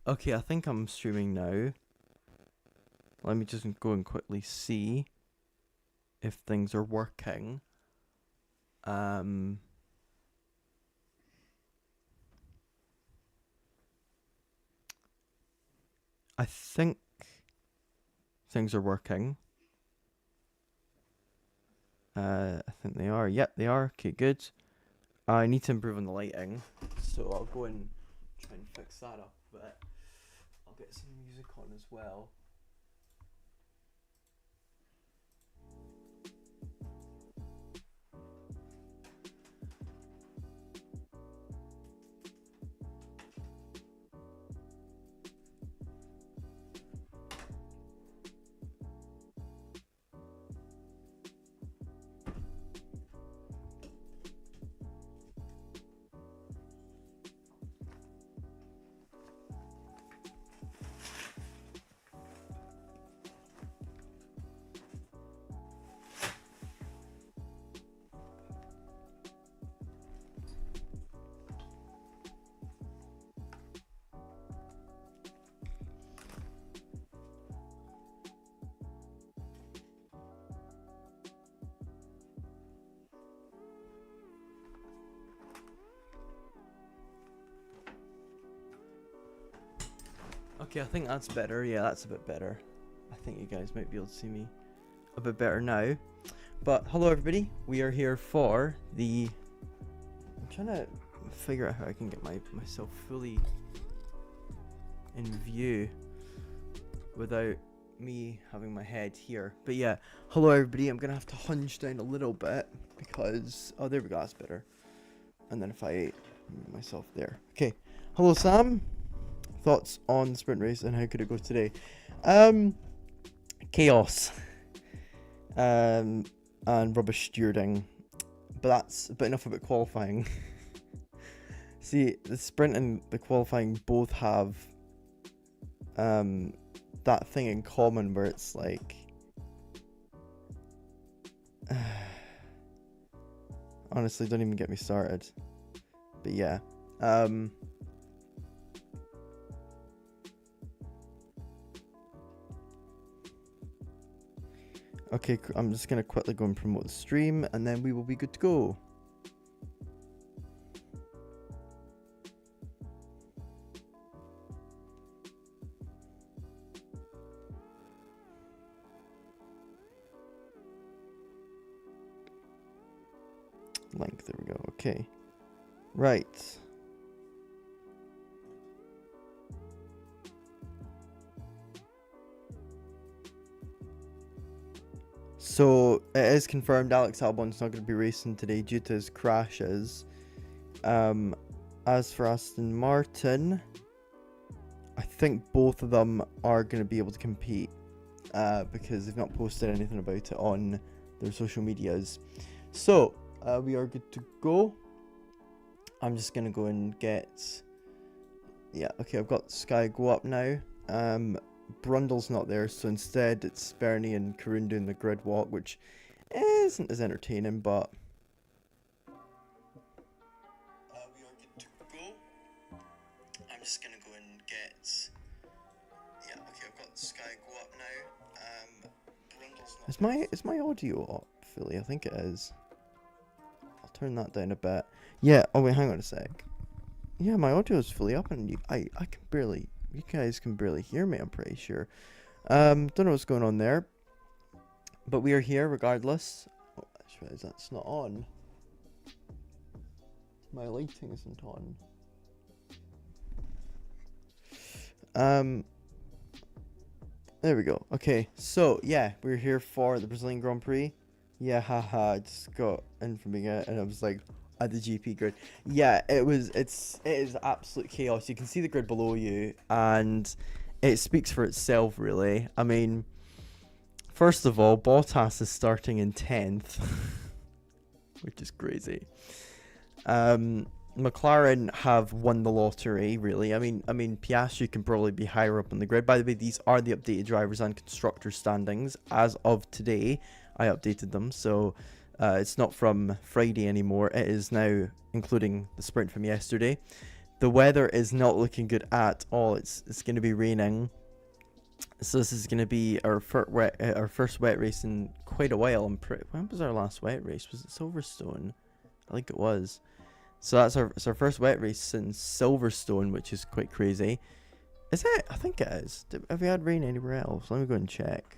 Okay, I think I'm streaming now. Let me just go and quickly see if things are working. I think things are working. I think they are. Yep, they are. Okay, good. I need to improve on the lighting, so I'll go and try and fix that up a bit. I'll get some music on as well. Okay, I think that's better. Yeah, that's a bit better. I think you guys might be able to see me a bit better now. But hello everybody, we are here for the... I'm trying to figure out how I can get myself fully in view without me having my head here. But yeah, hello everybody, I'm gonna have to hunch down a little bit because... Oh, there we go, that's better. And then if I move myself there. Okay, hello Sam. Thoughts on the sprint race and how could it go today? Chaos. And rubbish stewarding. But enough about qualifying. See, the sprint and the qualifying both have that thing in common where it's like honestly, don't even get me started. But yeah. Okay, I'm just going to quickly go and promote the stream, and then we will be good to go. Link, there we go. Okay. Right. So it is confirmed Alex Albon's not going to be racing today due to his crashes. As for Aston Martin, I think both of them are going to be able to compete because they've not posted anything about it on their social medias. So we are good to go. I'm just going to go and get... Yeah, okay, I've got Sky go up now. Brundle's not there, so instead it's Bernie and Karun doing the grid walk, which isn't as entertaining, but we are good to go. I'm just gonna go and get... Yeah, okay, I've got Sky go up now. Brundle's not... Is my audio up fully? I think it is. I'll turn that down a bit. Yeah, oh wait, hang on a sec. Yeah, my audio is fully up, and I can barely... You guys can barely hear me, I'm pretty sure. Don't know what's going on there. But we are here regardless. Oh, I just realized that's not on. My lighting isn't on. There we go. Okay, so yeah, we're here for the Brazilian Grand Prix. Yeah, haha, I just got in from being it, and I was like... At the GP grid. Yeah, it is absolute chaos. You can see the grid below you, and it speaks for itself, really. I mean, first of all, Bottas is starting in 10th, which is crazy. McLaren have won the lottery, really. I mean, Piastri can probably be higher up on the grid. By the way, these are the updated drivers and constructors standings as of today. I updated them, so it's not from Friday anymore. It is now including the sprint from yesterday. the weather is not looking good at all. It's going to be raining. So this is going to be our first wet race in quite a while. When was our last wet race? Was it Silverstone? I think it was. So that's our first wet race since Silverstone, which is quite crazy. Is it? I think it is. Have we had rain anywhere else? Let me go and check.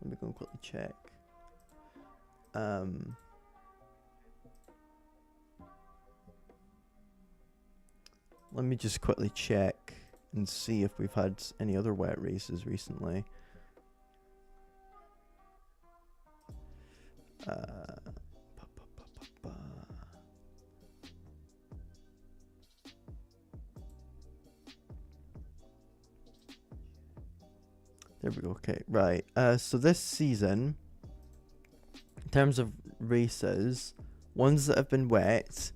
Let me go and quickly check. Let me just quickly check and see if we've had any other wet races recently. There we go. Okay, right. So this season, in terms of races, ones that have been wet,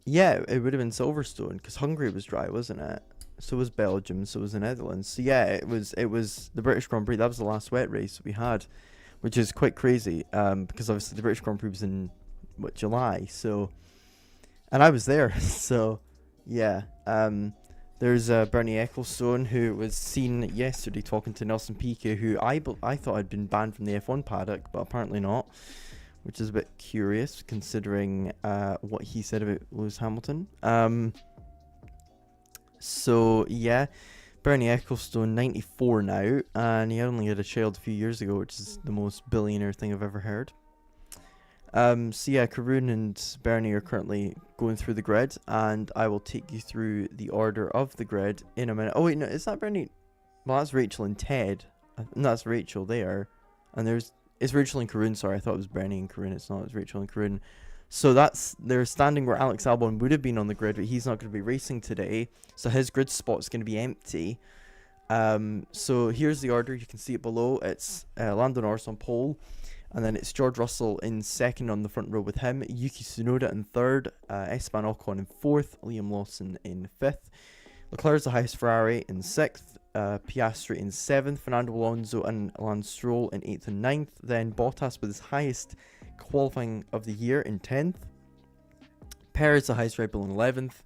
yeah, it would have been Silverstone because Hungary was dry, wasn't it? So was Belgium, so was the Netherlands. So yeah, it was the British Grand Prix. That was the last wet race we had, which is quite crazy. Because obviously the British Grand Prix was in July. So, and I was there. So, yeah. There's Bernie Ecclestone, who was seen yesterday talking to Nelson Piquet, who I thought had been banned from the F1 paddock, but apparently not, which is a bit curious considering what he said about Lewis Hamilton. So yeah, Bernie Ecclestone, 94 now, and he only had a child a few years ago, which is the most billionaire thing I've ever heard. So yeah, Karun and Bernie are currently going through the grid, and I will take you through the order of the grid in a minute. Oh wait, no, is that Bernie? Well, that's Rachel and Ted. No, that's Rachel there, and it's Rachel and Karun. Sorry, I thought it was Bernie and Karun. It's not. It's Rachel and Karun. So they're standing where Alex Albon would have been on the grid, but he's not going to be racing today, so his grid spot's going to be empty. So here's the order. You can see it below. It's Lando Norris on pole. And then it's George Russell in second on the front row with him, Yuki Tsunoda in third, Esteban Ocon in fourth, Liam Lawson in fifth, Leclerc's the highest Ferrari in sixth, Piastri in seventh, Fernando Alonso and Lance Stroll in eighth and ninth, then Bottas with his highest qualifying of the year in 10th, Perez the highest Red Bull in 11th,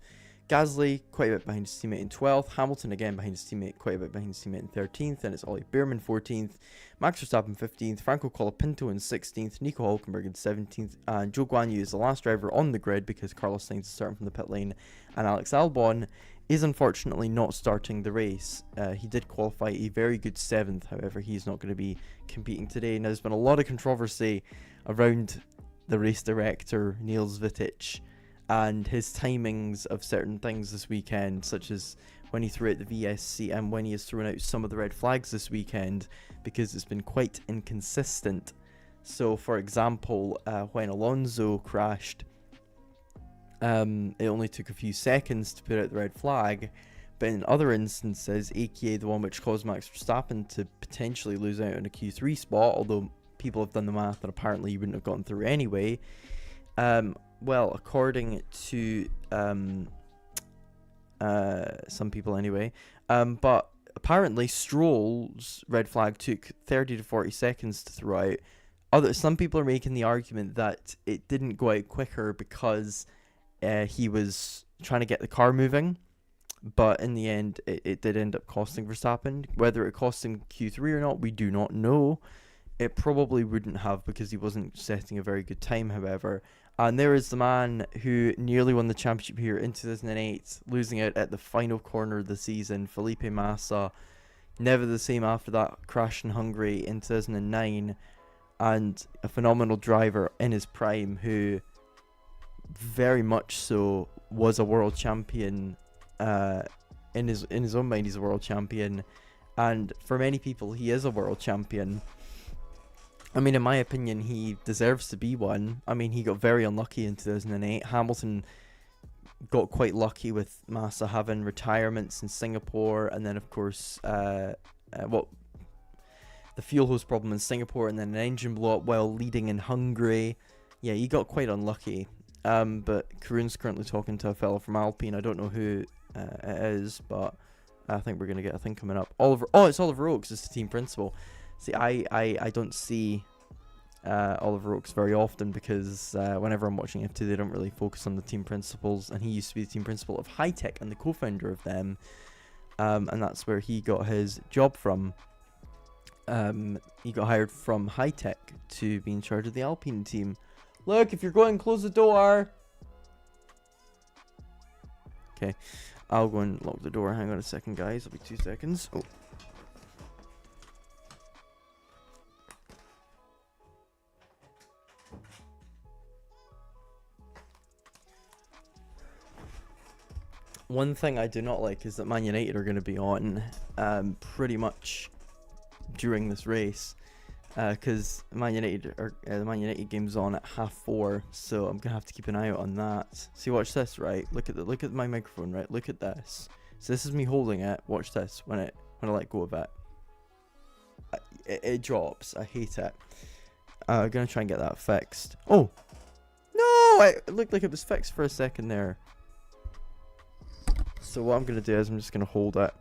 Gasly quite a bit behind his teammate in 12th, Hamilton again behind his teammate, quite a bit behind his teammate in 13th, then it's Ollie Bearman 14th, Max Verstappen 15th, Franco Colapinto in 16th, Nico Hulkenberg in 17th, and Zhou Guanyu is the last driver on the grid because Carlos Sainz is starting from the pit lane, and Alex Albon is unfortunately not starting the race. He did qualify a very good 7th, however he's not going to be competing today. Now there's been a lot of controversy around the race director Niels Vittich and his timings of certain things this weekend, such as when he threw out the VSC and when he has thrown out some of the red flags this weekend, because it's been quite inconsistent. So for example, when Alonso crashed, it only took a few seconds to put out the red flag, but in other instances, aka the one which caused Max Verstappen to potentially lose out on a Q3 spot, although people have done the math and apparently you wouldn't have gotten through anyway. Well, according to some people anyway, but apparently Stroll's red flag took 30 to 40 seconds to throw out. Some people are making the argument that it didn't go out quicker because he was trying to get the car moving, but in the end it did end up costing Verstappen. Whether it cost him Q3 or not, we do not know. It probably wouldn't have, because he wasn't setting a very good time, however. And there is the man who nearly won the championship here in 2008, losing out at the final corner of the season, Felipe Massa. Never the same after that crash in Hungary in 2009. And a phenomenal driver in his prime, who very much so was a world champion. In his own mind, he's a world champion. And for many people, he is a world champion. I mean, in my opinion, he deserves to be one. I mean, he got very unlucky in 2008. Hamilton got quite lucky with Massa having retirements in Singapore, and then, of course, the fuel hose problem in Singapore, and then an engine blow up while leading in Hungary. Yeah, he got quite unlucky. But Karun's currently talking to a fellow from Alpine. I don't know who it is, but I think we're going to get a thing coming up. It's Oliver Oakes, it's the team principal. See, I don't see Oliver Oaks very often because whenever I'm watching F2, they don't really focus on the team principals, and he used to be the team principal of High Tech and the co-founder of them, and that's where he got his job from. He got hired from High Tech to be in charge of the Alpine team. Look, if you're going, close the door. Okay, I'll go and lock the door. Hang on a second, guys. It'll be 2 seconds. Oh. One thing I do not like is that Man United are going to be on pretty much during this race, because Man United are the Man United game's on at 4:30, so I'm gonna have to keep an eye out on that. See, watch this, right? Look at my microphone, right? Look at this. So this is me holding it. Watch this. When I let go of it, it drops. I hate it. I'm gonna try and get that fixed. Oh no! It looked like it was fixed for a second there. So what I'm gonna do is I'm just gonna hold it.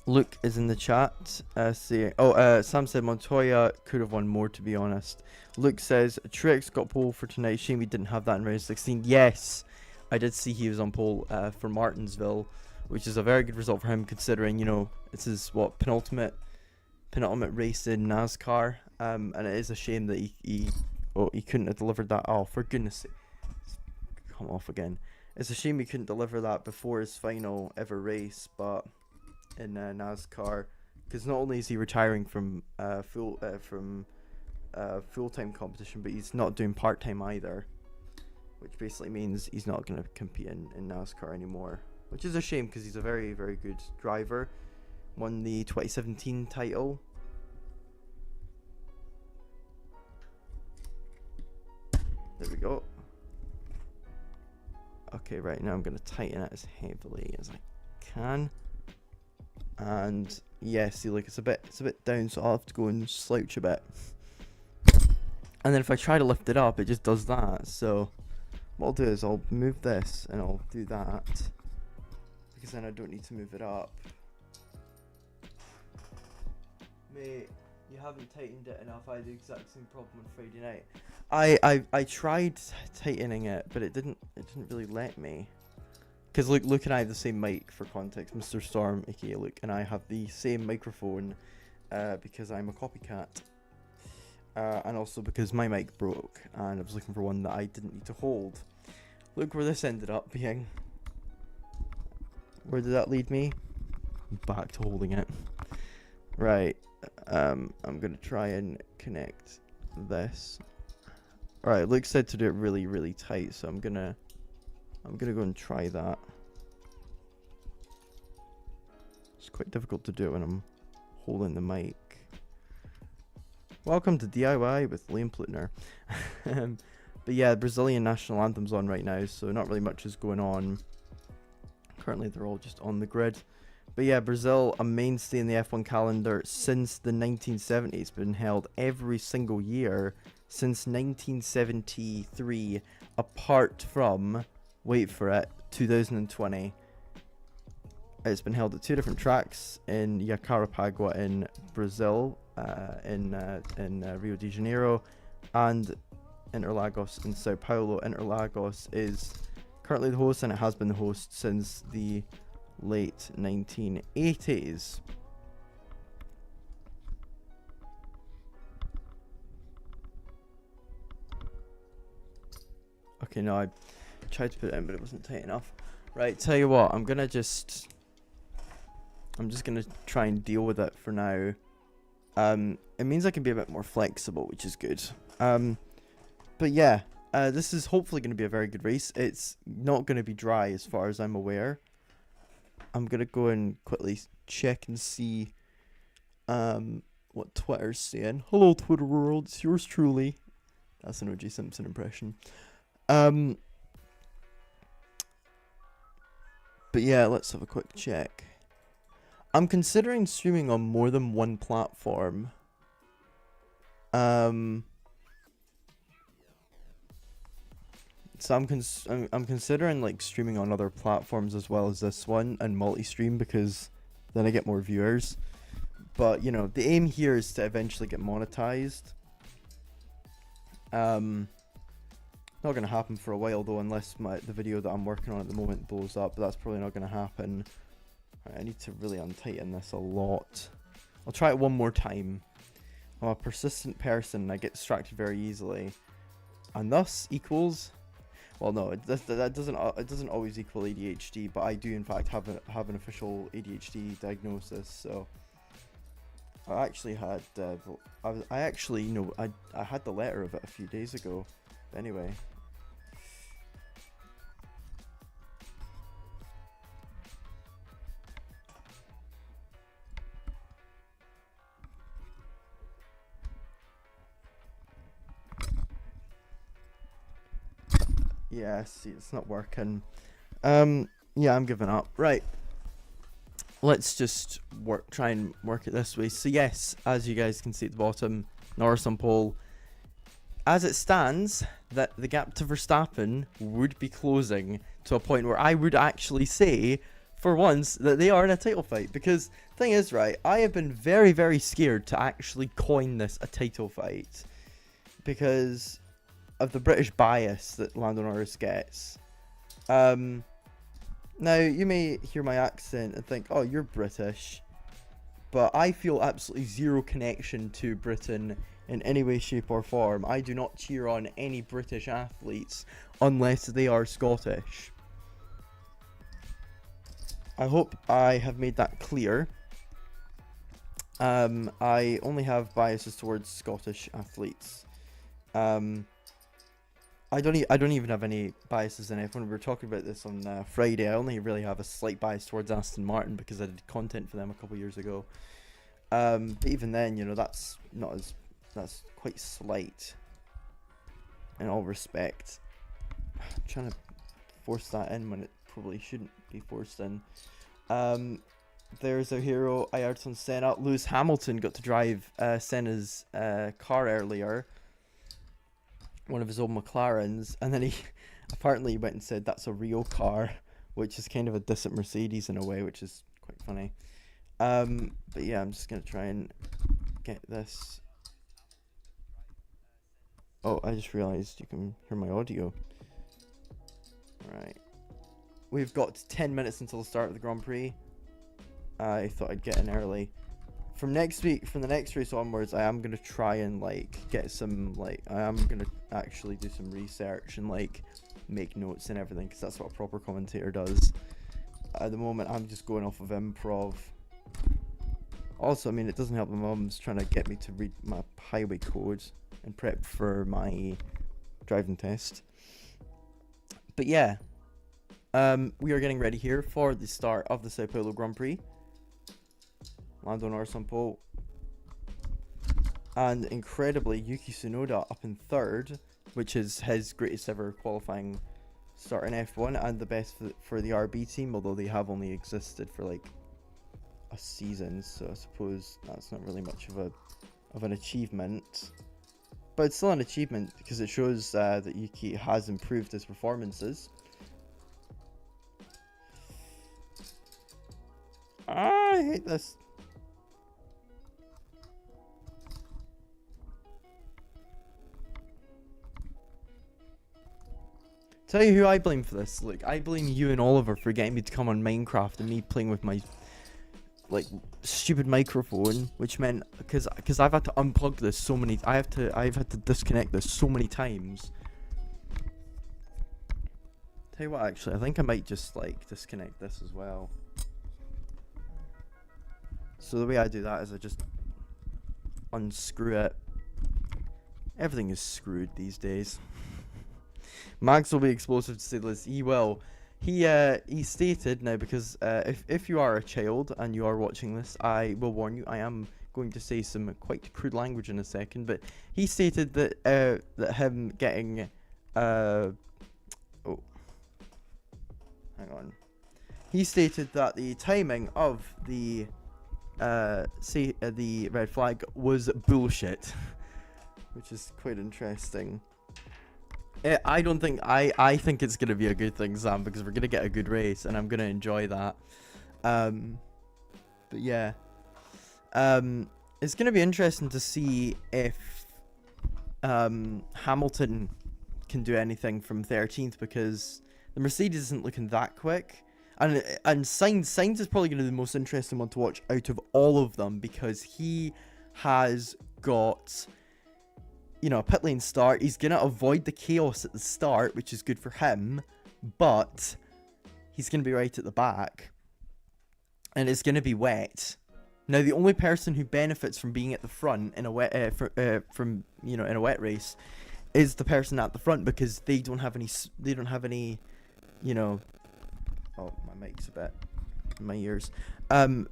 Luke is in the chat saying, Sam said Montoya could have won more, to be honest. Luke says Truex got pole for tonight. Shame we didn't have that in round 16. Yes, I did see he was on pole for Martinsville, which is a very good result for him, considering, you know, this is what penultimate race in NASCAR, and it is a shame that he couldn't have delivered that. Oh, for goodness sake, come off again. It's a shame he couldn't deliver that before his final ever race, but in NASCAR, because not only is he retiring from full-time competition, but he's not doing part-time either, which basically means he's not going to compete in NASCAR anymore, which is a shame because he's a very, very good driver. Won the 2017 title. There we go. Okay, right now I'm going to tighten it as heavily as I can. And yeah, see, like it's a bit down, so I'll have to go and slouch a bit. And then if I try to lift it up, it just does that. So what I'll do is I'll move this and I'll do that, because then I don't need to move it up. Mate, you haven't tightened it enough. I had the exact same problem on Friday night. I tried tightening it, but it didn't really let me. Because Luke and I have the same mic, for context. Mr. Storm, aka Luke, and I have the same microphone because I'm a copycat. And also because my mic broke and I was looking for one that I didn't need to hold. Look where this ended up being. Where did that lead me? Back to holding it. Right. I'm going to try and connect this. Alright, Luke said to do it really, really tight, so I'm gonna go and try that. It's quite difficult to do when I'm holding the mic. Welcome to DIY with Liam Plutner. But yeah, the Brazilian national anthem's on right now, so not really much is going on. Currently they're all just on the grid. But yeah, Brazil, a mainstay in the F1 calendar since the 1970s, been held every single year since 1973, apart from, wait for it, 2020. It's been held at 2 different tracks, in Jacarepaguá in Brazil, in Rio de Janeiro, and Interlagos in Sao Paulo. Interlagos is currently the host, and it has been the host since the late 1980s. Okay, no, I tried to put it in, but it wasn't tight enough. Right, tell you what, I'm just gonna try and deal with it for now. It means I can be a bit more flexible, which is good. But yeah, this is hopefully going to be a very good race. It's not going to be dry as far as I'm aware. I'm going to go and quickly check and see what Twitter's saying. Hello, Twitter world. It's yours truly. That's an O.J. Simpson impression. But yeah, let's have a quick check. I'm considering streaming on more than one platform. So I'm considering like streaming on other platforms as well as this one, and multi-stream, because then I get more viewers. But you know, the aim here is to eventually get monetized. Not going to happen for a while though, unless the video that I'm working on at the moment blows up, but that's probably not going to happen. Right, I need to really untighten this a lot. I'll try it one more time. I'm a persistent person and I get distracted very easily. And thus equals... Well, no, it doesn't always equal ADHD, but I do in fact have an official ADHD diagnosis, so... I actually had... I had the letter of it a few days ago. But anyway... Yeah, see, it's not working. Yeah, I'm giving up. Right. Let's just try and work it this way. So yes, as you guys can see at the bottom, Norris on pole. As it stands, that the gap to Verstappen would be closing to a point where I would actually say, for once, that they are in a title fight. Because the thing is, right, I have been very, very scared to actually coin this a title fight. Because of the British bias that Lando Norris gets. Now, you may hear my accent and think, oh, you're British. But I feel absolutely zero connection to Britain in any way, shape or form. I do not cheer on any British athletes unless they are Scottish. I hope I have made that clear. I only have biases towards Scottish athletes. I don't even have any biases in F1. We were talking about this on Friday. I only really have a slight bias towards Aston Martin because I did content for them a couple years ago. But even then, you know, that's quite slight in all respect. I'm trying to force that in when it probably shouldn't be forced in. There's our hero, Ayrton Senna. Lewis Hamilton got to drive Senna's car earlier. One of his old McLarens, and then he apparently went and said that's a real car, which is kind of a distant Mercedes in a way, which is quite funny. But yeah, I'm just gonna try and get this. Oh, I just realized you can hear my audio. Right, we've got 10 minutes until the start of the Grand Prix. I thought I'd get in early. From the next race onwards, I am going to try and, like, get some, like, I am going to actually do some research and, like, make notes and everything, because that's what a proper commentator does. At the moment, I'm just going off of improv. Also, I mean, it doesn't help my mum's trying to get me to read my highway code and prep for my driving test. But yeah, we are getting ready here for the start of the Sao Paulo Grand Prix. Lando Norris on pole. And incredibly, Yuki Tsunoda up in third, which is his greatest ever qualifying start in F1 and the best for the RB team, although they have only existed for like a season, so I suppose that's not really much of an achievement. But it's still an achievement because it shows that Yuki has improved his performances. I hate this. Tell you who I blame for this. Look, I blame you and Oliver for getting me to come on Minecraft and me playing with my, like, stupid microphone, which meant because I've had to unplug this so many. I've had to disconnect this so many times. Tell you what, actually, I think I might just like disconnect this as well. So the way I do that is I just unscrew it. Everything is screwed these days. Max will be explosive to say the least. He will. He stated now, because if you are a child and you are watching this, I will warn you, I am going to say some quite crude language in a second, but he stated that that him getting oh, hang on. He stated that the timing of the red flag was bullshit, which is quite interesting. I don't think I think it's gonna be a good thing, Sam, because we're gonna get a good race and I'm gonna enjoy that. But yeah, it's gonna be interesting to see if Hamilton can do anything from 13th because the Mercedes isn't looking that quick. And Sainz is probably going to be the most interesting one to watch out of all of them because he has got, a pit lane start. He's going to avoid the chaos at the start, which is good for him, but he's going to be right at the back, and it's going to be wet. Now, the only person who benefits from being at the front in a wet, in a wet race, is the person at the front because they don't have any, Oh, my mic's a bit in my ears.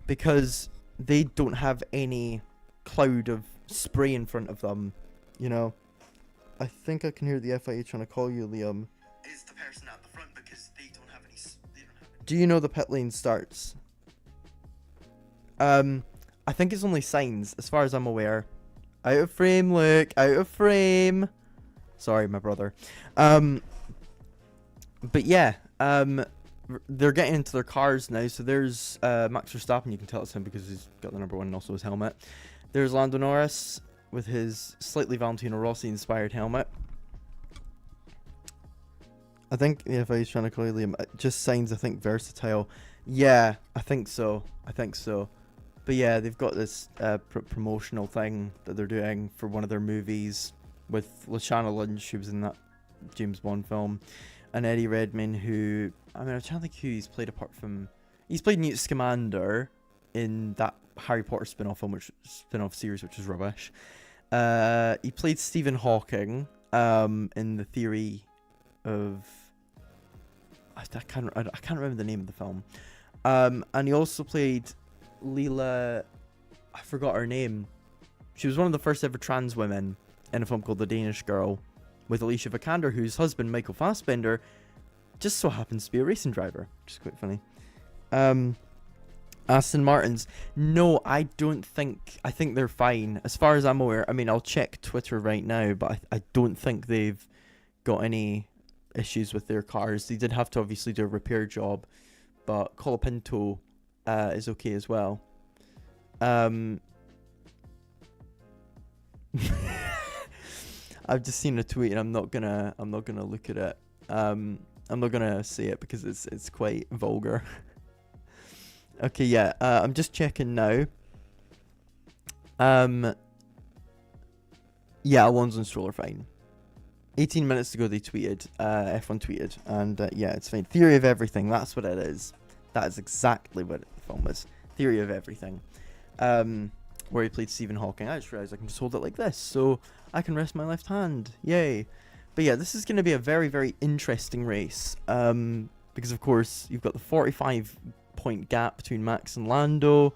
Because they don't have any cloud of spray in front of them, I think I can hear the FIA trying to call you, Liam. Is the person at the front because they don't have any. Do you know the pit lane starts? I think it's only Sainz, as far as I'm aware. Out of frame, Luke. Out of frame. Sorry, my brother. But yeah. They're getting into their cars now. So there's Max Verstappen. You can tell it's him because he's got the number 1 and also his helmet. There's Lando Norris with his slightly Valentino Rossi inspired helmet. I think if I was trying to call Liam, just Sainz, I think versatile. Yeah, I think so. But yeah, they've got this promotional thing that they're doing for one of their movies with Lashana Lynch, who was in that James Bond film, and Eddie Redmayne, who, I'm trying to think who he's played apart from. He's played Newt Scamander in that Harry Potter spin-off series, which is rubbish. He played Stephen Hawking in The Theory of... I can't remember the name of the film. And he also played Leela... I forgot her name. She was one of the first ever trans women in a film called The Danish Girl with Alicia Vikander, whose husband, Michael Fassbender, just so happens to be a racing driver, which is quite funny. Aston Martins. No, I don't think... I think they're fine. As far as I'm aware, I'll check Twitter right now, but I don't think they've got any issues with their cars. They did have to obviously do a repair job, but Colapinto is okay as well. I've just seen a tweet and I'm not gonna look at it. I'm not gonna say it because it's quite vulgar. Okay, yeah. I'm just checking now. Yeah, Alonso and Stroll are fine. 18 minutes ago they tweeted, F1 tweeted, and yeah, it's fine. Theory of everything, that's what it is. That is exactly what the film is. Theory of everything. Where he played Stephen Hawking. I just realized I can just hold it like this, so I can rest my left hand. Yay. But yeah, this is going to be a very, very interesting race. Because of course, you've got the 45-point gap between Max and Lando.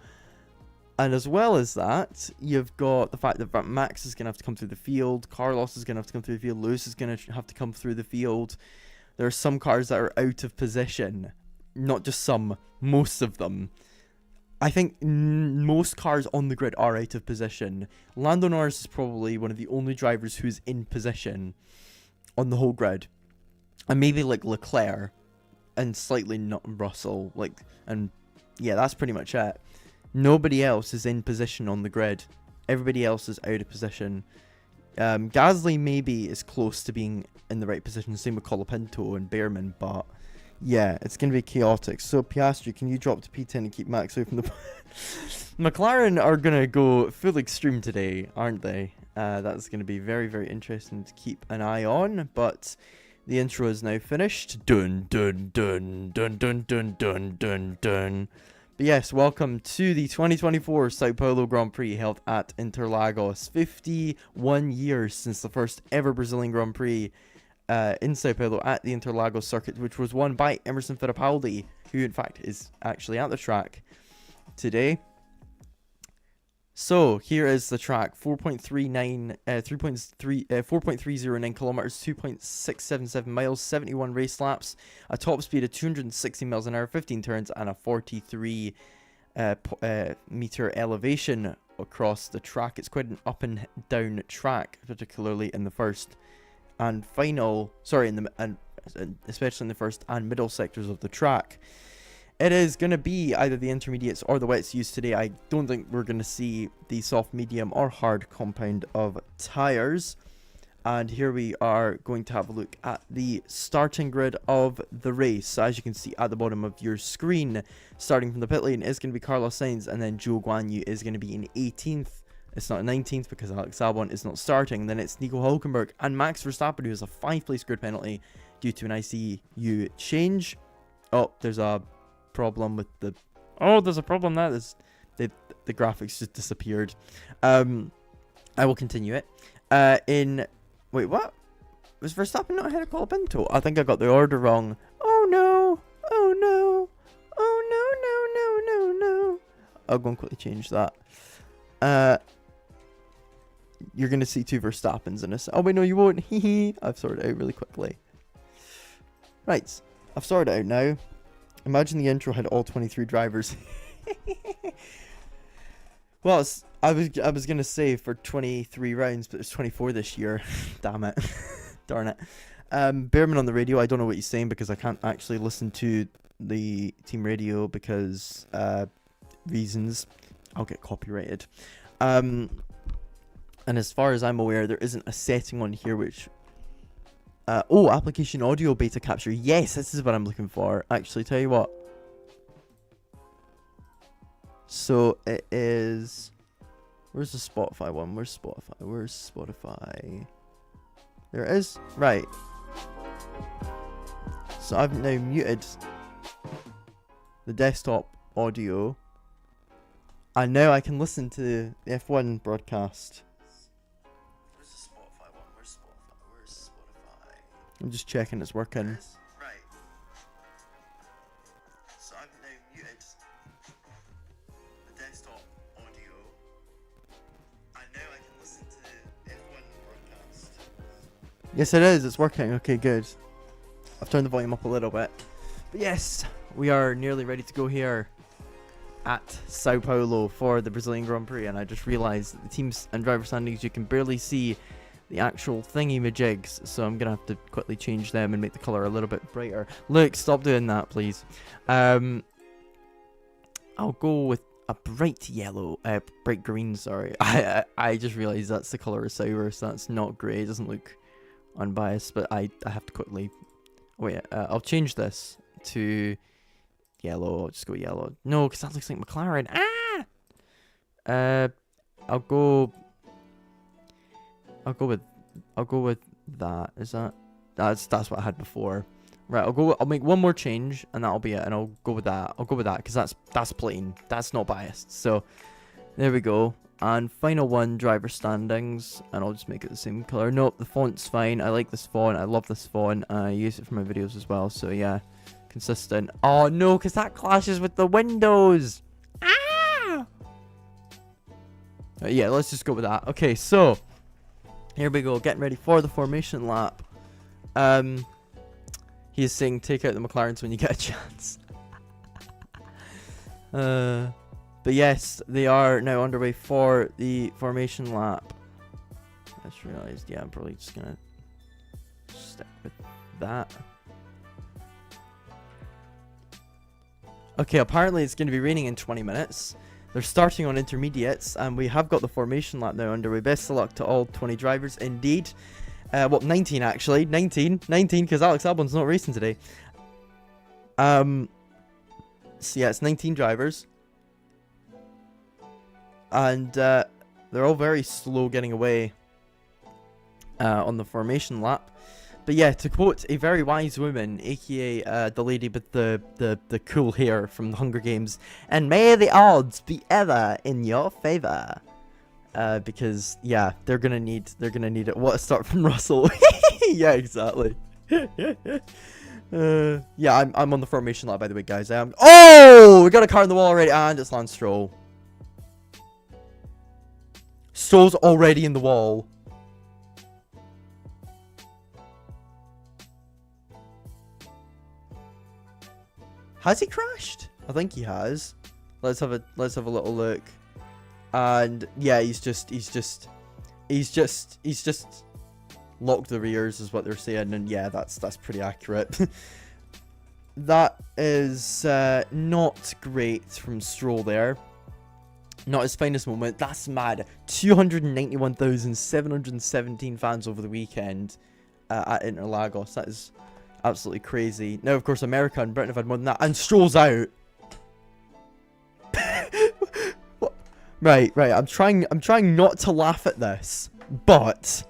And as well as that, you've got the fact that Max is going to have to come through the field. Carlos is going to have to come through the field. Lewis is going to have to come through the field. There are some cars that are out of position. Not just some, most of them. I think most cars on the grid are out of position. Lando Norris is probably one of the only drivers who's in position on the whole grid. And maybe like Leclerc and slightly not Russell. And yeah, that's pretty much it. Nobody else is in position on the grid. Everybody else is out of position. Gasly maybe is close to being in the right position. Same with Colapinto and Behrman, but yeah, it's going to be chaotic. So Piastri, can you drop to P10 and keep Max away from the... McLaren are going to go full extreme today, aren't they? That's going to be very, very interesting to keep an eye on, but the intro is now finished. Dun, dun, dun, dun, dun, dun, dun, dun, dun. But yes, welcome to the 2024 Sao Paulo Grand Prix held at Interlagos. 51 years since the first ever Brazilian Grand Prix in Sao Paulo at the Interlagos circuit, which was won by Emerson Fittipaldi, who in fact is actually at the track today. So here is the track: 4.309 kilometers, 2.677 miles, 71 race laps, a top speed of 260 miles an hour, 15 turns, and a 43 meter elevation across the track. It's quite an up and down track, particularly in the first and final, especially in the first and middle sectors of the track. It is going to be either the intermediates or the wets used today. I don't think we're going to see the soft, medium, or hard compound of tyres. And here we are going to have a look at the starting grid of the race. So as you can see at the bottom of your screen, starting from the pit lane is going to be Carlos Sainz, and then Zhou Guanyu is going to be in 18th. It's not 19th because Alex Albon is not starting. Then it's Nico Hülkenberg and Max Verstappen, who has a 5-place grid penalty due to an ICU change. Oh, there's a problem with the... Oh, there's a problem there. The graphics just disappeared. I will continue it. Wait, what? Was Verstappen not ahead of Colapinto? I think I got the order wrong. Oh no! Oh no! Oh no, no, no, no, no. I'll go and quickly change that. You're going to see 2 Verstappens in a second. Oh wait, no you won't. Hehe. I've sorted it out really quickly. Right. I've sorted it out now. Imagine the intro had all 23 drivers. Well, I was gonna say for 23 rounds, but it's 24 this year. Damn it. Darn it. Bearman on the radio, I don't know what he's saying because I can't actually listen to the team radio because reasons. I'll get copyrighted. And as far as I'm aware, there isn't a setting on here which... oh, application audio beta capture. Yes, this is what I'm looking for. Actually, tell you what. So it is... Where's the Spotify one? Where's Spotify? Where's Spotify? There it is. Right. So I've now muted the desktop audio. And now I can listen to the F1 broadcast. Where's the Spotify one? Where's Spotify? Where's Spotify? I'm just checking it's working. Right. So I've now muted the desktop audio. And now I can listen to the F1 broadcast. Yes, it is. It's working. Okay, good. I've turned the volume up a little bit. But yes, we are nearly ready to go here at Sao Paulo for the Brazilian Grand Prix, and I just realised that the teams and driver standings, you can barely see the actual thingy-majigs, so I'm gonna have to quickly change them and make the colour a little bit brighter. Look, stop doing that, please. I'll go with a bright yellow, bright green, sorry. I just realised that's the colour of Sauber, so that's not grey, it doesn't look unbiased, but I have to quickly... Wait, I'll change this to... yellow. I'll just go yellow. No, because that looks like McLaren. Ah! I'll go with that. Is that? That's what I had before. Right, I'll make one more change and that'll be it, and I'll go with that. I'll go with that because that's plain. That's not biased. So there we go. And final one, driver standings, and I'll just make it the same color. Nope, the font's fine. I like this font. I love this font. I use it for my videos as well. So yeah. Consistent. Oh no, because that clashes with the windows. Ah! Yeah, let's just go with that. Okay, so here we go, getting ready for the formation lap. He is saying take out the McLarens when you get a chance. But yes, they are now underway for the formation lap. I just realized, yeah, I'm probably just gonna stick with that. Okay, apparently it's going to be raining in 20 minutes. They're starting on intermediates, and we have got the formation lap now underway. Best of luck to all 20 drivers, indeed. Well, 19 actually. 19, because Alex Albon's not racing today. So yeah, it's 19 drivers. And they're all very slow getting away on the formation lap. But yeah, to quote a very wise woman, aka the lady with the cool hair from the Hunger Games, and may the odds be ever in your favor. Because yeah, they're gonna need it. What a start from Russell. Yeah, exactly. Yeah, I'm on the formation lap, by the way, guys. Oh, we got a car in the wall already, and it's Lance Stroll. Stroll's already in the wall. Has he crashed? I think he has. Let's have a little look. And yeah, he's just locked the rears is what they're saying, and yeah, that's pretty accurate. That is not great from Stroll there. Not his finest moment. That's mad. 291,717 fans over the weekend at Interlagos. That is absolutely crazy. Now, of course, America and Britain have had more than that. And Stroll's out. What? Right. I'm trying not to laugh at this, but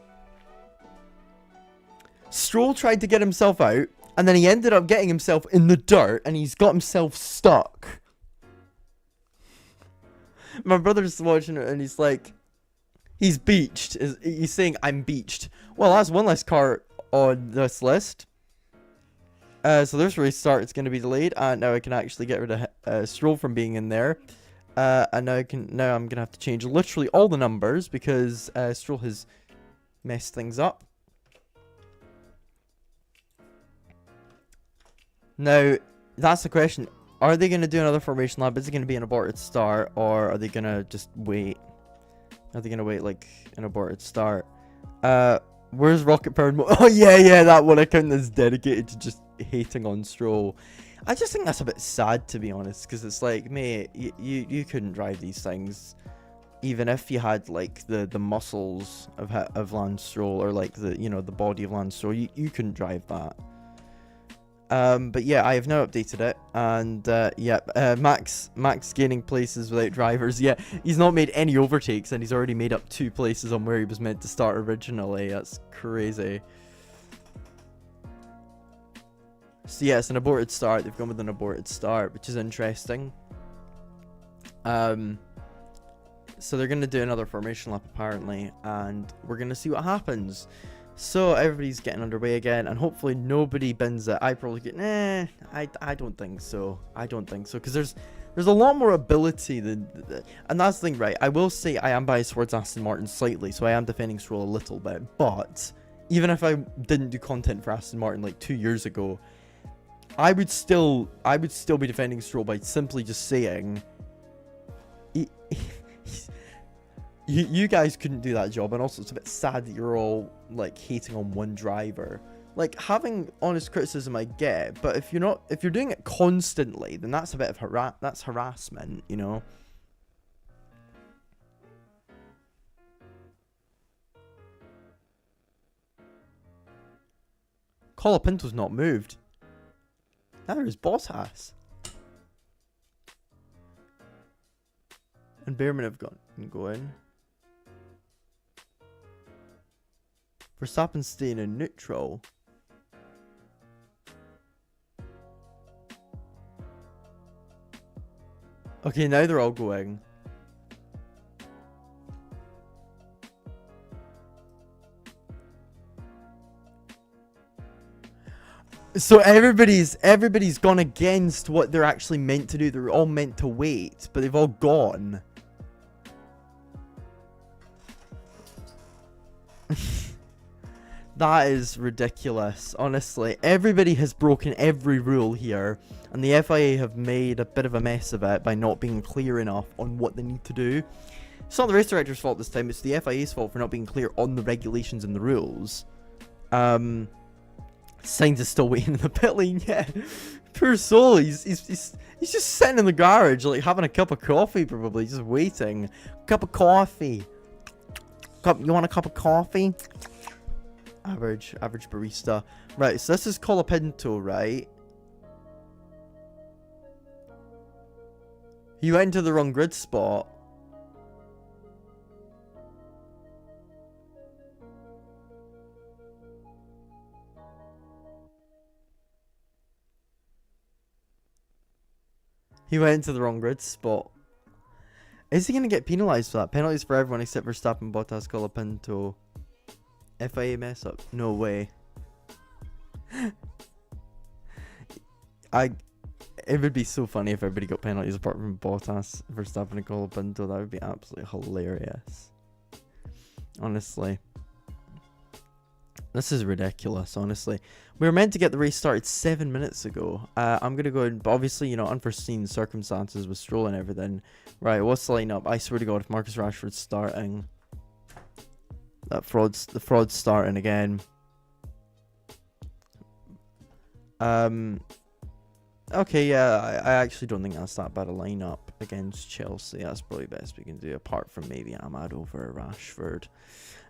Stroll tried to get himself out, and then he ended up getting himself in the dirt, and he's got himself stuck. My brother's watching it, and he's like, he's beached. He's saying, I'm beached. Well, that's one less car on this list. So this restart is going to be delayed, and now I can actually get rid of Stroll from being in there. And now I'm going to have to change literally all the numbers, because Stroll has messed things up. Now, that's the question. Are they going to do another formation lap? Is it going to be an aborted start, or are they going to just wait? Are they going to wait like an aborted start? Where's rocket powered mode? Oh yeah, that one account is dedicated to just hating on Stroll. I just think that's a bit sad, to be honest, because it's like, mate, you couldn't drive these things, even if you had like the muscles of Lance Stroll, or like the the body of Lance Stroll. You couldn't drive that. But yeah, I have now updated it, and Max gaining places without drivers. Yeah, he's not made any overtakes, and he's already made up 2 places on where he was meant to start originally. That's crazy. So yeah, it's an aborted start. They've gone with an aborted start, which is interesting. So they're going to do another formation lap apparently, and we're going to see what happens. So everybody's getting underway again, and hopefully nobody bins it. I probably get, I don't think so. I don't think so, because there's a lot more ability than, and that's the thing, right? I will say I am biased towards Aston Martin slightly, so I am defending Stroll a little bit. But even if I didn't do content for Aston Martin like 2 years ago, I would still be defending Stroll by simply just saying, You guys couldn't do that job, and also it's a bit sad that you're all like hating on one driver. Like, having honest criticism I get, but if you're doing it constantly, then that's a bit of harassment, you know. Colapinto's not moved. Neither is Bottas. And Behrman have go in. Verstappen staying in neutral. Okay, now they're all going. So everybody's gone against what they're actually meant to do. They're all meant to wait, but they've all gone. That is ridiculous, honestly. Everybody has broken every rule here, and the FIA have made a bit of a mess of it by not being clear enough on what they need to do. It's not the race director's fault this time, it's the FIA's fault for not being clear on the regulations and the rules. Sainz is still waiting in the pit lane, yeah. Poor soul, he's just sitting in the garage, like having a cup of coffee probably, just waiting. Cup of coffee. You want a cup of coffee? Average barista. Right, so this is Colapinto, right? He went into the wrong grid spot. He went into the wrong grid spot. Is he going to get penalised for that? Penalties for everyone except Verstappen, Bottas, Colapinto. FIA mess up? No way. It would be so funny if everybody got penalties apart from Bottas, Verstappen, and Colapinto. That would be absolutely hilarious. Honestly. This is ridiculous, honestly. We were meant to get the race started 7 minutes ago. I'm going to go and, obviously, unforeseen circumstances with Stroll and everything. Right, what's the lineup? I swear to God, if Marcus Rashford's starting... the fraud's starting again. Okay, yeah, I actually don't think that's that bad a lineup against Chelsea. That's probably best we can do, apart from maybe Ahmad over Rashford.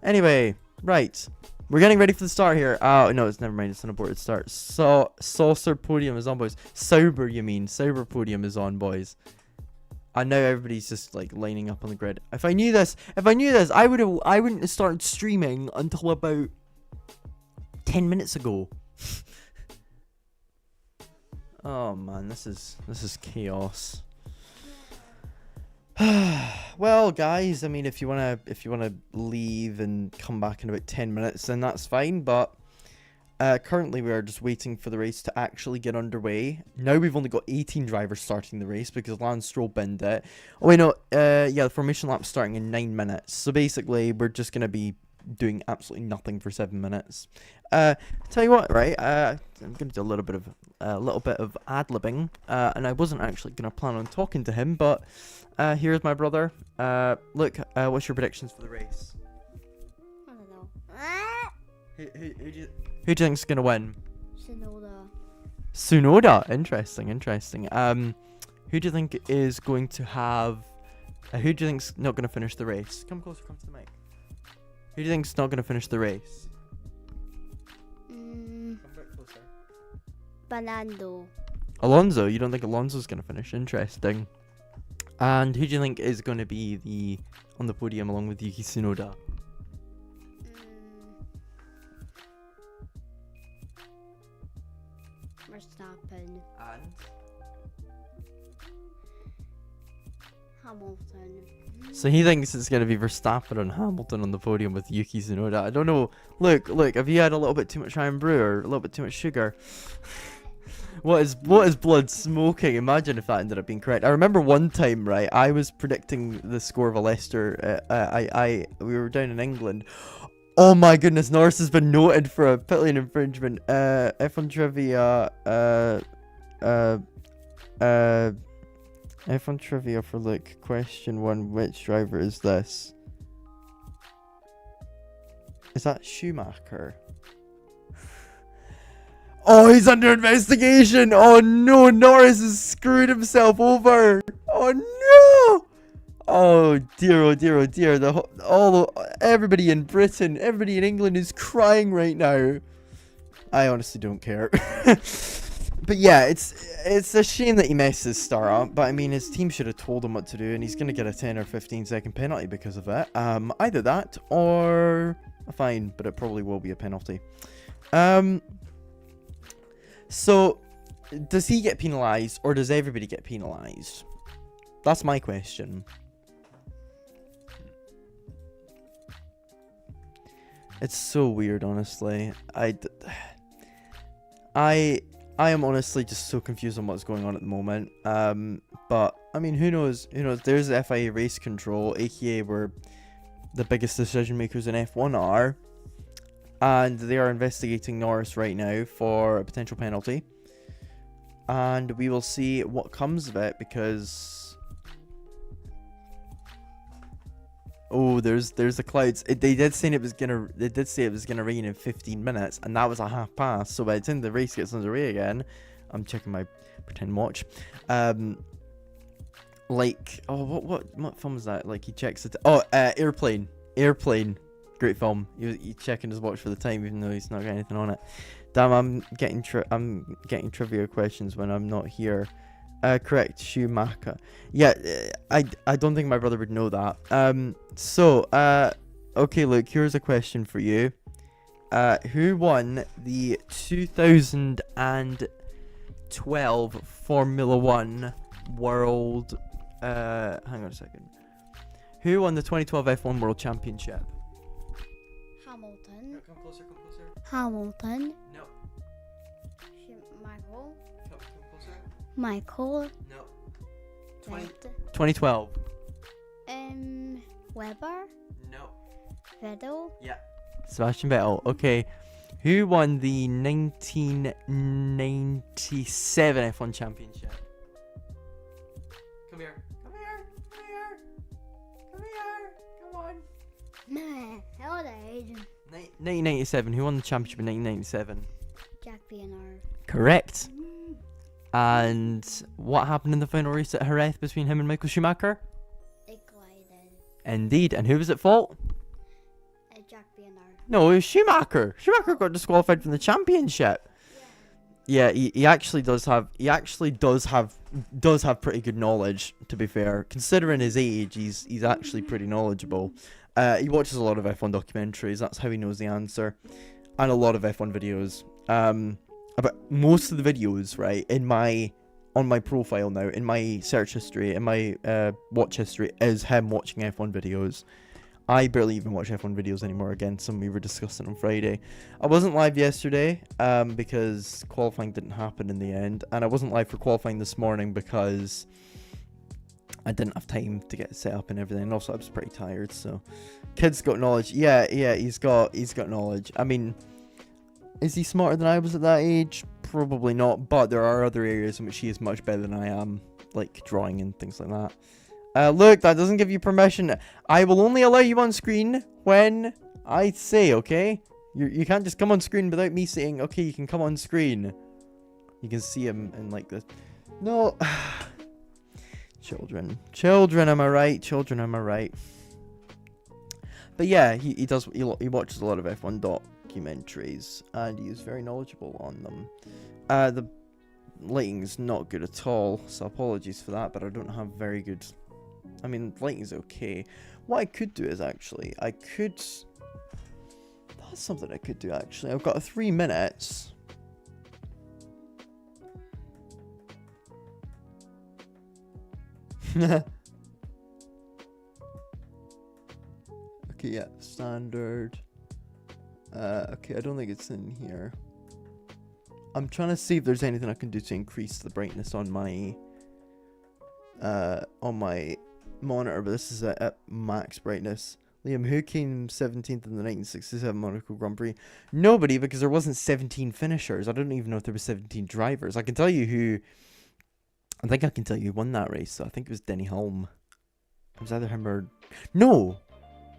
Anyway, right. We're getting ready for the start here. Oh, no, it's never mind. It's an aborted start. So, Saucer Podium is on, boys. Sauber, you mean. Sauber Podium is on, boys. And now everybody's just, like, lining up on the grid. If I knew this, I wouldn't have started streaming until about 10 minutes ago. Oh man, this is chaos. Well, guys, I mean, if you wanna leave and come back in about 10 minutes, then that's fine. But currently, we are just waiting for the race to actually get underway. Now we've only got 18 drivers starting the race because Lance Stroll binned it. Oh wait, no, yeah, the formation lap's starting in 9 minutes. So basically, we're just gonna be doing absolutely nothing for 7 minutes. Tell you what, right? I'm gonna do a little bit of ad-libbing, and I wasn't actually gonna plan on talking to him, but here's my brother. Look, what's your predictions for the race? I don't know. Who do you think's gonna win? Tsunoda. Interesting. Who do you think is going to have? Who do you think's not gonna finish the race? Come closer, come to the mic. Who do you think's not gonna finish the race? Come back closer. Fernando. Alonso. You don't think Alonso's gonna finish? Interesting. And who do you think is going to be on the podium along with Yuki Tsunoda? Verstappen. And Hamilton. so he thinks it's going to be Verstappen and Hamilton on the podium with Yuki Tsunoda. I don't know. Look. Have you had a little bit too much iron brew or a little bit too much sugar? What is blood smoking? Imagine if that ended up being correct. I remember one time, right? I was predicting the score of a Leicester. We were down in England. Oh my goodness, Norris has been noted for a pit lane infringement. F1 trivia. F1 trivia for like question 1. Which driver is this? Is that Schumacher? Oh, he's under investigation. Oh no, Norris has screwed himself over. Oh no. Oh dear, oh dear, oh dear. Everybody in Britain, everybody in England is crying right now. I honestly don't care. But yeah, it's a shame that he messed his start up. But I mean, his team should have told him what to do, and he's gonna get a 10 or 15 second penalty because of it. Either that or a fine, but it probably will be a penalty. So, does he get penalised, or does everybody get penalised? That's my question. It's so weird, honestly. I am honestly just so confused on what's going on at the moment. But, I mean, who knows? There's the FIA race control, aka where the biggest decision makers in F1 are. And they are investigating Norris right now for a potential penalty. And we will see what comes of it, because... Oh, there's the clouds. They did say it was gonna rain in 15 minutes, and that was a half past. So by the time the race gets underway again, I'm checking my pretend watch. Like, oh, what film is that? Like, he checks it. Oh, Airplane. Great film. He's checking his watch for the time, even though he's not got anything on it. Damn, I'm getting trivia questions when I'm not here. Correct, Schumacher. Yeah, I don't think my brother would know that. Okay, look, here's a question for you. Who won the 2012 Formula 1 World... hang on a second. Who won the 2012 F1 World Championship? Hamilton. No, come closer. Hamilton. No. Michael. Come closer. Michael. No. 2012. Weber. No. Vettel. Yeah. Sebastian Vettel. Okay. Who won the 1997 F1 Championship? Come here. Come on. Nah, how old age? 1997. Who won the championship in 1997? Jack Bernard. Correct. And what happened in the final race at Jerez between him and Michael Schumacher? It glided. Indeed. And who was at fault? Jack Bernard. No, it was Schumacher. Schumacher got disqualified from the championship. Yeah, he actually does have pretty good knowledge, to be fair. Considering his age, he's actually pretty knowledgeable. He watches a lot of F1 documentaries. That's how he knows the answer, and a lot of F1 videos. But most of the videos, right, on my profile now, in my search history, in my watch history, is him watching F1 videos. I barely even watch F1 videos anymore. Again, some we were discussing on Friday. I wasn't live yesterday because qualifying didn't happen in the end, and I wasn't live for qualifying this morning because I didn't have time to get set up and everything. And also, I was pretty tired. So, kid's got knowledge. Yeah, he's got knowledge. I mean, is he smarter than I was at that age? Probably not. But there are other areas in which he is much better than I am, like drawing and things like that. Look, that doesn't give you permission. I will only allow you on screen when I say, okay? You can't just come on screen without me saying, okay, you can come on screen. You can see him in like this. No. Children, am I right? Children, am I right? But yeah, he watches a lot of F1 documentaries, and he is very knowledgeable on them. The lighting's not good at all, so apologies for that, but I don't have very good... I mean, lighting's okay. What I could do is actually, that's something I could do actually. I've got 3 minutes. Okay, yeah, standard. Okay, I don't think it's in here. I'm trying to see if there's anything I can do to increase the brightness on my monitor, but this is at max brightness. Liam, who came 17th in the 1967 Monaco Grand Prix? Nobody, because there wasn't 17 finishers. I don't even know if there was 17 drivers. I can tell you who... I think I can tell you who won that race. So I think it was Denny Hulme. It was either him or... No!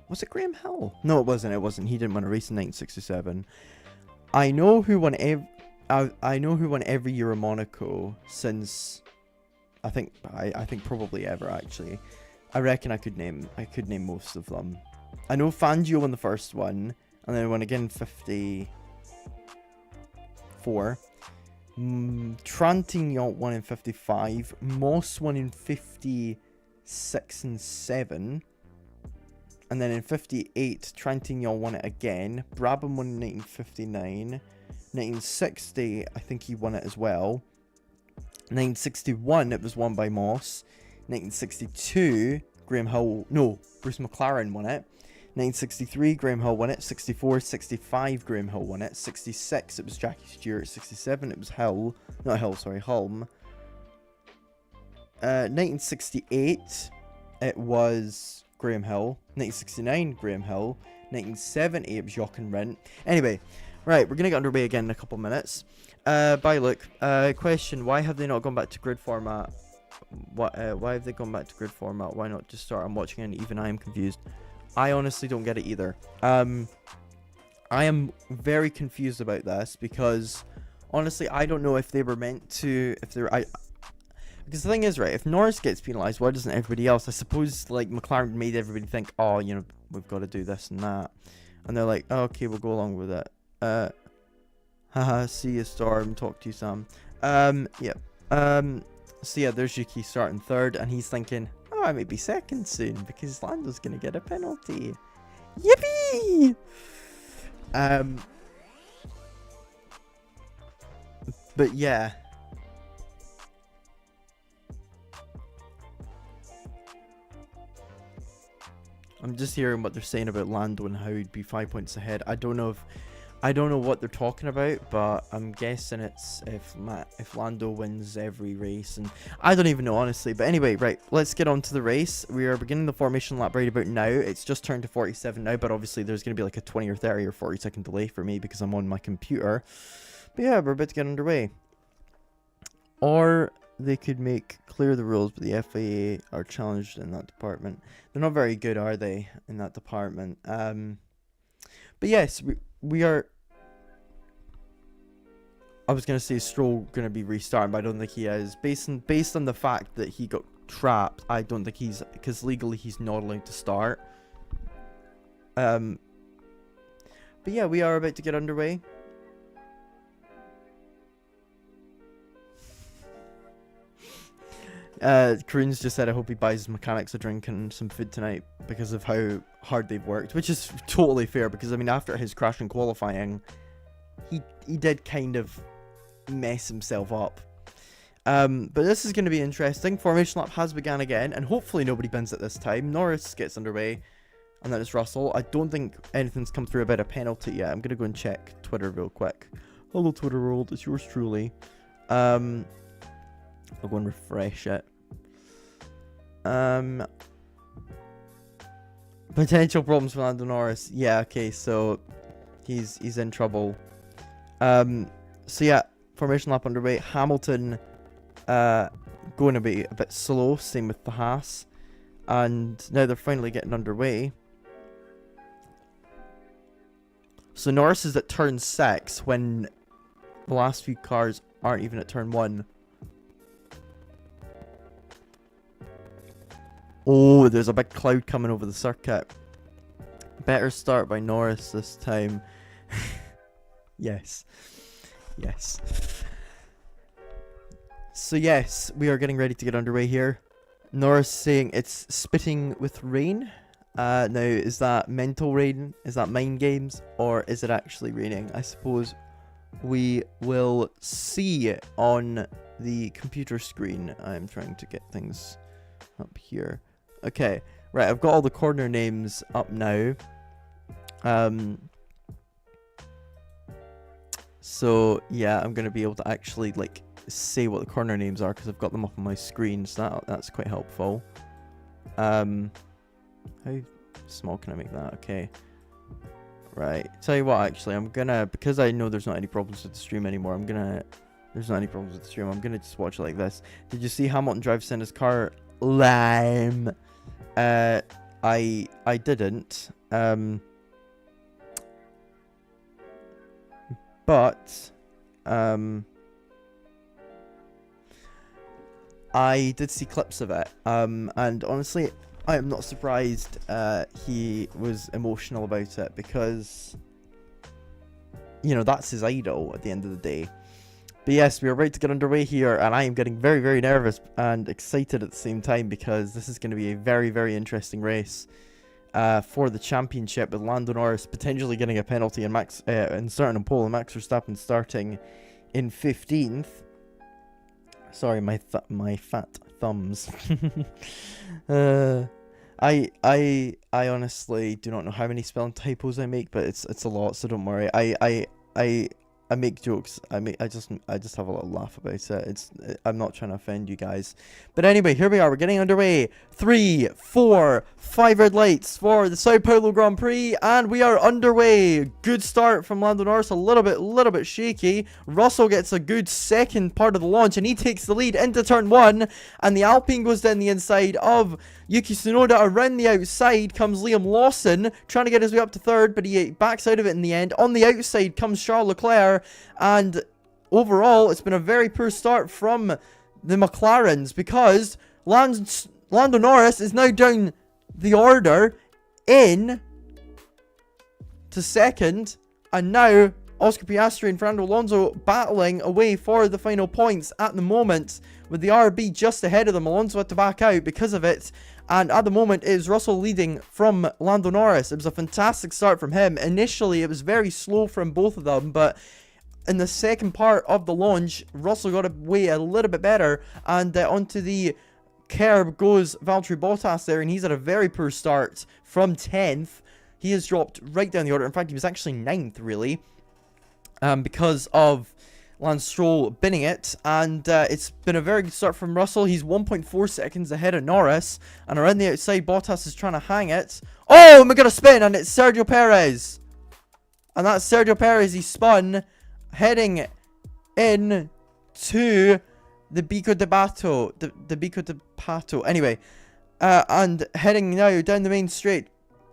Was it Graham Hill? No, it wasn't. It wasn't. He didn't win a race in 1967. I know who won I know who won every year of Monaco since... I think probably ever, actually. I reckon I could name most of them. I know Fangio won the first one, and then won again in 54. Trintignant won in 55. Moss won in 56 and 7. And then in 58, Trintignant won it again. Brabham won in 1959. 1960, I think he won it as well. 1961, it was won by Moss. 1962, Bruce McLaren won it. 1963, Graham Hill won it. 64, 65, Graham Hill won it. 66, it was Jackie Stewart. 67, it was Hulme. 1968, it was Graham Hill. 1969, Graham Hill. 1970, it was Jochen Rindt. Anyway, right, we're going to get underway again in a couple minutes. Bye, look. Question, why have they not gone back to grid format? Why have they gone back to grid format? Why not just start? I'm watching and even I am confused. I honestly don't get it either. I am very confused about this because honestly, I don't know if they were meant to, because the thing is, right, if Norris gets penalised, why doesn't everybody else? I suppose, like, McLaren made everybody think, oh, you know, we've got to do this and that. And they're like, oh, okay, we'll go along with it. Haha, see you, Storm, talk to you, Sam. Yeah. So yeah, there's Yuki starting third, and he's thinking, oh, I may be second soon, because Lando's gonna get a penalty. Yippee! But yeah. I'm just hearing what they're saying about Lando and how he'd be 5 points ahead. I don't know what they're talking about, but I'm guessing it's if Lando wins every race, and I don't even know, honestly. But anyway, right, let's get on to the race. We are beginning the formation lap right about now. It's just turned to 47 now, but obviously there's going to be like a 20 or 30 or 40 second delay for me because I'm on my computer. But yeah, we're about to get underway. Or they could make clear the rules, but the FIA are challenged in that department. They're not very good, are they, in that department? But yes, we are... I was gonna say Stroll gonna be restarting, but I don't think he is. Based on the fact that he got trapped, I don't think he's, because legally he's not allowed to start. But yeah, we are about to get underway. Karoon's just said I hope he buys his mechanics a drink and some food tonight because of how hard they've worked, which is totally fair, because I mean, after his crash in qualifying, he did kind of mess himself up. But this is going to be interesting. Formation lap has begun again, and hopefully nobody bins at this time. Norris gets underway, and then it's Russell. I don't think anything's come through about a penalty yet. I'm going to go and check Twitter real quick. Hello Twitter world, it's yours truly. I'll go and refresh it. Potential problems for Lando Norris. Yeah, okay, so he's in trouble. So yeah, formation lap underway. Hamilton going to be a bit slow, same with the Haas. And now they're finally getting underway. So Norris is at turn 6 when the last few cars aren't even at turn 1. Oh, there's a big cloud coming over the circuit. Better start by Norris this time. Yes. Yes. So yes, we are getting ready to get underway here. Norris saying it's spitting with rain. Now, is that mental rain? Is that mind games? Or is it actually raining? I suppose we will see on the computer screen. I'm trying to get things up here. Okay, right, I've got all the corner names up now. So yeah, I'm gonna be able to actually like say what the corner names are because I've got them up on my screen, so that's quite helpful. How small can I make that? Okay. Right. Tell you what, actually, I'm gonna, because I know there's not any problems with the stream anymore, there's not any problems with the stream, I'm gonna just watch it like this. Did you see Hamilton drives in his car? Lame. I didn't. But I did see clips of it. And honestly, I am not surprised he was emotional about it, because, you know, that's his idol at the end of the day. But yes, we are about to get underway here, and I am getting very, very nervous and excited at the same time, because this is going to be a very, very interesting race for the championship, with Lando Norris potentially getting a penalty and starting on pole, and Max Verstappen starting in 15th. Sorry, my fat thumbs. I honestly do not know how many spelling typos I make, but it's a lot, so don't worry. I make jokes. I just have a little laugh about it. I'm not trying to offend you guys. But anyway, here we are. We're getting underway. 3, 4, 5 red lights for the Sao Paulo Grand Prix, and we are underway. Good start from Lando Norris. A little bit shaky. Russell gets a good second part of the launch, and he takes the lead into turn 1. And the Alpine goes down the inside of Yuki Tsunoda. Around the outside comes Liam Lawson, trying to get his way up to third, but he backs out of it in the end. On the outside comes Charles Leclerc, and overall, it's been a very poor start from the McLarens, because Lando Norris is now down the order in to second, and now Oscar Piastri and Fernando Alonso battling away for the final points at the moment, with the RB just ahead of them. Alonso had to back out because of it, and at the moment it is Russell leading from Lando Norris. It was a fantastic start from him. Initially it was very slow from both of them, but in the second part of the launch, Russell got away a little bit better, and onto the curb goes Valtteri Bottas there, and he's had a very poor start from 10th. He has dropped right down the order. In fact, he was actually 9th, really, because of Lance Stroll binning it, and it's been a very good start from Russell. He's 1.4 seconds ahead of Norris, and around the outside, Bottas is trying to hang it. Oh, we got a spin, and it's Sergio Perez. And that's Sergio Perez. He spun, heading in to the Bico de Pato. The Bico de Pato. Anyway, and heading now down the main straight.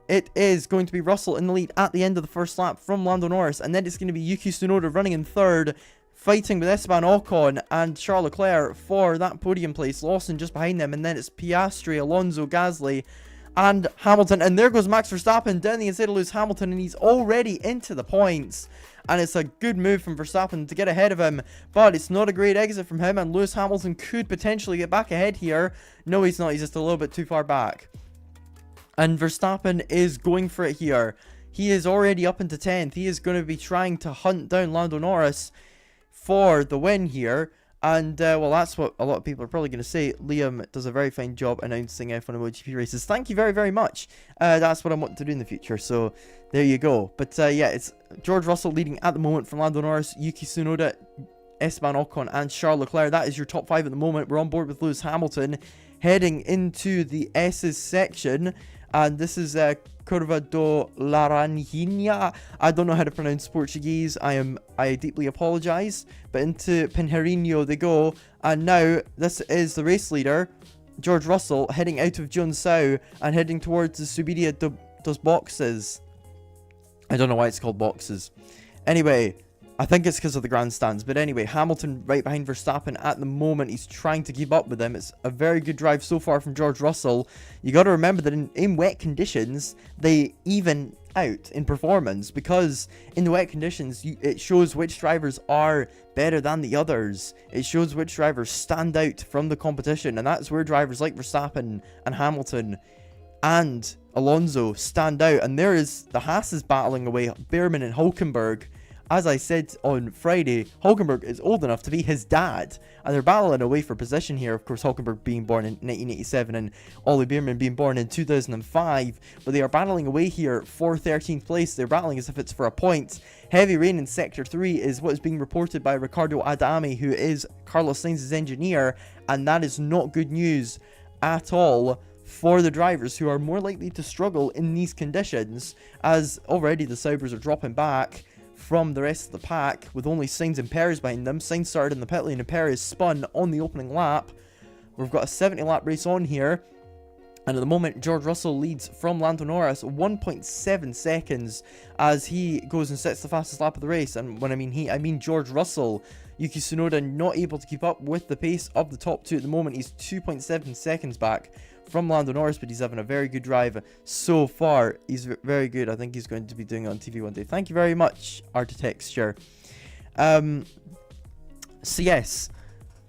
It is going to be Russell in the lead at the end of the first lap from Lando Norris, and then it's going to be Yuki Tsunoda running in third, fighting with Esteban Ocon and Charles Leclerc for that podium place. Lawson just behind them, and then it's Piastri, Alonso, Gasly, and Hamilton. And there goes Max Verstappen down the inside of Lewis Hamilton, and he's already into the points. And it's a good move from Verstappen to get ahead of him, but it's not a great exit from him, and Lewis Hamilton could potentially get back ahead here. No, he's not. He's just a little bit too far back. And Verstappen is going for it here. He is already up into 10th. He is going to be trying to hunt down Lando Norris for the win here. And, well, that's what a lot of people are probably going to say. Liam does a very fine job announcing F1 and MotoGP races. Thank you very, very much. That's what I want to do in the future. So, there you go. But, yeah, it's George Russell leading at the moment from Lando Norris, Yuki Tsunoda, Esteban Ocon, and Charles Leclerc. That is your top 5 at the moment. We're on board with Lewis Hamilton heading into the S's section. And this is Curva do Laranjinha. I don't know how to pronounce Portuguese. I deeply apologise. But into Pinheirinho they go. And now this is the race leader, George Russell, heading out of Junção and heading towards the Subida dos Boxes. I don't know why it's called boxes. Anyway, I think it's because of the grandstands. But anyway, Hamilton right behind Verstappen at the moment. He's trying to keep up with him. It's a very good drive so far from George Russell. You got to remember that in wet conditions, they even out in performance. Because in the wet conditions, it shows which drivers are better than the others. It shows which drivers stand out from the competition. And that's where drivers like Verstappen and Hamilton and Alonso stand out. And there is the Haas battling away, Behrman and Hulkenberg. As I said on Friday, Hulkenberg is old enough to be his dad, and they're battling away for position here. Of course, Hulkenberg being born in 1987 and Ollie Behrman being born in 2005, but they are battling away here for 13th place. They're battling as if it's for a point. Heavy rain in Sector 3 is what is being reported by Ricardo Adami, who is Carlos Sainz's engineer, and that is not good news at all for the drivers who are more likely to struggle in these conditions, as already the Saubers are dropping back from the rest of the pack, with only Sainz and Perez behind them. Sainz started in the pit lane and Perez spun on the opening lap. We've got a 70 lap race on here, and at the moment George Russell leads from Lando Norris 1.7 seconds as he goes and sets the fastest lap of the race. And when I mean he, I mean George Russell. Yuki Tsunoda not able to keep up with the pace of the top two at the moment. He's 2.7 seconds back from Lando Norris, but he's having a very good drive so far. He's very good. I think he's going to be doing it on TV one day. Thank you very much, Architecture. So yes,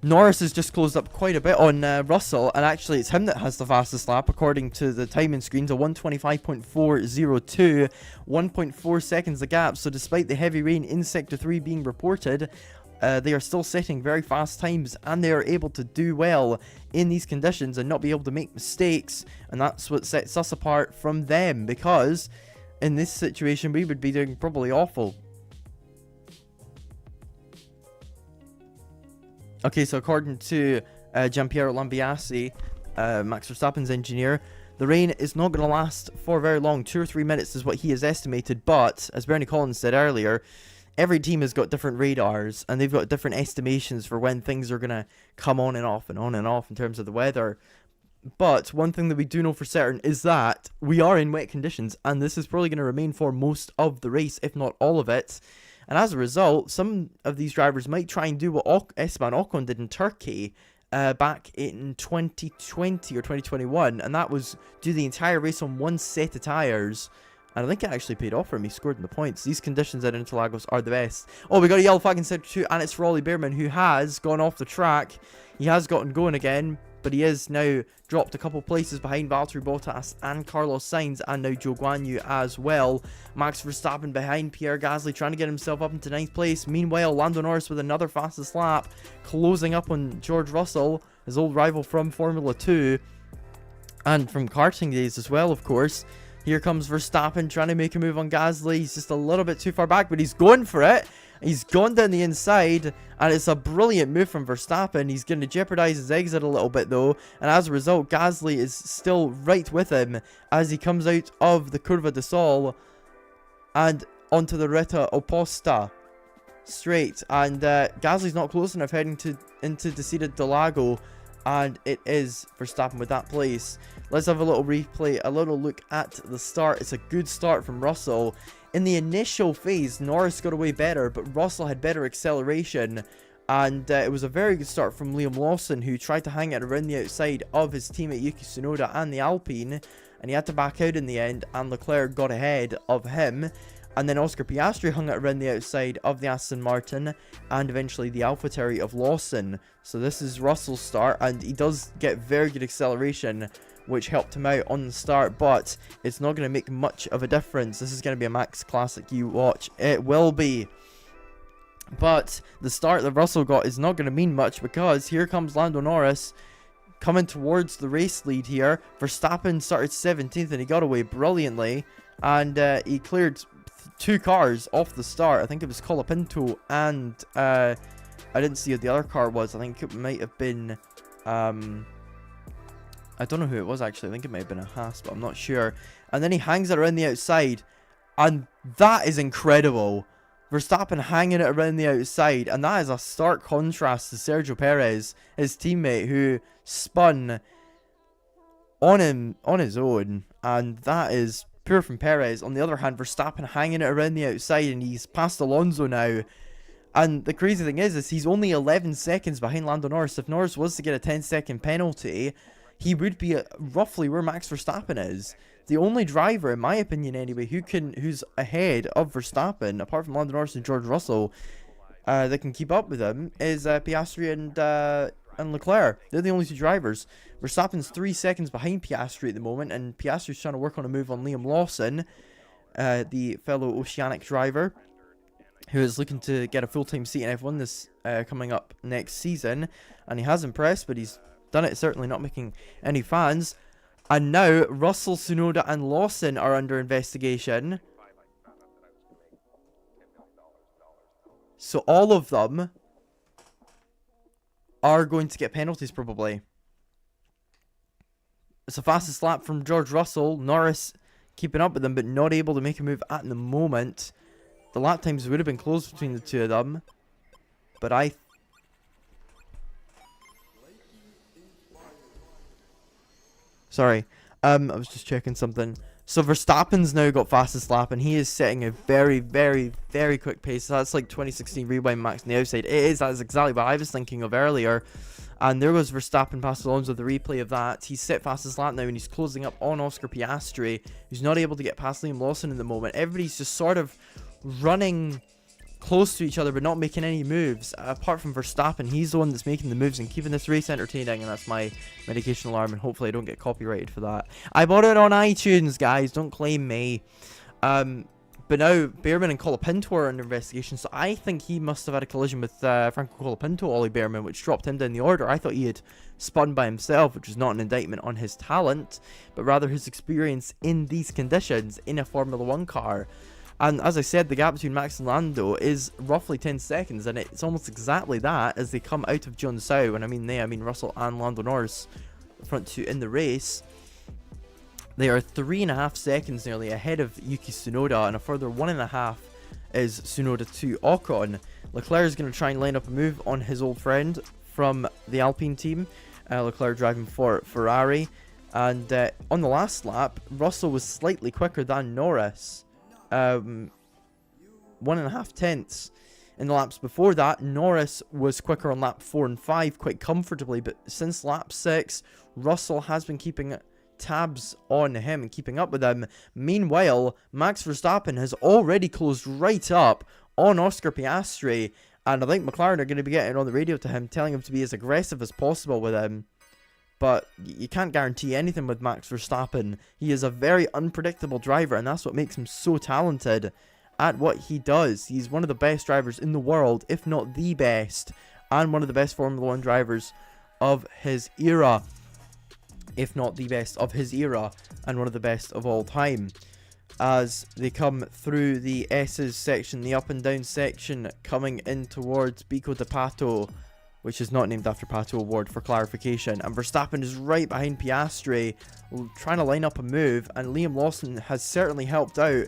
Norris has just closed up quite a bit on Russell, and actually it's him that has the fastest lap according to the timing screens, a 1:25.402, 1.4 seconds the gap. So despite the heavy rain in Sector 3 being reported, they are still setting very fast times, and they are able to do well in these conditions and not be able to make mistakes. And that's what sets us apart from them, because in this situation we would be doing probably awful. Okay, so according to Giampiero Lambiase, Max Verstappen's engineer, the rain is not going to last for very long. 2 or 3 minutes is what he has estimated, but as Bernie Collins said earlier, every team has got different radars, and they've got different estimations for when things are going to come on and off and on and off in terms of the weather. But one thing that we do know for certain is that we are in wet conditions, and this is probably going to remain for most of the race, if not all of it. And as a result, some of these drivers might try and do what Esteban Ocon did in Turkey back in 2020 or 2021, and that was do the entire race on one set of tyres. And I think it actually paid off for him. He scored in the points. These conditions at Interlagos are the best. Oh, we got a yellow flag in Sector 2, and it's for Ollie Behrman, who has gone off the track. He has gotten going again, but he is now dropped a couple places behind Valtteri Bottas and Carlos Sainz, and now Zhou Guanyu as well. Max Verstappen behind Pierre Gasly, trying to get himself up into 9th place. Meanwhile, Lando Norris with another fastest lap, closing up on George Russell, his old rival from Formula 2, and from karting days as well, of course. Here comes Verstappen trying to make a move on Gasly. He's just a little bit too far back, but he's going for it. He's gone down the inside, and it's a brilliant move from Verstappen. He's going to jeopardize his exit a little bit, though, and as a result, Gasly is still right with him as he comes out of the Curva de Sol and onto the Retta Opposta straight. And Gasly's not close enough heading into Descida del Lago and it is Verstappen with that place. Let's have a little replay, a little look at the start. It's a good start from Russell. In the initial phase, Norris got away better, but Russell had better acceleration. And it was a very good start from Liam Lawson, who tried to hang it around the outside of his teammate Yuki Tsunoda and the Alpine. And he had to back out in the end, and Leclerc got ahead of him. And then Oscar Piastri hung it around the outside of the Aston Martin and eventually the AlphaTauri of Lawson. So this is Russell's start, and he does get very good acceleration, which helped him out on the start, but it's not going to make much of a difference. This is going to be a Max Classic, you watch. It will be. But the start that Russell got is not going to mean much, because here comes Lando Norris coming towards the race lead here. Verstappen started 17th and he got away brilliantly, and he cleared 2 cars off the start. I think it was Colapinto and I didn't see what the other car was. I think it might have been I don't know who it was actually. I think it might have been a Haas, but I'm not sure. And then he hangs it around the outside, and that is incredible. Verstappen hanging it around the outside, and that is a stark contrast to Sergio Perez, his teammate, who spun on him on his own, and that is pure from Perez. On the other hand, Verstappen hanging it around the outside, and he's past Alonso now. And the crazy thing is he's only 11 seconds behind Lando Norris. If Norris was to get a 10-second penalty, he would be roughly where Max Verstappen is. The only driver, in my opinion anyway, who's ahead of Verstappen, apart from Lando Norris and George Russell, that can keep up with him, is Piastri and Leclerc. They're the only 2 drivers. Verstappen's 3 seconds behind Piastri at the moment, and Piastri's trying to work on a move on Liam Lawson, the fellow Oceanic driver, who is looking to get a full-time seat in F1 this coming up next season. And he has impressed, but he's done it certainly not making any fans. And now Russell, Tsunoda and Lawson are under investigation. So all of them are going to get penalties probably. It's the fastest lap from George Russell. Norris keeping up with them, but not able to make a move at the moment. The lap times would have been close between the 2 of them, but sorry, I was just checking something. So Verstappen's now got fastest lap, and he is setting a very, very, very quick pace. So that's like 2016 Rewind Max on the outside. It is, that is exactly what I was thinking of earlier. And there was Verstappen past Alonso, the replay of that. He's set fastest lap now, and he's closing up on Oscar Piastri, who's not able to get past Liam Lawson in the moment. Everybody's just sort of running close to each other, but not making any moves. Apart from Verstappen, he's the one that's making the moves and keeping this race entertaining, and that's my medication alarm, and hopefully I don't get copyrighted for that. I bought it on iTunes, guys, don't claim me. But now Behrman and Colapinto are under investigation, so I think he must have had a collision with Franco Colapinto, Ollie Behrman, which dropped him down the order. I thought he had spun by himself, which was not an indictment on his talent, but rather his experience in these conditions in a Formula 1 car. And as I said, the gap between Max and Lando is roughly 10 seconds, and it's almost exactly that as they come out of Sao. And I mean Russell and Lando Norris, the front 2 in the race. They are 3.5 seconds nearly ahead of Yuki Tsunoda, and a further 1.5 is Tsunoda to Ocon. Leclerc is going to try and line up a move on his old friend from the Alpine team. Leclerc driving for Ferrari. And on the last lap, Russell was slightly quicker than Norris. 1.5 tenths. In the laps before that, Norris was quicker on lap 4 and 5 quite comfortably, but since lap 6, Russell has been keeping tabs on him and keeping up with him. Meanwhile, Max Verstappen has already closed right up on Oscar Piastri, and I think McLaren are going to be getting on the radio to him, telling him to be as aggressive as possible with him. But you can't guarantee anything with Max Verstappen. He is a very unpredictable driver, and that's what makes him so talented at what he does. He's one of the best drivers in the world, if not the best, and one of the best Formula 1 drivers of his era. If not the best of his era, and one of the best of all time. As they come through the S's section, the up and down section, coming in towards Bico de Pato, which is not named after Pato Award for clarification. And Verstappen is right behind Piastri, trying to line up a move, and Liam Lawson has certainly helped out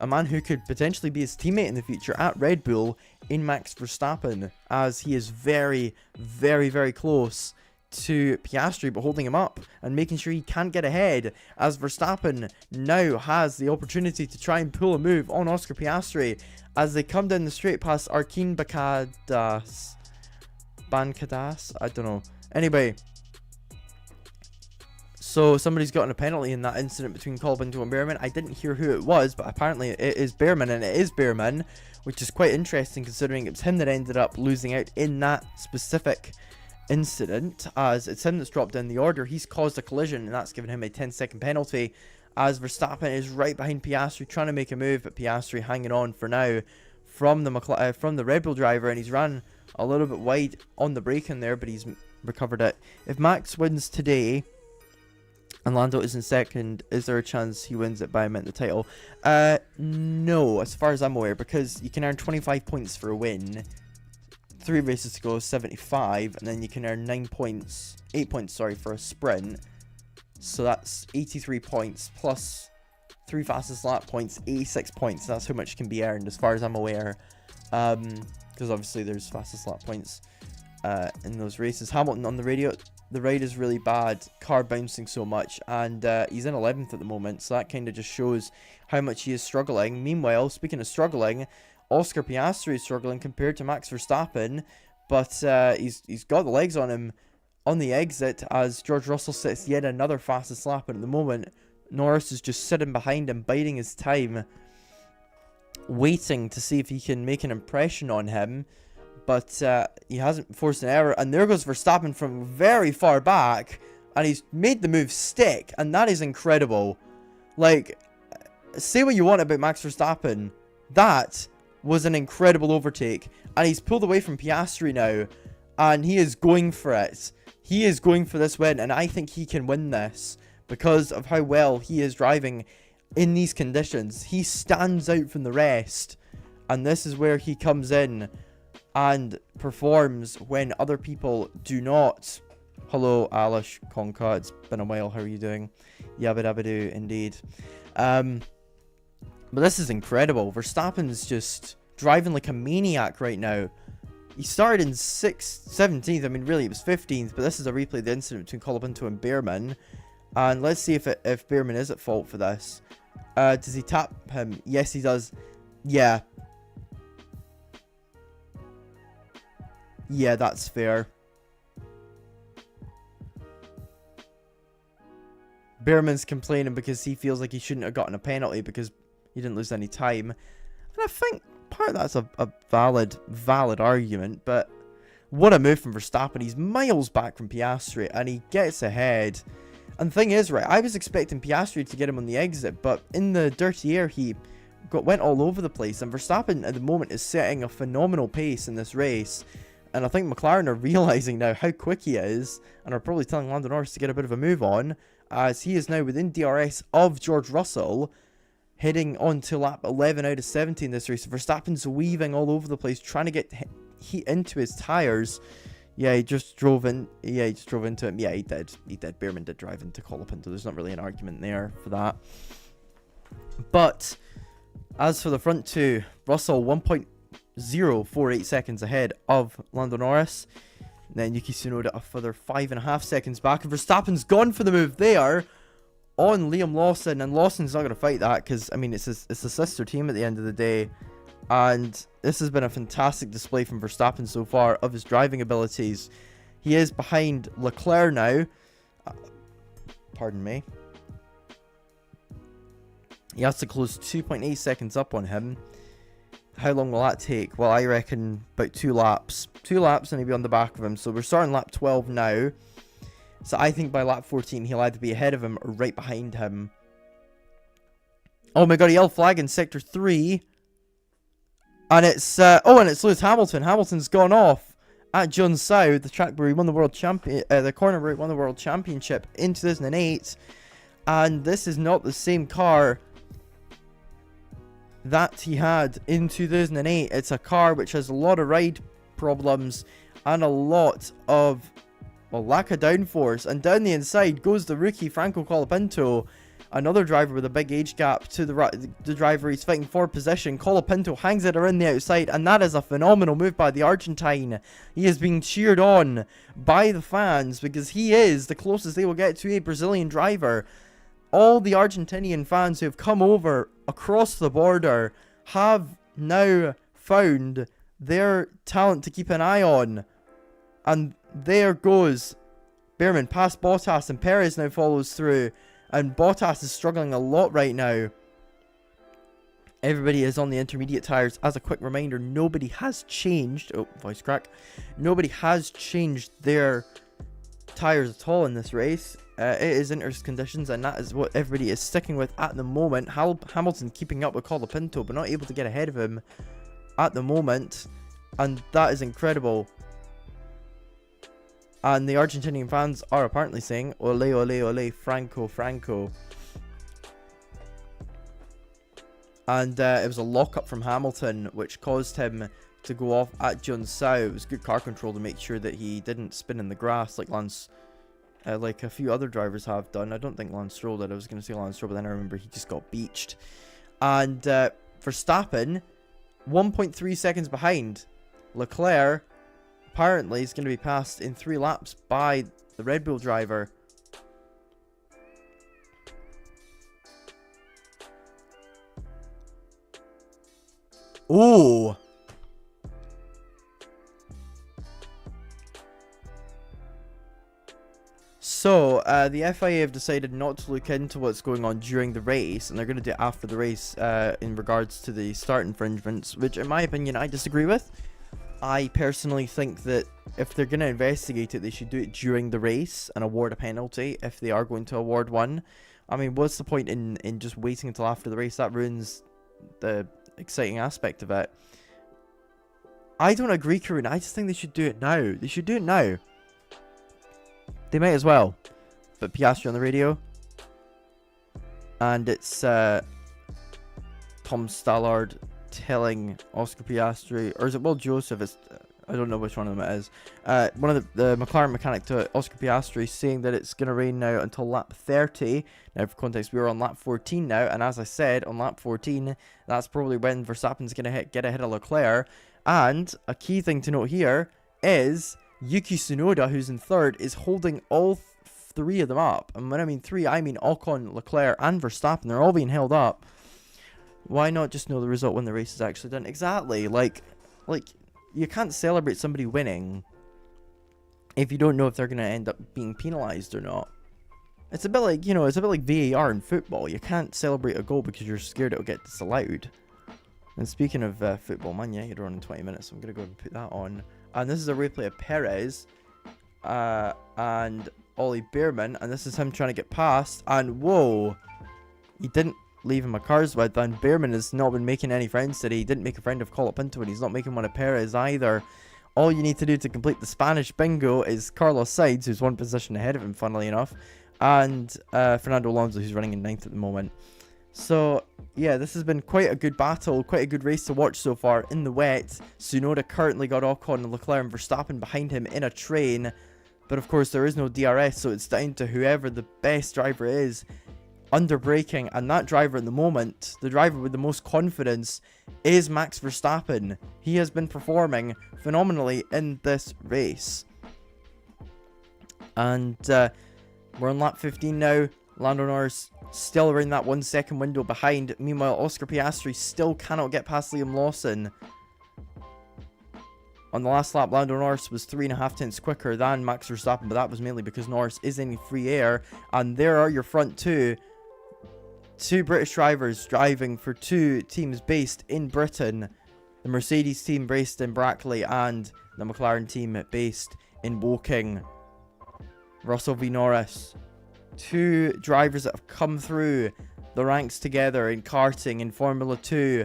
a man who could potentially be his teammate in the future at Red Bull in Max Verstappen, as he is very, very, very close to Piastri, but holding him up and making sure he can't get ahead, as Verstappen now has the opportunity to try and pull a move on Oscar Piastri as they come down the straight past Arkin Bancadas. I don't know. Anyway, so somebody's gotten a penalty in that incident between Colapinto and Behrman. I didn't hear who it was, but apparently it is Behrman, and it is Behrman, which is quite interesting considering it was him that ended up losing out in that specific incident, as it's him that's dropped down the order. He's caused a collision, and that's given him a 10-second penalty, as Verstappen is right behind Piastri trying to make a move, but Piastri hanging on for now from the Red Bull driver, and he's ran a little bit wide on the braking there, but he's recovered it. If Max wins today and Lando is in second, is there a chance he wins it by a minute the title? No, as far as I'm aware, because you can earn 25 points for a win, 3 races to go, 75, and then you can earn 8 points, sorry, for a sprint. So that's 83 points plus 3 fastest lap points, 86 points. That's how much can be earned, as far as I'm aware. Because obviously there's fastest lap points in those races. Hamilton on the radio. The ride is really bad, car bouncing so much, and he's in 11th at the moment, so that kind of just shows how much he is struggling. Meanwhile, speaking of struggling, Oscar Piastri is struggling compared to Max Verstappen, but he's got the legs on him on the exit as George Russell sets yet another fastest lap, and at the moment Norris is just sitting behind him, biding his time, waiting to see if he can make an impression on him. But he hasn't forced an error. And there goes Verstappen from very far back. And he's made the move stick. And that is incredible. Like, say what you want about Max Verstappen. That was an incredible overtake. And he's pulled away from Piastri now. And he is going for it. He is going for this win. And I think he can win this, because of how well he is driving in these conditions. He stands out from the rest. And this is where he comes in and performs when other people do not. Hello, Alish Conca. It's been a while. How are you doing? Yabba dabba doo, indeed. But this is incredible. Verstappen's just driving like a maniac right now. He started in 17th. I mean, really, it was 15th. But this is a replay of the incident between Colapinto and Behrman. And let's see if Behrman is at fault for this. Does he tap him? Yes, he does. Yeah. Yeah, that's fair. Behrman's complaining because he feels like he shouldn't have gotten a penalty because he didn't lose any time. And I think part of that's a valid argument, but what a move from Verstappen. He's miles back from Piastri and he gets ahead. And the thing is, right, I was expecting Piastri to get him on the exit, but in the dirty air he went all over the place, and Verstappen at the moment is setting a phenomenal pace in this race. And I think McLaren are realising now how quick he is, and are probably telling Lando Norris to get a bit of a move on, as he is now within DRS of George Russell, heading on to lap 11 out of 17 this race. Verstappen's weaving all over the place, trying to get heat into his tyres. Yeah, he just drove in. Yeah, he just drove into him. Yeah, he did. He did. Behrman did drive into Colapinto. There's not really an argument there for that. But as for the front two, Russell 1.048 seconds ahead of Lando Norris. And then Yuki Tsunoda a further 5.5 seconds back. And Verstappen's gone for the move there on Liam Lawson. And Lawson's not going to fight that because, I mean, it's a sister team at the end of the day. And this has been a fantastic display from Verstappen so far of his driving abilities. He is behind Leclerc now. Pardon me. He has to close 2.8 seconds up on him. How long will that take? Well, I reckon about 2 laps. 2 laps and he'll be on the back of him. So we're starting lap 12 now. So I think by lap 14 he'll either be ahead of him or right behind him. Oh my god, a yellow flag in sector 3. And it's and it's Lewis Hamilton. Hamilton's gone off at John-Sao, the track where he won the world champion, the corner where he won the world championship in 2008. And this is not the same car that he had in 2008. It's a car which has a lot of ride problems and a lot of, well, lack of downforce. And down the inside goes the rookie Franco Colapinto Another driver with a big age gap to the driver he's fighting for position. Colapinto hangs it around the outside, and that is a phenomenal move by the Argentine. He is being cheered on by the fans because he is the closest they will get to a Brazilian driver. All the Argentinian fans who have come over across the border have now found their talent to keep an eye on. And there goes Behrman past Bottas, and Perez now follows through. And Bottas is struggling a lot right now. Everybody is on the intermediate tyres. As a quick reminder, nobody has changed. Oh, voice crack. Nobody has changed their tyres at all in this race. It is interest conditions, and that is what everybody is sticking with at the moment. Hamilton keeping up with Colapinto, but not able to get ahead of him at the moment. And that is incredible. And the Argentinian fans are apparently saying, ole, ole, ole, Franco, Franco. And it was a lock-up from Hamilton, which caused him to go off at Sao. It was good car control to make sure that he didn't spin in the grass like like a few other drivers have done. I don't think Lance Stroll did. I was going to say Lance Stroll, but then I remember he just got beached. And Verstappen, 1.3 seconds behind. Leclerc apparently is going to be passed in 3 laps by the Red Bull driver. Oh! So, the FIA have decided not to look into what's going on during the race, and they're going to do it after the race in regards to the start infringements, which in my opinion I disagree with. I personally think that if they're going to investigate it, they should do it during the race and award a penalty if they are going to award one. I mean, what's the point in just waiting until after the race? That ruins the exciting aspect of it. I don't agree, Karun. I just think they should do it now. They should do it now. They might as well. But Piastri on the radio. And it's Tom Stallard telling Oscar Piastri, or is it Will Joseph? I don't know which one of them it is. One of the McLaren mechanic to Oscar Piastri saying that it's going to rain now until lap 30. Now, for context, we're on lap 14 now, and as I said, on lap 14, that's probably when Verstappen's going to get ahead of Leclerc. And a key thing to note here is Yuki Tsunoda, who's in third, is holding all 3 of them up. And when I mean 3, I mean Ocon, Leclerc, and Verstappen. They're all being held up. Why not just know the result when the race is actually done? Exactly. Like you can't celebrate somebody winning if you don't know if they're going to end up being penalized or not. It's a bit like, it's a bit like VAR in football. You can't celebrate a goal because you're scared it'll get disallowed. And speaking of football, Man United are on in 20 minutes, so I'm going to go and put that on. And this is a replay of Perez and Ollie Behrman, and this is him trying to get past. And whoa, he didn't leave him a car's width, and Behrman has not been making any friends today. He didn't make a friend of Colapinto, and he's not making one of Perez either. All you need to do to complete the Spanish bingo is Carlos Sainz, who's 1 position ahead of him, funnily enough, and Fernando Alonso, who's running in 9th at the moment. So, yeah, this has been quite a good battle, quite a good race to watch so far in the wet. Tsunoda currently got Ocon and Leclerc and Verstappen behind him in a train, but of course there is no DRS, so it's down to whoever the best driver is under braking, and that driver at the moment, the driver with the most confidence, is Max Verstappen. He has been performing phenomenally in this race. And we're on lap 15 now. Lando Norris still around that 1 second window behind. Meanwhile, Oscar Piastri still cannot get past Liam Lawson. On the last lap, Lando Norris was 3.5 tenths quicker than Max Verstappen, but that was mainly because Norris is in free air. And there are your front two. 2 British drivers driving for 2 teams based in Britain. The Mercedes team based in Brackley and the McLaren team based in Woking. Russell v Norris. 2 drivers that have come through the ranks together in karting in Formula 2.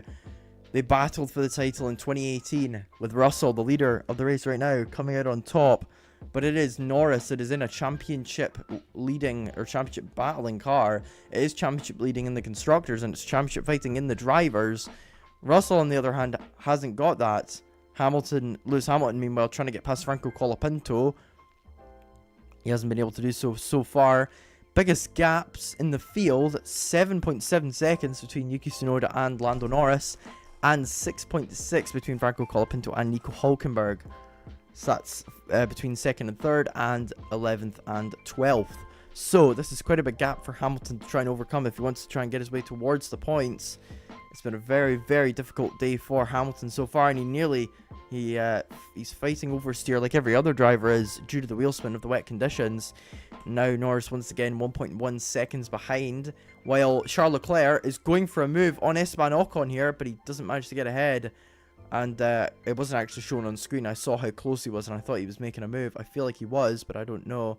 They battled for the title in 2018 with Russell, the leader of the race right now, coming out on top. But it is Norris that is in a championship leading or championship battling car. It is championship leading in the constructors and it's championship fighting in the drivers. Russell, on the other hand, hasn't got that. Lewis Hamilton, meanwhile, trying to get past Franco Colapinto. He hasn't been able to do so far. biggest gaps in the field, 7.7 seconds between Yuki Tsunoda and Lando Norris, and 6.6 between Franco Colapinto and Nico Hülkenberg. So that's between 2nd and 3rd, and 11th and 12th. So this is quite a big gap for Hamilton to try and overcome if he wants to try and get his way towards the points. It's been a very, very difficult day for Hamilton so far, and he's fighting oversteer like every other driver is due to the wheel spin of the wet conditions. Now Norris once again 1.1 seconds behind, while Charles Leclerc is going for a move on Esteban Ocon here, but he doesn't manage to get ahead. And it wasn't actually shown on screen. I saw how close he was, and I thought he was making a move. I feel like he was, but I don't know.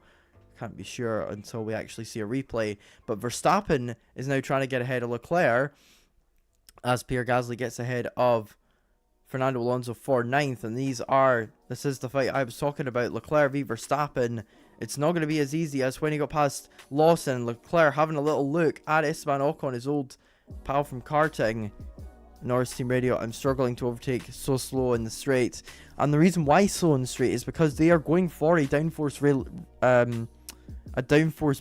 Can't be sure until we actually see a replay. But Verstappen is now trying to get ahead of Leclerc, as Pierre Gasly gets ahead of Fernando Alonso for 9th. And this is the fight I was talking about. Leclerc v Verstappen. It's not going to be as easy as when he got past Lawson. Leclerc having a little look at Esteban Ocon, his old pal from karting. Norris Team Radio, I'm struggling to overtake, so slow in the straight. And the reason why slow in the straight is because they are going for a downforce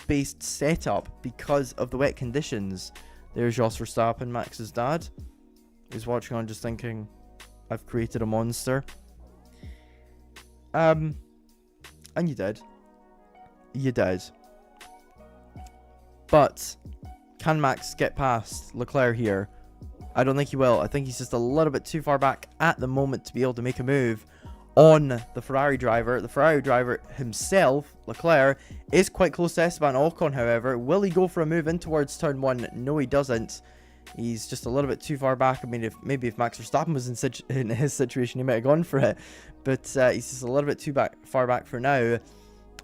based setup because of the wet conditions. There's Jos Verstappen, Max's dad. He's watching on just thinking, I've created a monster. And you did. You did. But can Max get past Leclerc here? I don't think he will. I think he's just a little bit too far back at the moment to be able to make a move on the Ferrari driver. The Ferrari driver himself, Leclerc, is quite close to Esteban Ocon, however. Will he go for a move in towards turn 1? No, he doesn't. He's just a little bit too far back. I mean, if Max Verstappen was in his situation, he might have gone for it. But he's just a little bit too far back for now.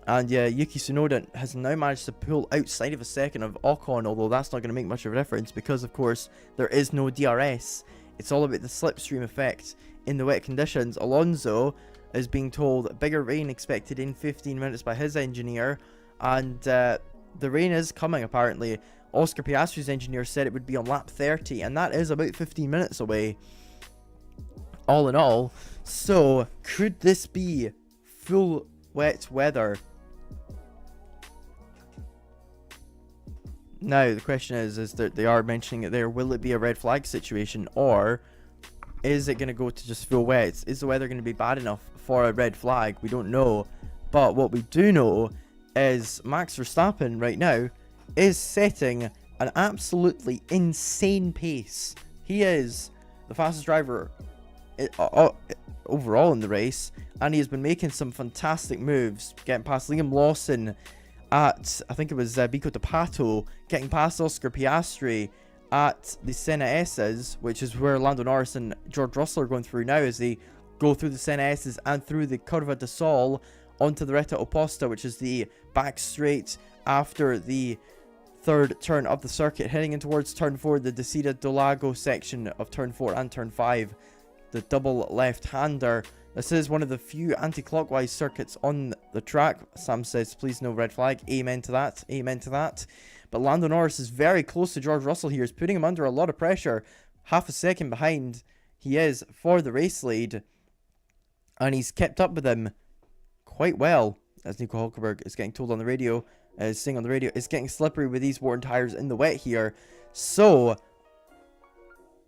And yeah, Yuki Tsunoda has now managed to pull outside of a second of Ocon, although that's not going to make much of a difference because, of course, there is no DRS. It's all about the slipstream effect in the wet conditions. Alonso is being told bigger rain expected in 15 minutes by his engineer, and the rain is coming apparently. Oscar Piastri's engineer said it would be on lap 30, and that is about 15 minutes away, all in all. So, could this be full wet weather? Now, the question is that they are mentioning it there, will it be a red flag situation, or is it going to go to just full wet? Is the weather going to be bad enough for a red flag? We don't know. But what we do know is Max Verstappen right now is setting an absolutely insane pace. He is the fastest driver overall in the race, and he has been making some fantastic moves, getting past Liam Lawson at, I think it was Vico De Pato, getting past Oscar Piastri at the Senna S's, which is where Lando Norris and George Russell are going through now as they go through the Senna S's and through the Curva de Sol onto the Retta Opposta, which is the back straight after the third turn of the circuit, heading in towards turn 4, the Descida do Lago section of turn 4 and turn 5, the double left-hander. This is one of the few anti-clockwise circuits on the track. Sam says, please no red flag. Amen to that. Amen to that. But Lando Norris is very close to George Russell here. He's putting him under a lot of pressure. Half a second behind he is for the race lead. And he's kept up with him quite well, as Nico Hülkenberg is getting told on the radio. Saying on the radio, it's getting slippery with these worn tires in the wet here. So,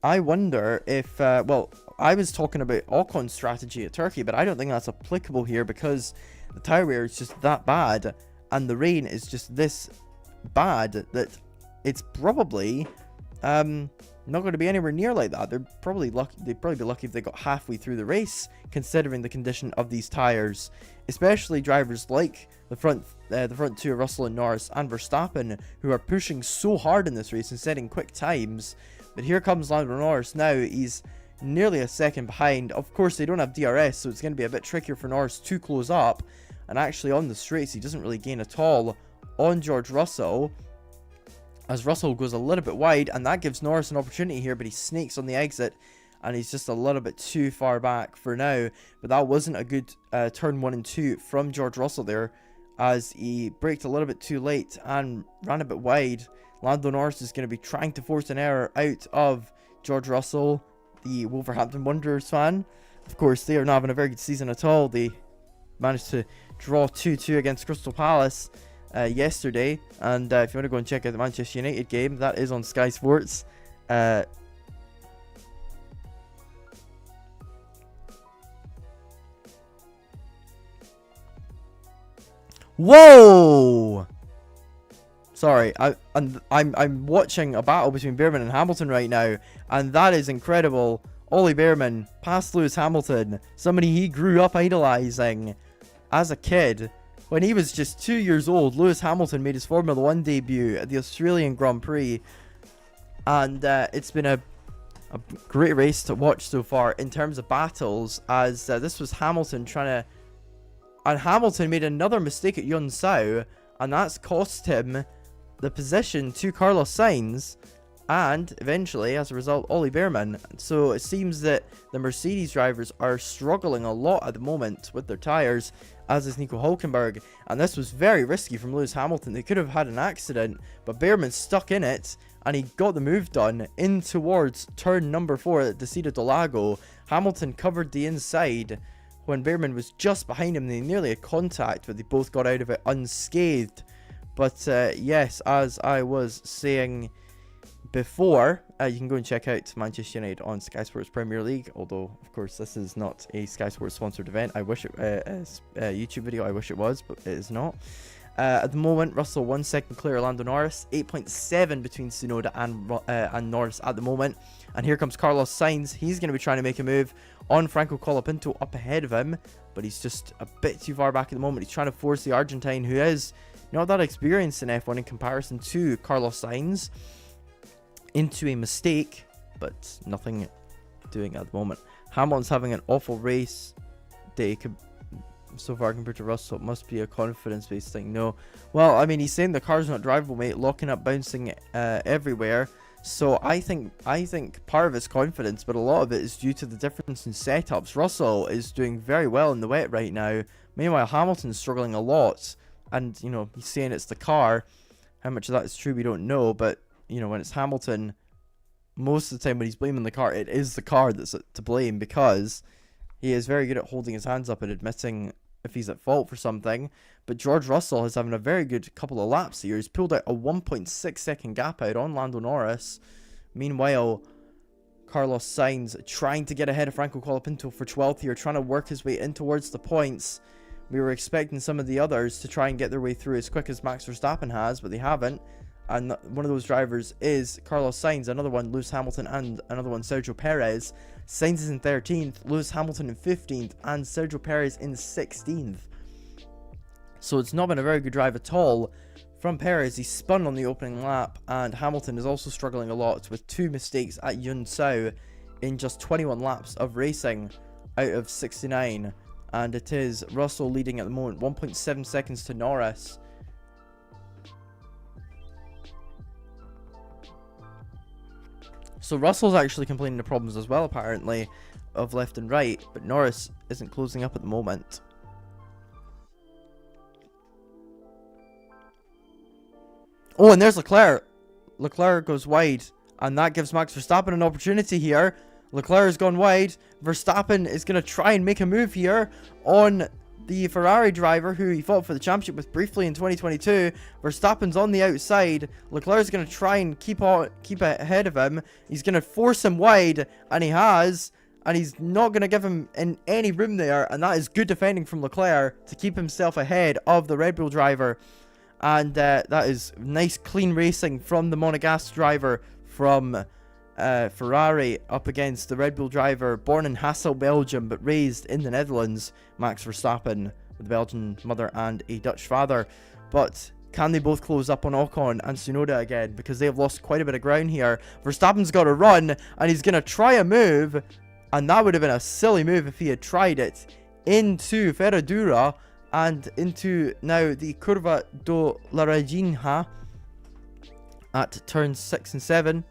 I wonder if, well, I was talking about Ocon's strategy at Turkey, but I don't think that's applicable here because the tire wear is just that bad and the rain is just this bad that it's probably not going to be anywhere near like that. They'd probably be lucky if they got halfway through the race, considering the condition of these tires, especially drivers like the front two, Russell and Norris and Verstappen, who are pushing so hard in this race and setting quick times. But here comes Lando Norris now. He's nearly a second behind. Of course, they don't have DRS, so it's going to be a bit trickier for Norris to close up. And actually, on the straights, he doesn't really gain at all on George Russell, as Russell goes a little bit wide, and that gives Norris an opportunity here, but he snakes on the exit, and he's just a little bit too far back for now. But that wasn't a good turn 1 and 2 from George Russell there, as he braked a little bit too late and ran a bit wide. Lando Norris is going to be trying to force an error out of George Russell, the Wolverhampton Wanderers fan. Of course, they are not having a very good season at all. They managed to draw 2-2 against Crystal Palace, yesterday. And if you want to go and check out the Manchester United game, that is on Sky Sports. Whoa! Sorry, I'm watching a battle between Behrman and Hamilton right now, and that is incredible. Ollie Behrman past Lewis Hamilton, somebody he grew up idolizing as a kid. When he was just 2 years old, Lewis Hamilton made his Formula 1 debut at the Australian Grand Prix, and it's been a great race to watch so far in terms of battles, as this was Hamilton trying to... And Hamilton made another mistake at Yun Sao, and that's cost him the position to Carlos Sainz, and eventually, as a result, Ollie Behrman. So it seems that the Mercedes drivers are struggling a lot at the moment with their tyres, as is Nico Hülkenberg. And this was very risky from Lewis Hamilton. They could have had an accident, but Behrman stuck in it, and he got the move done in towards turn number 4 at Descida do Lago. Hamilton covered the inside when Behrman was just behind him. They nearly had contact, but they both got out of it unscathed. But yes, as I was saying before, you can go and check out Manchester United on Sky Sports Premier League, although of course this is not a Sky Sports sponsored event. I wish it is a YouTube video, I wish it was, but it is not. At the moment, Russell 1 second clear Lando Norris, 8.7 between Tsunoda and Norris at the moment. And here comes Carlos Sainz. He's going to be trying to make a move on Franco Colapinto up ahead of him, but he's just a bit too far back at the moment. He's trying to force the Argentine, who is not that experienced in F1 in comparison to Carlos Sainz, into a mistake, but nothing doing at the moment. Hamilton's having an awful race day so far compared to Russell. It must be a confidence-based thing. No. Well, I mean, he's saying the car's not drivable, mate. Locking up, bouncing everywhere. So I think part of it's confidence, but a lot of it is due to the difference in setups. Russell is doing very well in the wet right now. Meanwhile, Hamilton's struggling a lot. And, you know, he's saying it's the car. How much of that is true, we don't know. But, you know, when it's Hamilton, most of the time when he's blaming the car, it is the car that's to blame, because he is very good at holding his hands up and admitting if he's at fault for something. But George Russell is having a very good couple of laps here. He's pulled out a 1.6 second gap out on Lando Norris. Meanwhile, Carlos Sainz trying to get ahead of Franco Colapinto for 12th here, trying to work his way in towards the points. We were expecting some of the others to try and get their way through as quick as Max Verstappen has, but they haven't. And one of those drivers is Carlos Sainz, another one Lewis Hamilton, and another one Sergio Perez. Sainz is in 13th, Lewis Hamilton in 15th, and Sergio Perez in 16th. So it's not been a very good drive at all from Perez. He spun on the opening lap, and Hamilton is also struggling a lot with 2 mistakes at Yun Sao in just 21 laps of racing out of 69. And it is Russell leading at the moment, 1.7 seconds to Norris. So Russell's actually complaining of problems as well, apparently, of left and right, but Norris isn't closing up at the moment. Oh, and there's Leclerc. Leclerc goes wide, and that gives Max Verstappen an opportunity here. Leclerc has gone wide. Verstappen is going to try and make a move here on the Ferrari driver who he fought for the championship with briefly in 2022. Verstappen's on the outside. Leclerc's going to try and keep ahead of him. He's going to force him wide, and he has. And he's not going to give him in any room there. And that is good defending from Leclerc to keep himself ahead of the Red Bull driver. And that is nice clean racing from the Monegasque driver from Ferrari up against the Red Bull driver born in Hasselt, Belgium, but raised in the Netherlands, Max Verstappen, with a Belgian mother and a Dutch father. But can they both close up on Ocon and Tsunoda again? Because they have lost quite a bit of ground here. Verstappen's got to run, and he's going to try a move, and that would have been a silly move if he had tried it, into Ferradura and into now the Curva do la Regina at turns 6 and 7.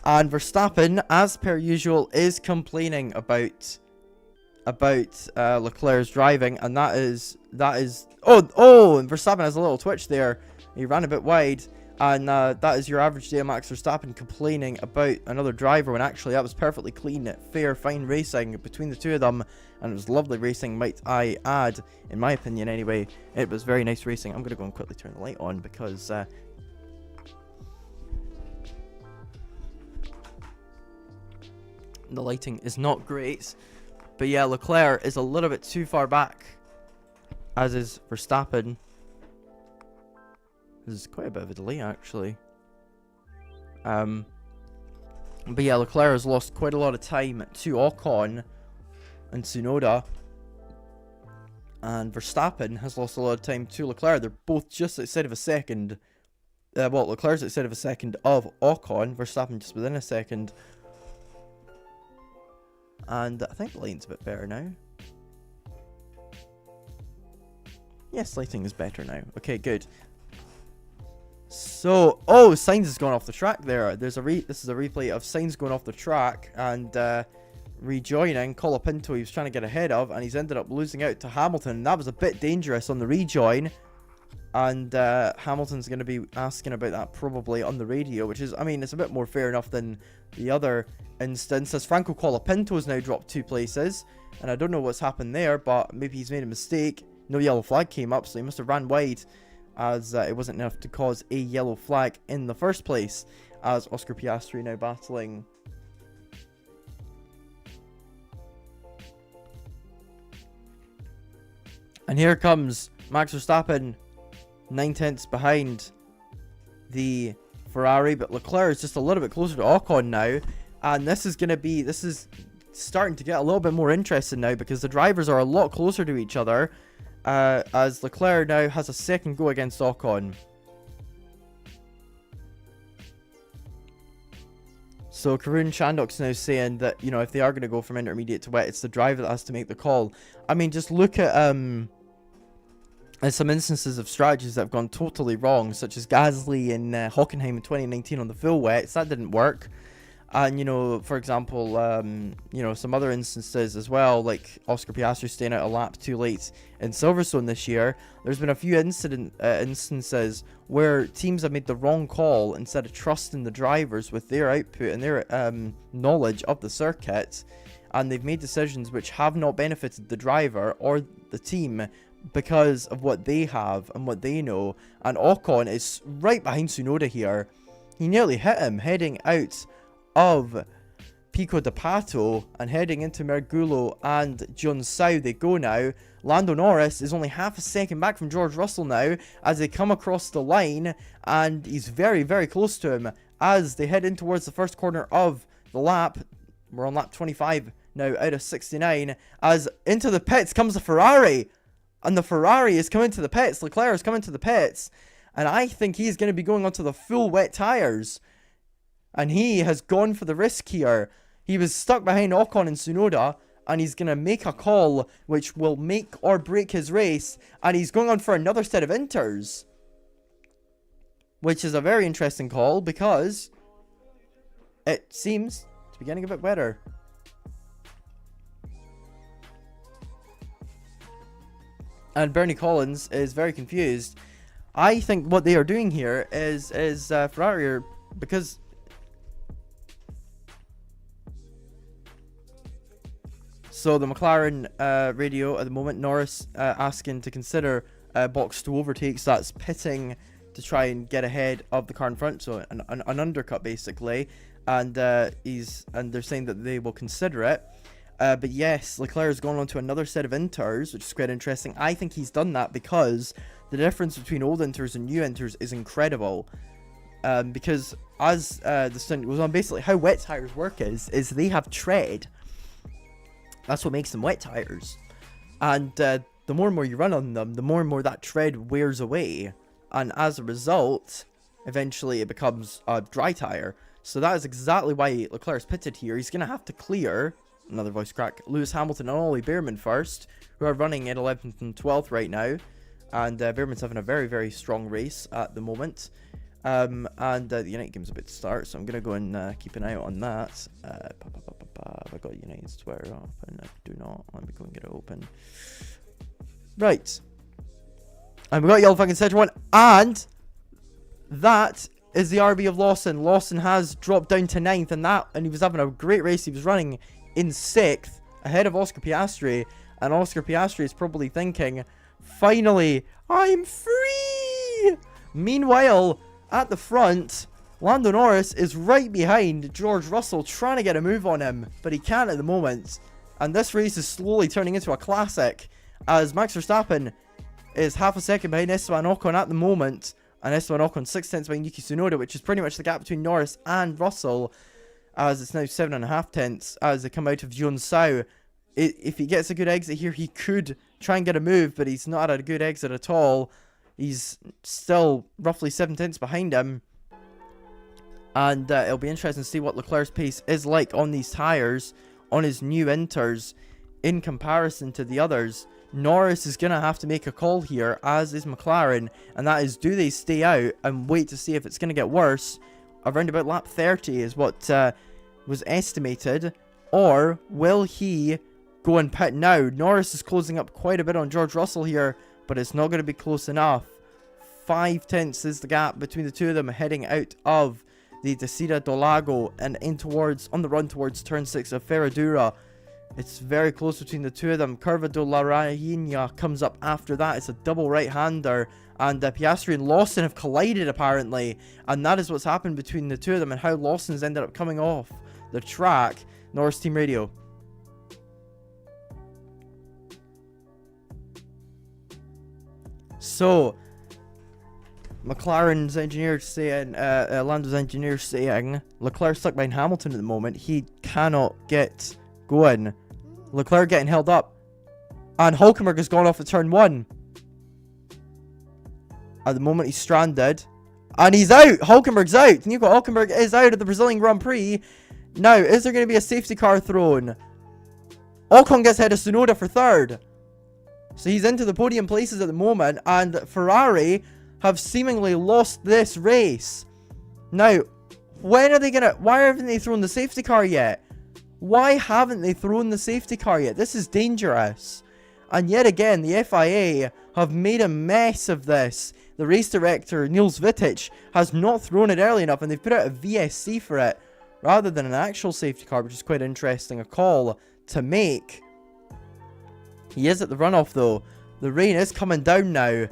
And Verstappen, as per usual, is complaining about Leclerc's driving, and that is and Verstappen has a little twitch there. He ran a bit wide, And that is your average day of Max Verstappen complaining about another driver, when actually that was perfectly clean, fair, fine racing between the two of them. And it was lovely racing, might I add, in my opinion anyway. It was very nice racing. I'm going to go and quickly turn the light on because the lighting is not great. But yeah, Leclerc is a little bit too far back, as is Verstappen. There's quite a bit of a delay, actually. But yeah, Leclerc has lost quite a lot of time to Ocon and Tsunoda. And Verstappen has lost a lot of time to Leclerc. They're both just outside of a second. Well, Leclerc's outside of a second of Ocon. Verstappen just within a second. And I think the lighting's a bit better now. Yes, lighting is better now. Okay, good. So, oh, Sainz has gone off the track there. This is a replay of Sainz going off the track and rejoining Colapinto. He was trying to get ahead of, and he's ended up losing out to Hamilton. That was a bit dangerous on the rejoin. And Hamilton's going to be asking about that probably on the radio, which is, I mean, it's a bit more fair enough than the other instance, as Franco Colapinto has now dropped 2 places. And I don't know what's happened there, but maybe he's made a mistake. No yellow flag came up, so he must have ran wide, as it wasn't enough to cause a yellow flag in the first place, as Oscar Piastri now battling. And here comes Max Verstappen, 9/10 behind the Ferrari, but Leclerc is just a little bit closer to Ocon now, and this is starting to get a little bit more interesting now, because the drivers are a lot closer to each other. As Leclerc now has a second go against Ocon. So Karun Chandok's now saying that, you know, if they are going to go from intermediate to wet, it's the driver that has to make the call. I mean, just look at some instances of strategies that have gone totally wrong, such as Gasly in Hockenheim in 2019 on the full wets. That didn't work. And, you know, for example, you know, some other instances as well, like Oscar Piastri staying out a lap too late in Silverstone this year. There's been a few instances where teams have made the wrong call instead of trusting the drivers with their output and their knowledge of the circuit. And they've made decisions which have not benefited the driver or the team because of what they have and what they know. And Ocon is right behind Tsunoda here. He nearly hit him heading out of Pico de Pato and heading into Mergulo and Junsao. They go now. Lando Norris is only half a second back from George Russell now as they come across the line, and he's very, very close to him as they head in towards the first corner of the lap. We're on lap 25 now out of 69, as into the pits comes the Ferrari, and the Ferrari is coming to the pits. Leclerc is coming to the pits, and I think he's going to be going onto the full wet tyres. And he has gone for the risk here. He was stuck behind Ocon and Tsunoda, and he's going to make a call which will make or break his race. And he's going on for another set of inters, which is a very interesting call because it seems to be getting a bit better. And Bernie Collins is very confused. I think what they are doing here is Ferrari, because so the McLaren radio at the moment, Norris asking to consider box 2 overtakes. That's pitting to try and get ahead of the car in front, so an undercut basically. And they're saying that they will consider it. But yes, Leclerc has gone on to another set of inters, which is quite interesting. I think he's done that because the difference between old inters and new inters is incredible. Because as the stint goes on, basically how wet tires work is they have tread. That's what makes them wet tires. And the more and more you run on them, the more and more that tread wears away. And as a result, eventually it becomes a dry tire. So that is exactly why Leclerc's pitted here. He's going to have to clear, another voice crack, Lewis Hamilton and Ollie Bearman first, who are running at 11th and 12th right now. And Bearman's having a very, very strong race at the moment. The United game's about to start, so I'm going to go and keep an eye out on that. Have I got United's Twitter open? I do not. Let me go and get it open. Right. And we got yellow flag in Central 1, and that is the RB of Lawson. Lawson has dropped down to 9th, and he was having a great race. He was running in 6th, ahead of Oscar Piastri, and Oscar Piastri is probably thinking, finally, I'm free! Meanwhile, at the front, Lando Norris is right behind George Russell, trying to get a move on him, but he can't at the moment. And this race is slowly turning into a classic, as Max Verstappen is half a second behind Esteban Ocon at the moment, and Esteban Ocon 6 tenths behind Yuki Tsunoda, which is pretty much the gap between Norris and Russell, as it's now 7.5 tenths as they come out of Sao. If he gets a good exit here, he could try and get a move, but he's not at a good exit at all. He's still roughly 7 tenths behind him. And it'll be interesting to see what Leclerc's pace is like on these tyres, on his new inters, in comparison to the others. Norris is going to have to make a call here, as is McLaren, and that is, do they stay out and wait to see if it's going to get worse? Around about lap 30 is what was estimated, or will he go and pit now? Norris is closing up quite a bit on George Russell here, but it's not going to be close enough. 5 tenths is the gap between the two of them heading out of the Descida do Lago and on the run towards turn 6 of Ferradura. It's very close between the two of them. Curva do la Rainha comes up after that. It's a double right-hander, and Piastri and Lawson have collided apparently, and that is what's happened between the two of them and how Lawson's ended up coming off the track. Norris Team Radio. So, McLaren's engineer saying, Lando's engineer saying, Leclerc stuck behind Hamilton at the moment. He cannot get going. Leclerc getting held up. And Hülkenberg has gone off at turn 1. At the moment, he's stranded. And he's out. Hülkenberg's out. Nico Hülkenberg is out of the Brazilian Grand Prix. Now, is there going to be a safety car thrown? Ocon gets ahead of Tsunoda for 3rd. So he's into the podium places at the moment. And Ferrari have seemingly lost this race. Now, why haven't they thrown the safety car yet? Why haven't they thrown the safety car yet? This is dangerous. And yet again, the FIA have made a mess of this. The race director, Niels Vittich, has not thrown it early enough, and they've put out a VSC for it, rather than an actual safety car, which is quite interesting, a call to make. He is at the runoff, though. The rain is coming down now.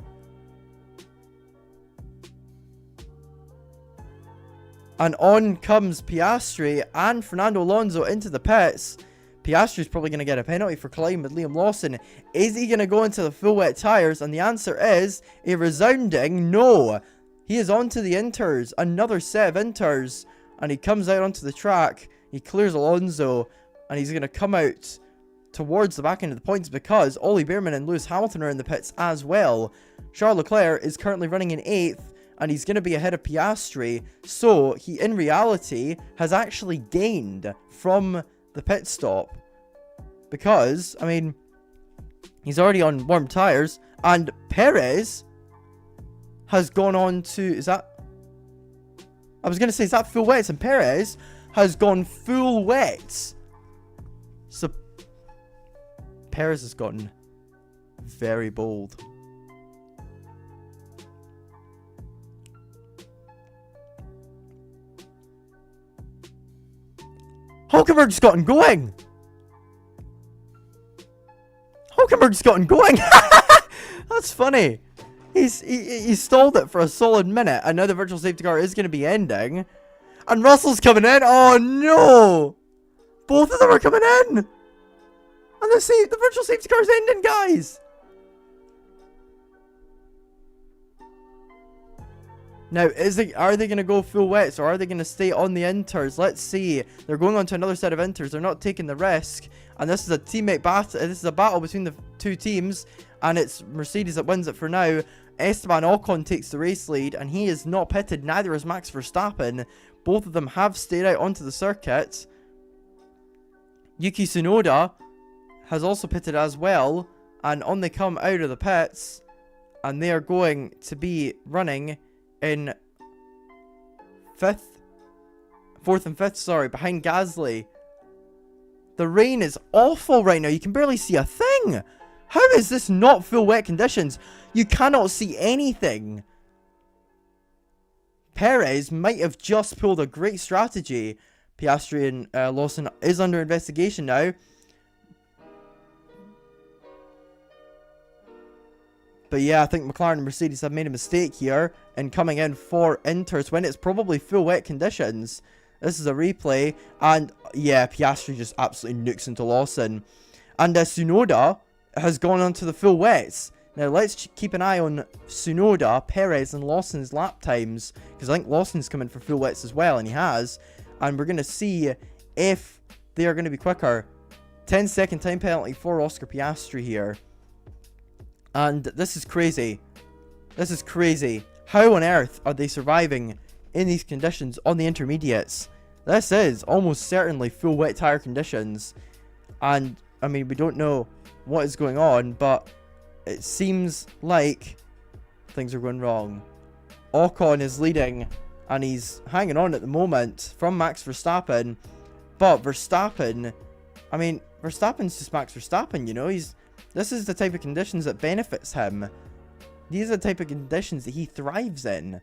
And on comes Piastri and Fernando Alonso into the pits. Piastri's probably going to get a penalty for colliding with Liam Lawson. Is he going to go into the full wet tyres? And the answer is a resounding no. He is onto the inters. Another set of inters. And he comes out onto the track. He clears Alonso. And he's going to come out towards the back end of the points, because Ollie Bearman and Lewis Hamilton are in the pits as well. Charles Leclerc is currently running in 8th. And he's going to be ahead of Piastri. So, he, in reality, has actually gained from the pit stop. Because, I mean, he's already on warm tyres. And Perez has gone on to... is that full wets? And Perez has gone full wets. So, Perez has gotten very bold. Hülkenberg's gotten going. That's funny. He stalled it for a solid minute, and now the virtual safety car is going to be ending. And Russell's coming in. Oh no! Both of them are coming in. And the virtual safety car is ending, guys. Now, are they going to go full wets, or are they going to stay on the inters? Let's see. They're going on to another set of inters. They're not taking the risk. And this is a teammate battle. This is a battle between the two teams. And it's Mercedes that wins it for now. Esteban Ocon takes the race lead, and he is not pitted. Neither is Max Verstappen. Both of them have stayed out onto the circuit. Yuki Tsunoda has also pitted as well. And on they come out of the pits. And they are going to be running in 4th and 5th, behind Gasly. The rain is awful right now. You can barely see a thing. How is this not full wet conditions? You cannot see anything. Perez might have just pulled a great strategy. Piastri and Lawson is under investigation now. But yeah, I think McLaren and Mercedes have made a mistake here in coming in for inters when it's probably full wet conditions. This is a replay, and yeah, Piastri just absolutely nukes into Lawson. And Tsunoda has gone onto the full wets. Now let's keep an eye on Tsunoda, Perez, and Lawson's lap times, because I think Lawson's coming for full wets as well, and he has. And we're going to see if they are going to be quicker. 10-second time penalty for Oscar Piastri here. And this is crazy. This is crazy. How on earth are they surviving in these conditions on the intermediates? This is almost certainly full wet tire conditions. And, I mean, we don't know what is going on, but it seems like things are going wrong. Ocon is leading, and he's hanging on at the moment from Max Verstappen. But Verstappen, I mean, Verstappen's just Max Verstappen, you know. This is the type of conditions that benefits him. These are the type of conditions that he thrives in.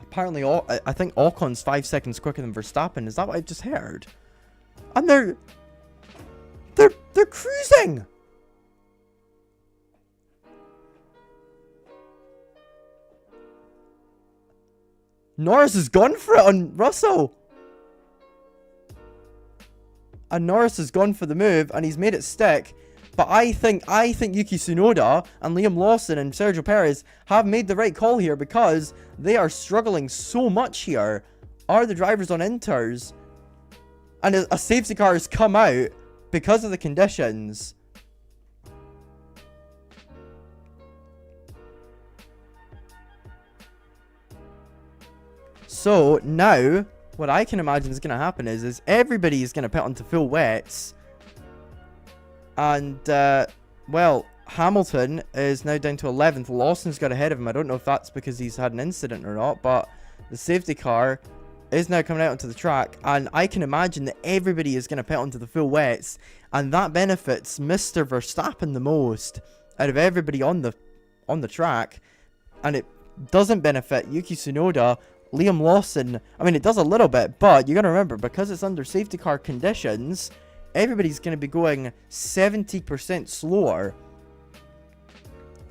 Apparently, I think Ocon's 5 seconds quicker than Verstappen. Is that what I just heard? And they're cruising. Norris has gone for it on Russell. And Norris has gone for the move, and he's made it stick. But I think Yuki Tsunoda and Liam Lawson and Sergio Perez have made the right call here, because they are struggling so much here. Are the drivers on inters? And a safety car has come out because of the conditions. So now, what I can imagine is going to happen is everybody is going to pit onto full wets. And, well, Hamilton is now down to 11th. Lawson's got ahead of him. I don't know if that's because he's had an incident or not, but the safety car is now coming out onto the track. And I can imagine that everybody is going to pit onto the full wets. And that benefits Mr. Verstappen the most out of everybody on the track. And it doesn't benefit Yuki Tsunoda, Liam Lawson. I mean, it does a little bit, but you got to remember, because it's under safety car conditions, everybody's going to be going 70% slower.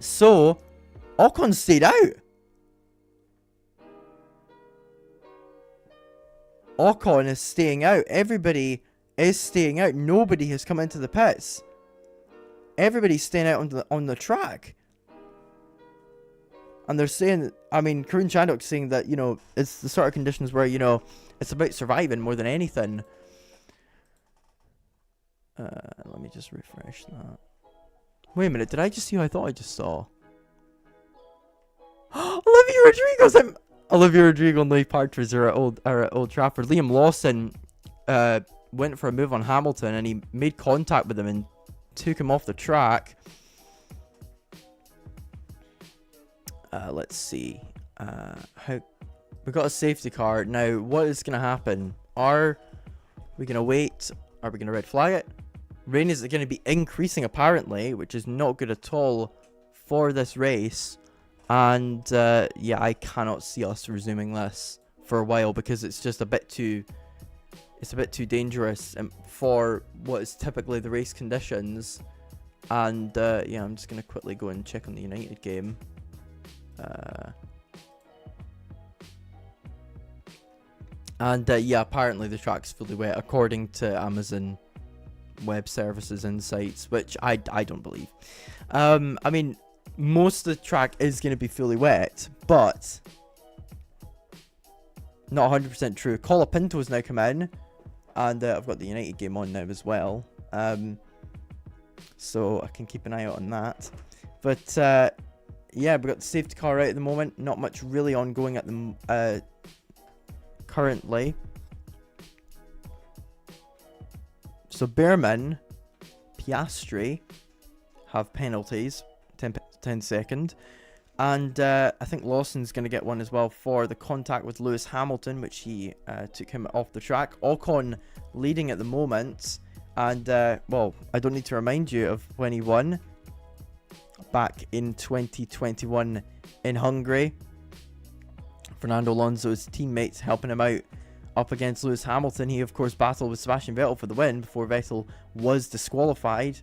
So, Ocon stayed out. Ocon is staying out. Everybody is staying out. Nobody has come into the pits. Everybody's staying out on the track. And they're saying, I mean, Karun Chandok's saying that, you know, it's the sort of conditions where, you know, it's about surviving more than anything. Let me just refresh that. Wait a minute, did I just see who I thought I just saw? Olivia Rodrigo's! Olivia Rodrigo and Lee Partridge are at Old Trafford. Liam Lawson went for a move on Hamilton, and he made contact with him and took him off the track. Let's see. We got a safety car. Now, what is going to happen? Are we going to wait? Are we going to red flag it? Rain is going to be increasing, apparently, which is not good at all for this race. And, yeah, I cannot see us resuming this for a while, because it's just a bit too... It's a bit too dangerous for what is typically the race conditions. And, yeah, I'm just going to quickly go and check on the United game. Yeah, apparently the track's fully wet, according to Amazon Web Services insights, which I don't believe. I mean, most of the track is going to be fully wet, but not 100% true. Colapinto's now come in, and I've got the United game on now as well, so I can keep an eye out on that. But yeah, we've got the safety car out at the moment. Not much really ongoing at the currently. So Behrman, Piastri have penalties, 10 second. And I think Lawson's going to get one as well for the contact with Lewis Hamilton, which he took him off the track. Ocon leading at the moment. And, well, I don't need to remind you of when he won back in 2021 in Hungary. Fernando Alonso's teammates helping him out up against Lewis Hamilton. He, of course, battled with Sebastian Vettel for the win before Vettel was disqualified.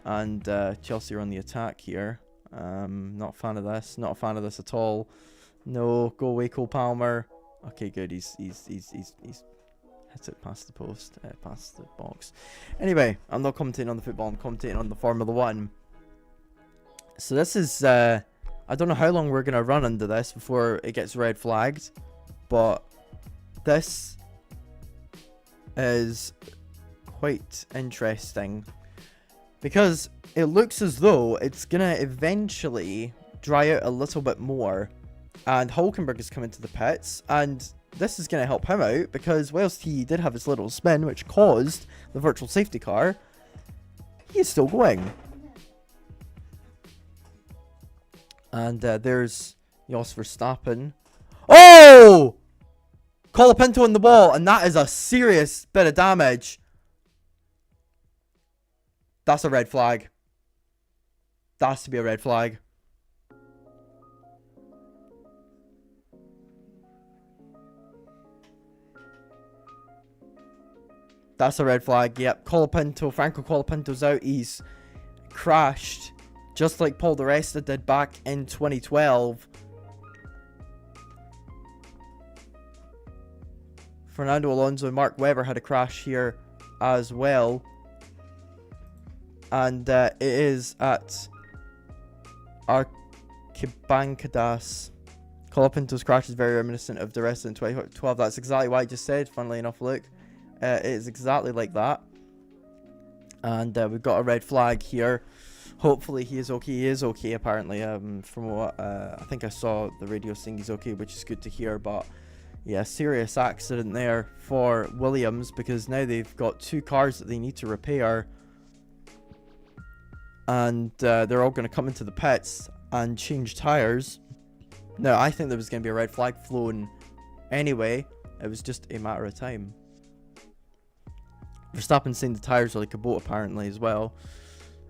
And Chelsea are on the attack here. Not a fan of this. Not a fan of this at all. No, go away, Cole Palmer. Okay, good. He's hit it past the post, past the box. Anyway, I'm not commentating on the football. I'm commentating on the Formula One. So this is, I don't know how long we're gonna run under this before it gets red flagged, but this is quite interesting because it looks as though it's gonna eventually dry out a little bit more, and Hulkenberg is coming to the pits, and this is going to help him out because whilst he did have his little spin which caused the virtual safety car, he is still going. And there's Jos Verstappen. Oh! Colapinto on the wall, and that is a serious bit of damage. That's a red flag. That has to be a red flag. That's a red flag. Yep, Colapinto, Franco Colapinto's out. He's crashed, just like Paul di Resta did back in 2012. Fernando Alonso and Mark Webber had a crash here as well. And it is at Arquibancadas. Colapinto's crash is very reminiscent of di Resta in 2012. That's exactly what I just said, funnily enough, look. It is exactly like that. And we've got a red flag here. Hopefully he is okay. He is okay, apparently. From what I think I saw the radio saying he's okay, which is good to hear. But yeah, serious accident there for Williams, because now they've got two cars that they need to repair. And they're all going to come into the pits and change tyres. Now, I think there was going to be a red flag flown anyway. It was just a matter of time. Verstappen saying the tyres are like a boat apparently as well.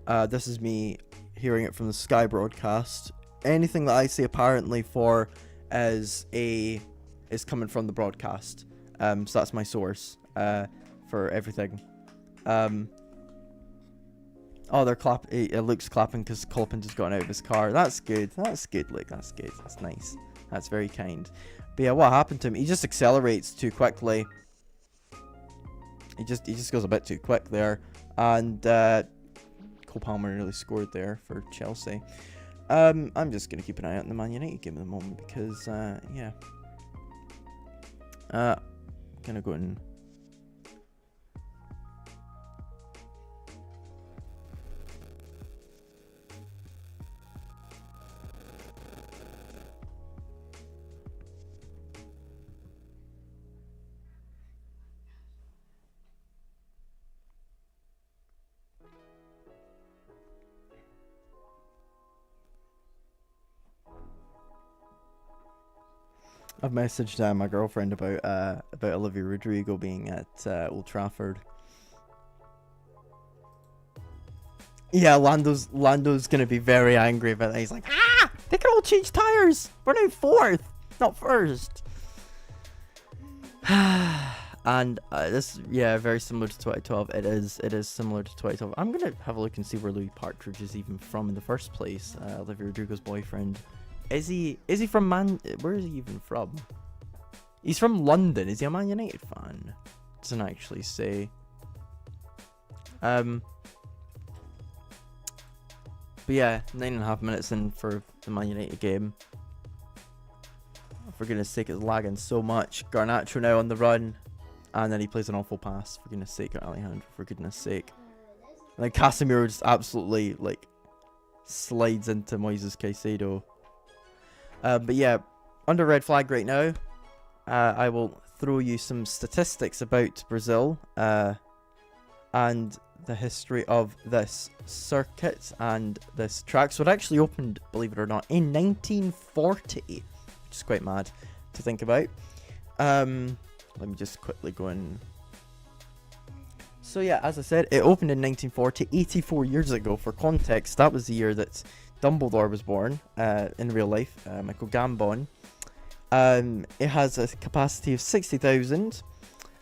This is me hearing it from the Sky broadcast. Anything that I say apparently for is coming from the broadcast. So that's my source for everything. Oh, they're Luke's clapping because Colapinto's gotten out of his car. That's good. That's good, Luke. That's good. That's nice. That's very kind. But yeah, what happened to him? He just accelerates too quickly. He just goes a bit too quick there, and Cole Palmer really scored there for Chelsea. I'm just gonna keep an eye out on the Man United game at the moment because yeah, gonna go and I've messaged my girlfriend about Olivia Rodrigo being at Old Trafford. Yeah, Lando's gonna be very angry about that. He's like, they can all change tires. We're now fourth, not first. And this, yeah, very similar to 2012. It is similar to 2012. I'm gonna have a look and see where Louis Partridge is even from in the first place. Olivia Rodrigo's boyfriend. Is he from where is he even from? He's from London. Is he a Man United fan? Doesn't actually say. But yeah, 9.5 minutes in for the Man United game. For goodness sake, it's lagging so much. Garnacho now on the run. And then he plays an awful pass. For goodness sake, Alejandro. For goodness sake. And then Casemiro just absolutely, like, slides into Moises Caicedo. But yeah, under red flag right now. I will throw you some statistics about Brazil. And the history of this circuit and this track. So it actually opened, believe it or not, in 1940, which is quite mad to think about. Let me just quickly go in. So yeah, as I said, it opened in 1940, 84 years ago. For context, that was the year that Dumbledore was born in real life, Michael Gambon. It has a capacity of 60,000.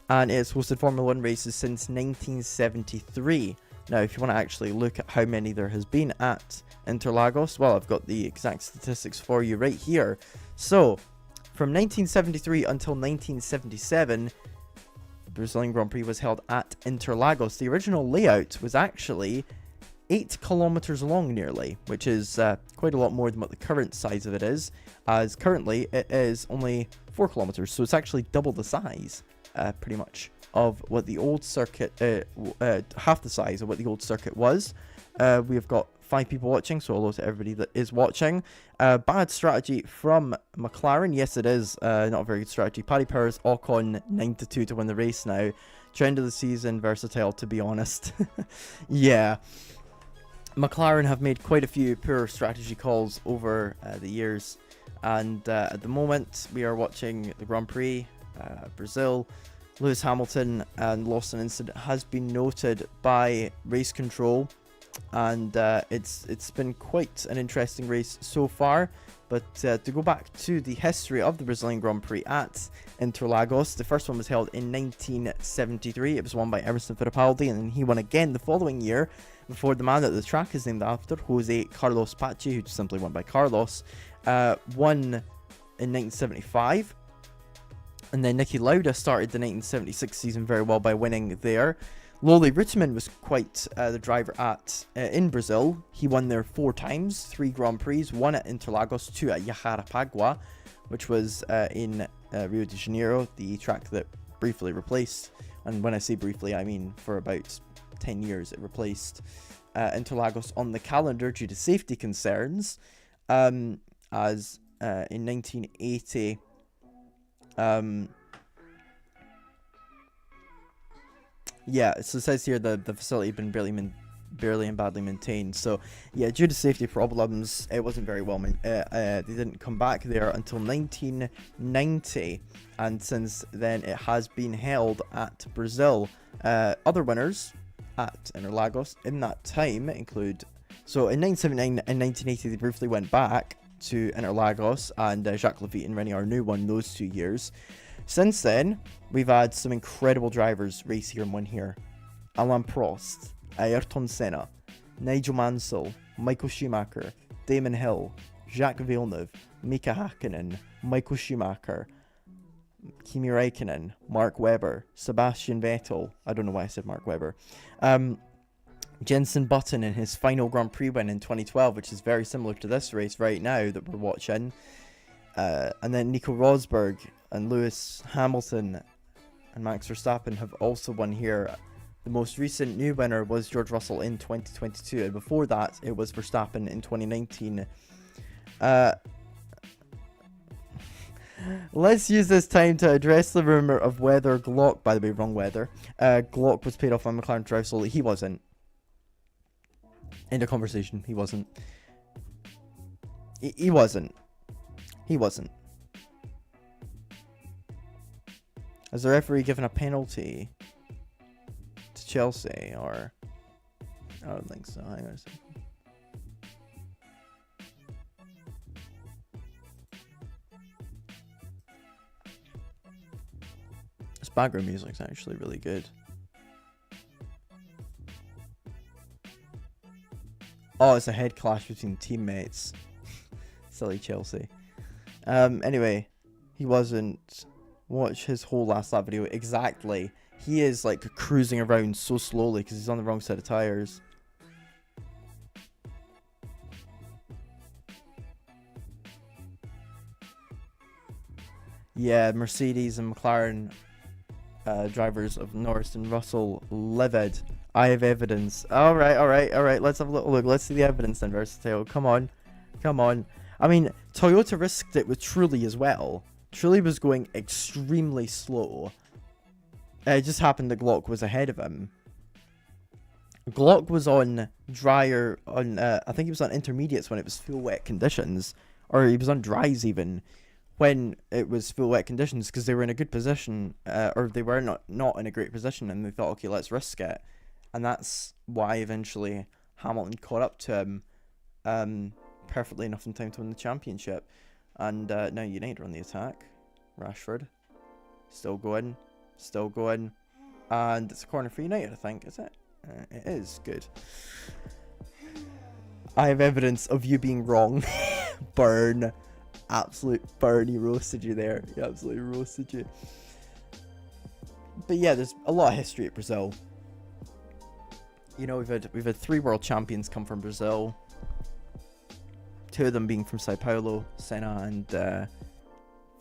And it's hosted Formula 1 races since 1973. Now, if you want to actually look at how many there has been at Interlagos, well, I've got the exact statistics for you right here. So, from 1973 until 1977, the Brazilian Grand Prix was held at Interlagos. The original layout was actually 8 kilometers long nearly, which is quite a lot more than what the current size of it is, as currently it is only 4 kilometers, so it's actually double the size. Pretty much of what the old circuit, half the size of what the old circuit was. We've got 5 people watching, so hello to everybody that is watching. Bad strategy from McLaren. Yes, it is not a very good strategy. Paddy Power's Ocon 9-2 to win the race now. Trend of the season, versatile to be honest. Yeah. McLaren have made quite a few poor strategy calls over the years. And at the moment, we are watching the Grand Prix. Brazil. Lewis Hamilton and lost an incident has been noted by race control, and it's been quite an interesting race so far. But to go back to the history of the Brazilian Grand Prix at Interlagos, the first one was held in 1973. It was won by Emerson Fittipaldi, and then he won again the following year before the man that the track is named after, Jose Carlos Pache, who just simply went by Carlos, won in 1975. And then Niki Lauda started the 1976 season very well by winning there. Loli Ruettimann was quite the driver at in Brazil. He won there 4 times, 3 Grand Prix, 1 at Interlagos, 2 at Jarapagua, which was in Rio de Janeiro, the track that briefly replaced, and when I say briefly, I mean for about 10 years it replaced Interlagos on the calendar due to safety concerns, as in 1980... yeah, so it says here the facility had been barely and badly maintained. So yeah, due to safety problems, it wasn't very well. They didn't come back there until 1990, and since then it has been held at Brazil. Other winners at Interlagos in that time include, so in 1979 and 1980 they briefly went back to Interlagos, and Jacques Lafitte and Rene Arnoux won those 2 years. Since then, we've had some incredible drivers race here and win here. Alain Prost, Ayrton Senna, Nigel Mansell, Michael Schumacher, Damon Hill, Jacques Villeneuve, Mika Hakkinen, Michael Schumacher, Kimi Räikkönen, Mark Webber, Sebastian Vettel. I don't know why I said Mark Webber. Jenson Button in his final Grand Prix win in 2012, which is very similar to this race right now that we're watching. And then Nico Rosberg and Lewis Hamilton and Max Verstappen have also won here. The most recent new winner was George Russell in 2022, and before that it was Verstappen in 2019. Let's use this time to address the rumour of whether Glock, by the way, wrong weather, Glock was paid off by McLaren to drive slowly. He wasn't. End of conversation. He wasn't. He wasn't. He wasn't. Has the referee given a penalty to Chelsea, or... I don't think so. Hang on a second. This background music's actually really good. Oh, it's a head clash between teammates. Silly Chelsea. Anyway, he wasn't. Watch his whole last lap video. Exactly. He is like cruising around so slowly because he's on the wrong set of tires. Yeah, Mercedes and McLaren drivers of Norris and Russell livid. I have evidence. Alright. Let's have a little look. Let's see the evidence then, Versatile. Come on. I mean, Toyota risked it with Trulli as well. Trulli was going extremely slow. It just happened that Glock was ahead of him. Glock was on drier, on I think he was on intermediates when it was full wet conditions, or he was on dries even when it was full wet conditions, because they were in a good position, or they were not in a great position, and they thought, okay, let's risk it, and that's why eventually Hamilton caught up to him, perfectly enough in time to win the championship. And now United are on the attack. Rashford, still going, and it's a corner for United, I think, is it? It is. Good. I have evidence of you being wrong. Burn. Absolute burn. He roasted you there. He absolutely roasted you. But yeah, there's a lot of history at Brazil. You know, we've had 3 world champions come from Brazil. 2 of them being from Sao Paulo, Senna and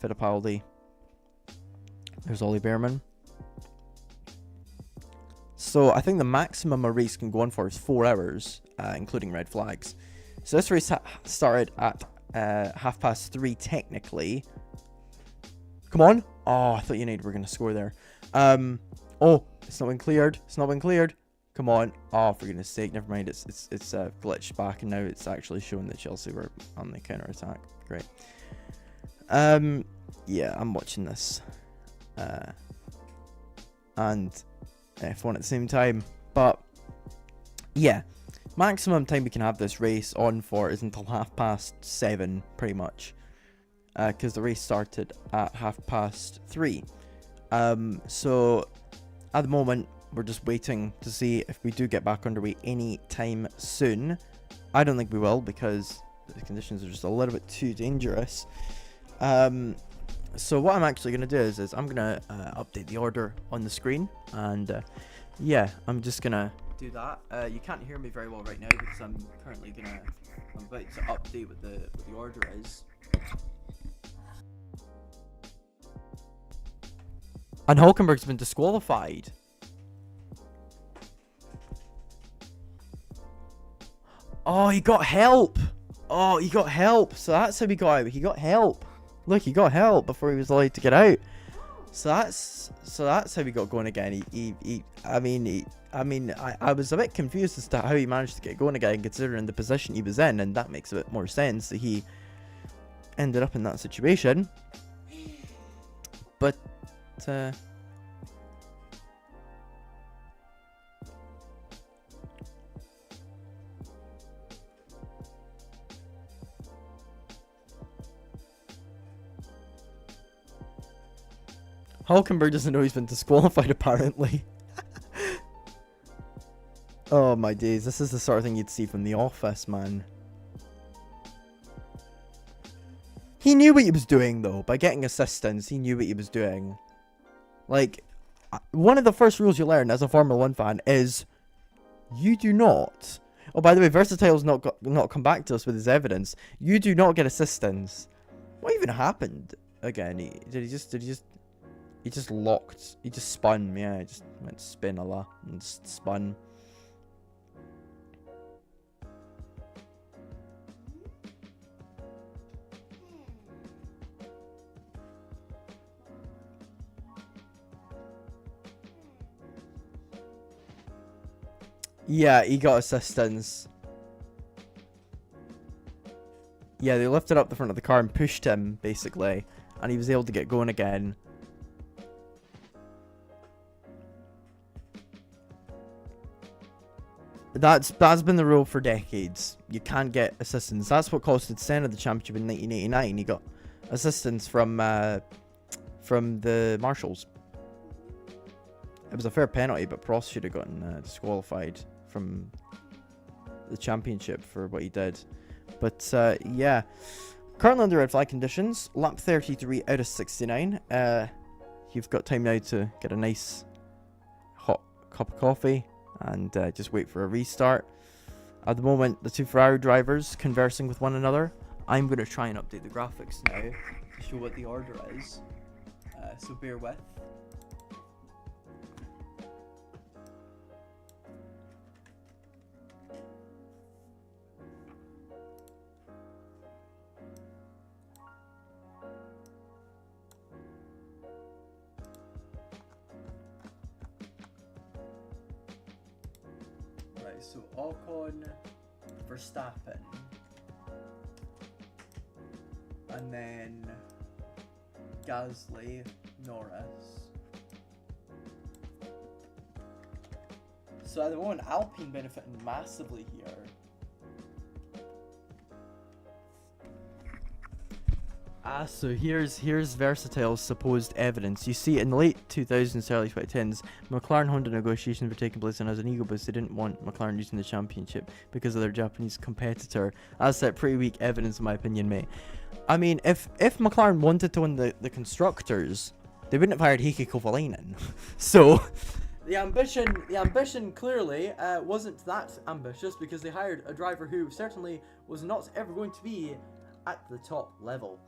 Fittipaldi. There's Ollie Behrman. So I think the maximum a race can go on for is 4 hours, including red flags. So this race started at 3:30 technically. Come on. Oh, I thought United were going to score there. Oh, it's not been cleared. It's not been cleared. Come on. Oh, for goodness sake. Never mind. It's glitched back, and now it's actually showing that Chelsea were on the counter attack. Great. Yeah, I'm watching this. And F1 at the same time. But yeah, maximum time we can have this race on for is until 7:30, pretty much. Because the race started at 3:30. So at the moment, we're just waiting to see if we do get back underway any time soon. I don't think we will, because the conditions are just a little bit too dangerous. So what I'm actually going to do is I'm going to update the order on the screen. And yeah, I'm just going to do that. You can't hear me very well right now because I'm currently I'm about to update what the order is. And Hulkenberg's been disqualified. Oh, he got help. Oh, he got help. So that's how he got out. He got help. Look, he got help before he was allowed to get out. So that's how he got going again. I was a bit confused as to how he managed to get going again, considering the position he was in, and that makes a bit more sense that he ended up in that situation. But Hulkenberg doesn't know he's been disqualified, apparently. Oh my days, this is the sort of thing you'd see from The Office, man. He knew what he was doing, though. By getting assistance, he knew what he was doing. Like, one of the first rules you learn as a Formula 1 fan is you do not... Oh, by the way, Versatile's not come back to us with his evidence. You do not get assistance. What even happened again? He just locked. He just spun. Yeah, he just went spin a lot and just spun. Yeah, he got assistance. Yeah, they lifted up the front of the car and pushed him, basically. And he was able to get going again. That's been the rule for decades. You can't get assistance. That's what costed Senna the championship in 1989. He got assistance from the marshals. It was a fair penalty, but Prost should have gotten disqualified from the championship for what he did. But yeah, currently under red flag conditions, lap 33 out of 69. You've got time now to get a nice hot cup of coffee and just wait for a restart. At the moment, the 2 Ferrari drivers conversing with one another. I'm going to try and update the graphics now to show what the order is. So bear with. Right, so Ocon, Verstappen, and then Gasly, Norris. So at the moment, Alpine benefiting massively here. So here's Versatile's supposed evidence. You see, in the late 2000s, early 2010s, McLaren Honda negotiations were taking place, and as an ego boost, they didn't want McLaren using the championship because of their Japanese competitor. That's that pretty weak evidence, in my opinion, mate. I mean, if McLaren wanted to win the constructors, they wouldn't have hired Heikki Kovalainen. So the ambition clearly wasn't that ambitious, because they hired a driver who certainly was not ever going to be at the top level.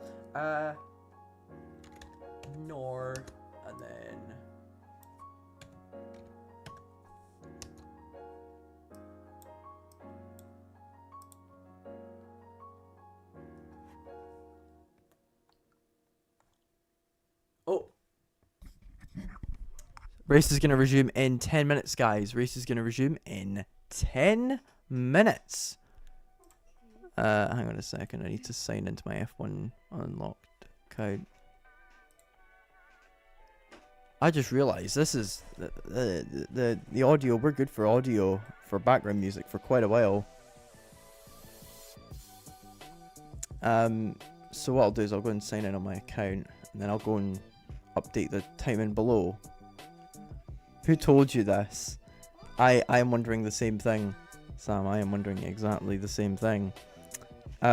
Nor, and then race is going to resume in 10 minutes, guys. Race is going to resume in 10 minutes. Hang on a second. I need to sign into my F1 unlocked account. I just realized this is the audio. We're good for audio for background music for quite a while. So what I'll do is I'll go and sign in on my account, and then I'll go and update the timing below. Who told you this? I am wondering the same thing, Sam. I am wondering exactly the same thing.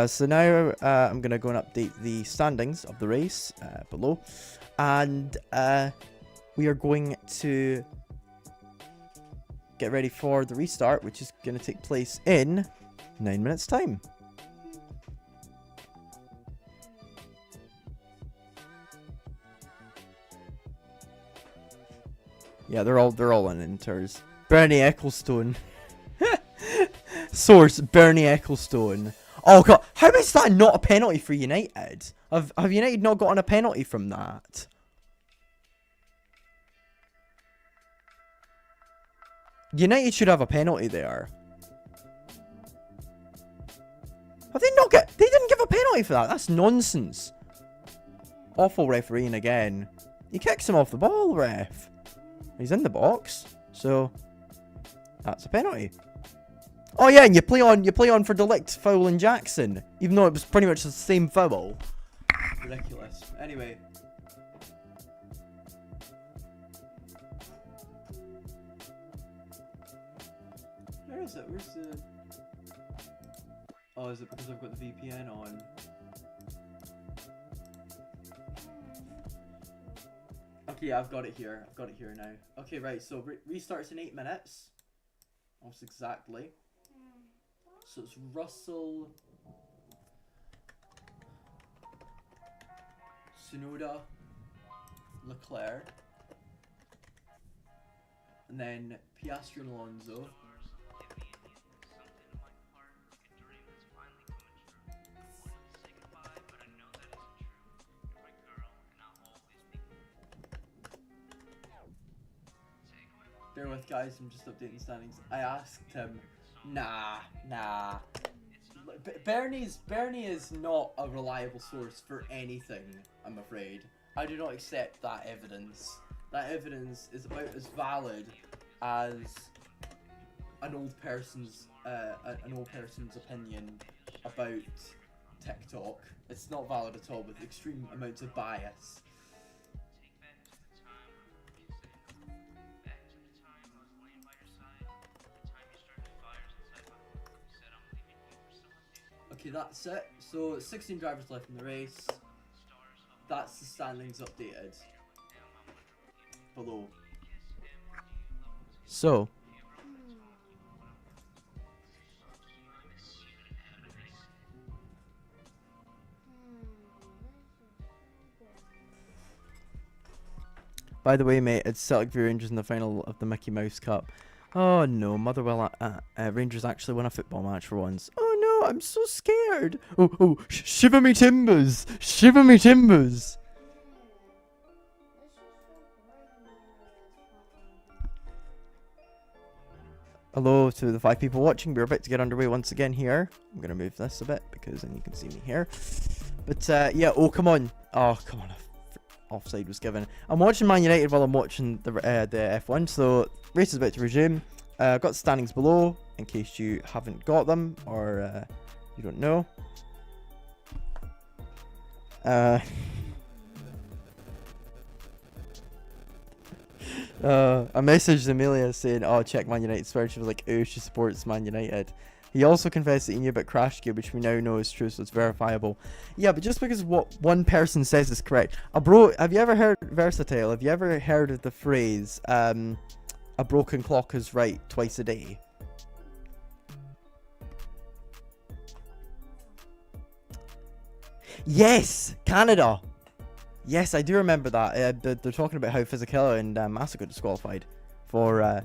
So now I'm going to go and update the standings of the race below. And we are going to get ready for the restart, which is going to take place in 9 minutes time. Yeah, they're all on Inters. Bernie Ecclestone. Source, Bernie Ecclestone. Oh god, how is that not a penalty for United? Have United not gotten a penalty from that? United should have a penalty there. Have they not get? They didn't give a penalty for that. That's nonsense. Awful refereeing again. He kicks him off the ball, ref. He's in the box, so that's a penalty. Oh yeah, and you play on for Delict, foul, and Jackson, even though it was pretty much the same foul. Ridiculous. Anyway. Where is it? Where's the... Oh, is it because I've got the VPN on? Okay, I've got it here. I've got it here now. Okay, right, so restarts in 8 minutes. Almost exactly. So it's Russell, Tsunoda, Leclerc, and then Piastri and Alonso. Bear with, guys, I'm just updating standings. I asked him. Nah. Bernie is not a reliable source for anything, I'm afraid. I do not accept that evidence. That evidence is about as valid as an old person's opinion about TikTok. It's not valid at all, with extreme amounts of bias. Okay, that's it. So 16 drivers left in the race. That's the standings updated below. So by the way, mate, it's Celtic v Rangers in the final of the Mickey Mouse Cup. Oh no, Motherwell Rangers actually won a football match for once. Oh no, I'm so scared. Oh, shiver me timbers, shiver me timbers. hello to the 5 people watching. We're about to get underway once again here. I'm going to move this a bit because then you can see me here. But yeah, oh, come on. Oh, come on. Offside was given. I'm watching Man United while I'm watching the F1. So, race is about to resume. I've got standings below in case you haven't got them or you don't know. I messaged Amelia saying, oh, check Man United swear. She was like, oh, she supports Man United. He also confessed that he knew about Crash Gear, which we now know is true, so it's verifiable. Yeah, but just because what one person says is correct. Have you ever heard Versatile? Have you ever heard of the phrase, a broken clock is right twice a day? Yes! Canada! Yes, I do remember that. They're talking about how Fisichella and Massa got disqualified for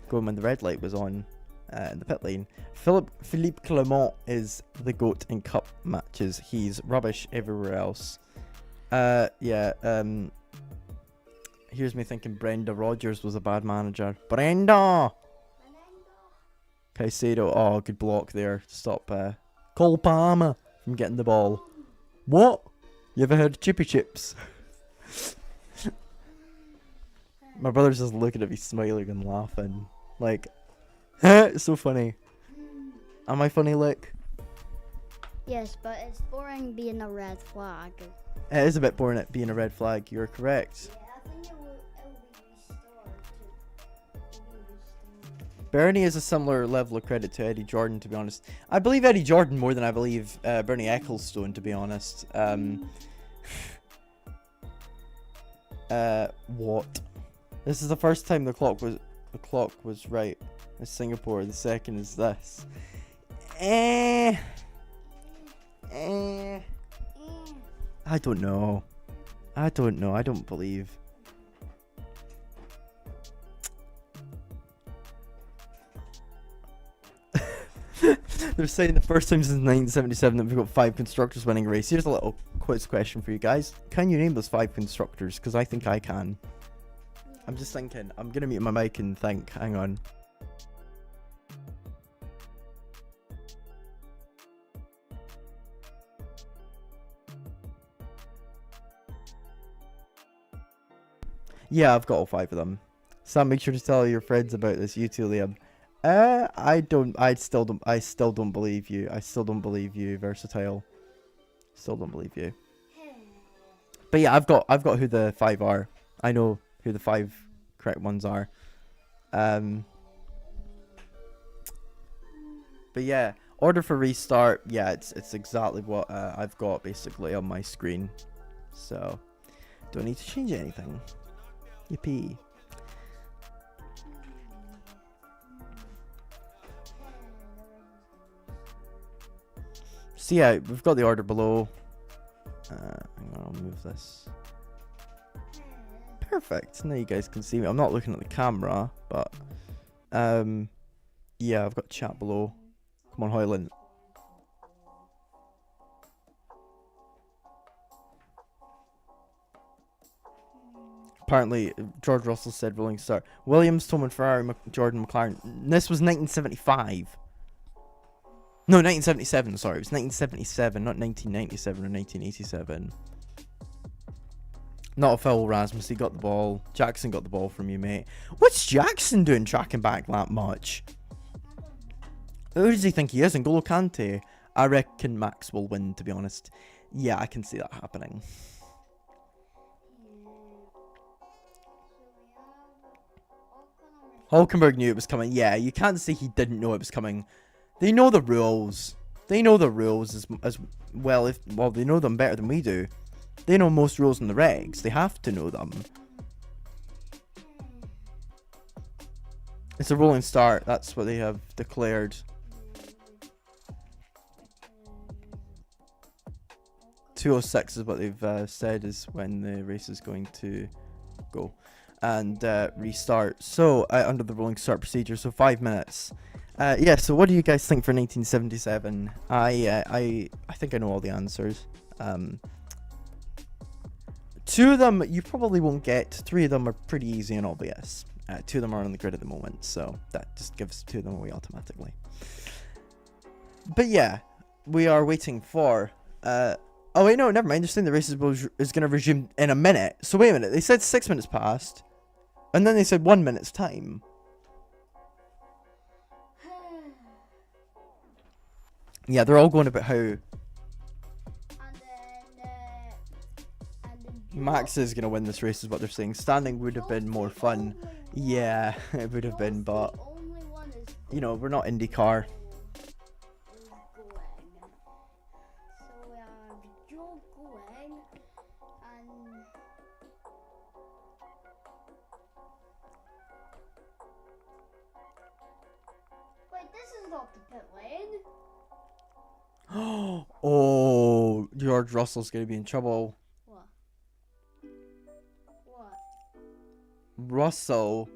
going when the red light was on in the pit lane. Philippe Clement is the GOAT in cup matches. He's rubbish everywhere else. Yeah. Here's me thinking Brenda Rogers was a bad manager. Brenda! Caicedo. Oh, good block there to stop Cole Palmer from getting the ball. What? You ever heard of Chippy Chips? My brother's just looking at me smiling and laughing. Like, it's so funny. Am I funny, Lick? Yes, but it's boring being a red flag. It is a bit boring at being a red flag. You're correct. Yeah, I think it will be restored. Bernie is a similar level of credit to Eddie Jordan, to be honest. I believe Eddie Jordan more than I believe Bernie Ecclestone, to be honest. What? This is the first time the clock was right. It's Singapore. The second is this. I don't know. I don't believe. They're saying the first time since 1977 that we've got 5 constructors winning a race. Here's a little quiz question for you guys. Can you name those 5 constructors? Because I think I can. I'm just thinking. I'm going to mute my mic and think. Hang on. Yeah, I've got all 5 of them. Sam, make sure to tell your friends about this. You too, Liam. I still don't believe you. I still don't believe you, Versatile. Still don't believe you. But yeah, I've got who the 5 are. I know who the 5 correct ones are. But yeah, order for restart. Yeah, it's exactly what I've got basically on my screen. So don't need to change anything. Yippee. So yeah, we've got the order below. Hang on, I'll move this. Perfect. Now you guys can see me. I'm not looking at the camera, but yeah, I've got chat below. Come on, Hoyland. Apparently, George Russell said rolling start. Williams, Toman, Ferrari, Jordan, McLaren. This was 1975. No, 1977, sorry. It was 1977, not 1997 or 1987. Not a foul, Rasmus. He got the ball. Jackson got the ball from you, mate. What's Jackson doing tracking back that much? Who does he think he is? N'Golo Kante? I reckon Max will win, to be honest. Yeah, I can see that happening. Hulkenberg knew it was coming. Yeah, you can't say he didn't know it was coming. They know the rules. They know the rules as well. Well, they know them better than we do. They know most rules in the regs. They have to know them. It's a rolling start. That's what they have declared. 2:06 is what they've said is when the race is going to go and restart. So under the rolling start procedure, so 5 minutes. Yeah. So what do you guys think for 1977? I think I know all the answers. 2 of them you probably won't get. 3 of them are pretty easy and obvious. Two of them are on the grid at the moment, so that just gives two of them away automatically. But yeah, we are waiting for... oh wait, no, never mind. They're saying the race is going to resume in a minute. So wait a minute. They said 6 minutes passed, and then they said 1 minute's time. Yeah, they're all going about how Max is going to win this race is what they're saying. Standing would have been more fun. Yeah, it would have been, but, you know, we're not IndyCar. Wait, this is not the pit lane. Oh, George Russell's going to be in trouble. What? Russell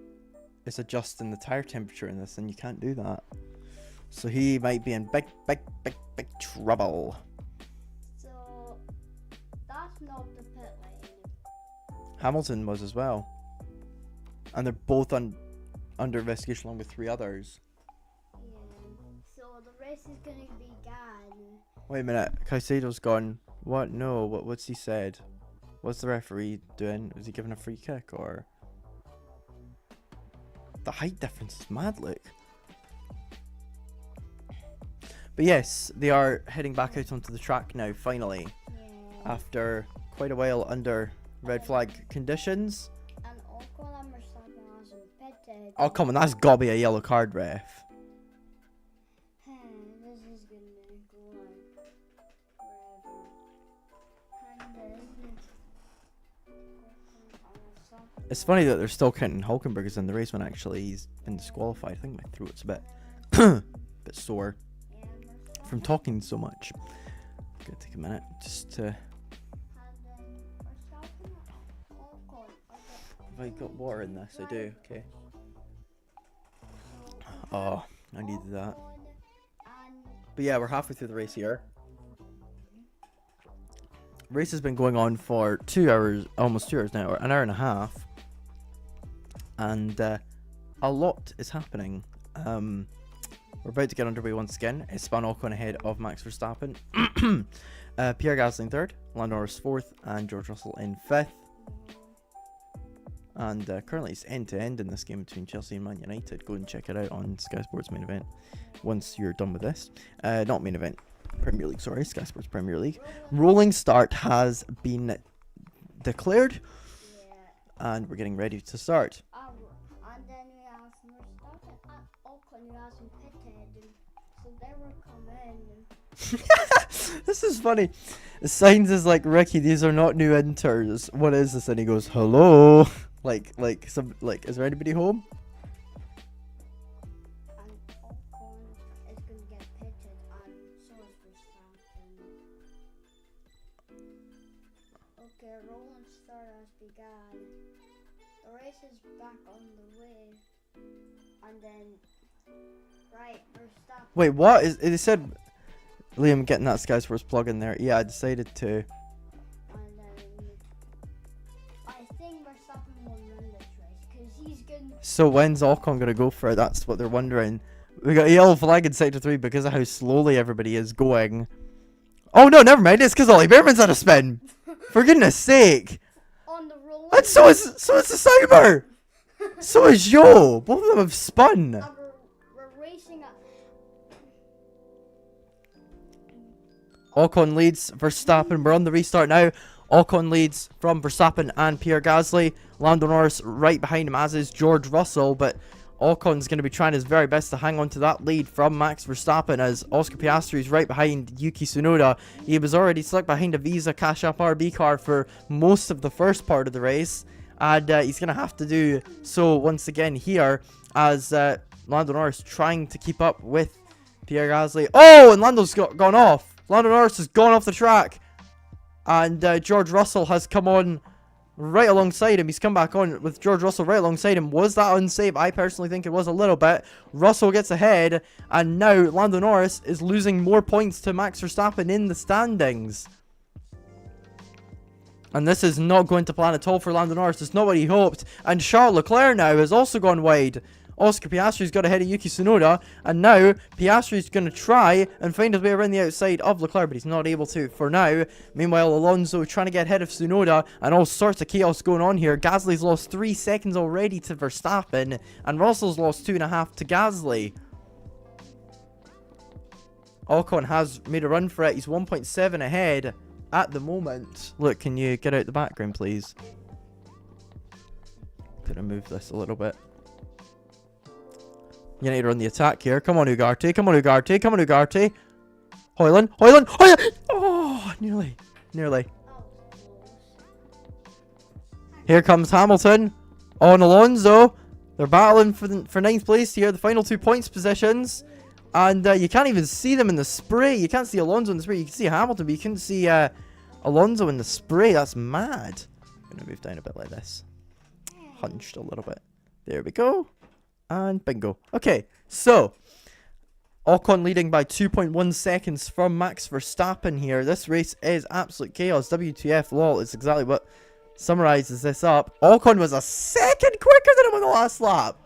is adjusting the tire temperature in this, and you can't do that. So he might be in big trouble. So that's not the pit lane. Hamilton was as well. And they're both under investigation along with 3 others. Yeah. So the race is gonna be gone. Wait a minute, Caicedo's gone. What? No, what's he said? What's the referee doing? Was he giving a free kick or? The height difference is mad, look. But yes, they are heading back out onto the track now, finally. Yeah. After quite a while under red flag conditions. And Ocon and Verstappen hasn't pitted. Oh, come on, that's gotta be a yellow card, ref. This is gonna go on forever. It's funny that they're still counting Hulkenberg in the race when actually he's been disqualified. I think my throat's a bit, bit sore from talking so much. Gonna take a minute just to. Have I got water in this? I do. Okay. Oh, I needed that. But yeah, we're halfway through the race here. Race has been going on for 2 hours, almost 2 hours now, or an hour and a half. And a lot is happening. We're about to get underway once again. Esteban Ocon ahead of Max Verstappen. Pierre Gasly third, Lando Norris 4th, and George Russell in 5th. And currently it's end to end in this game between Chelsea and Man United. Go and check it out on Sky Sports main event once you're done with this. Not main event, Premier League, sorry, Sky Sports Premier League. Rolling start has been declared. And we're getting ready to start. And then we have Verstappen and Ocon who hasn't pitted. So they will come in. This is funny. The signs is like, Ricky, these are not new inters. What is this? And he goes, hello. Like, is there anybody home? And Ocon is going to get pitted, and so is Verstappen. Okay, rolling start has begun. The race is back on the way. And then, right, Verstappen. Wait, what? They said, Liam, getting that Sky Sports plug in there. Yeah, I decided to. And then, I think Verstappen will win this race, because he's going to. So when's Ocon going to go for it? That's what they're wondering. We got a yellow flag in Sector 3 because of how slowly everybody is going. Oh no, never mind. It's because Ollie Behrman's had a spin. For goodness sake. On the roll. And so is the Cyber. So is Joe. Both of them have spun. We're racing up. Ocon leads Verstappen. We're on the restart now. Ocon leads from Verstappen and Pierre Gasly. Lando Norris right behind him, as is George Russell. But Ocon's going to be trying his very best to hang on to that lead from Max Verstappen, as Oscar Piastri is right behind Yuki Tsunoda. He was already stuck behind a Visa Cash App RB car for most of the first part of the race. And he's going to have to do so once again here, as Lando Norris trying to keep up with Pierre Gasly. Oh, and Lando's gone off. Lando Norris has gone off the track. And George Russell has come on right alongside him. He's come back on with George Russell right alongside him. Was that unsafe? I personally think it was a little bit. Russell gets ahead. And now Lando Norris is losing more points to Max Verstappen in the standings. And this is not going to plan at all for Lando Norris. It's not what he hoped. And Charles Leclerc now has also gone wide. Oscar Piastri's got ahead of Yuki Tsunoda. And now Piastri's going to try and find his way around the outside of Leclerc. But he's not able to for now. Meanwhile, Alonso trying to get ahead of Tsunoda. And all sorts of chaos going on here. Gasly's lost 3 seconds already to Verstappen. And Russell's lost 2.5 to Gasly. Ocon has made a run for it. He's 1.7 ahead at the moment. Look, can you get out the background, please? Gonna move this a little bit. You need to run the attack here. Come on, Ugarte. Come on, Ugarte. Come on, Ugarte. Hoyland. Hoyland. Hoyland. Oh, nearly. Nearly. Here comes Hamilton on Alonso. They're battling for 9th place here. The final 2 points positions. And you can't even see them in the spray. You can't see Alonso in the spray. You can see Hamilton, but you couldn't see Alonso in the spray. That's mad. I'm going to move down a bit like this. Hunched a little bit. There we go. And bingo. Okay, so Ocon leading by 2.1 seconds from Max Verstappen here. This race is absolute chaos. WTF, lol, is exactly what summarizes this up. Ocon was a second quicker than him on the last lap.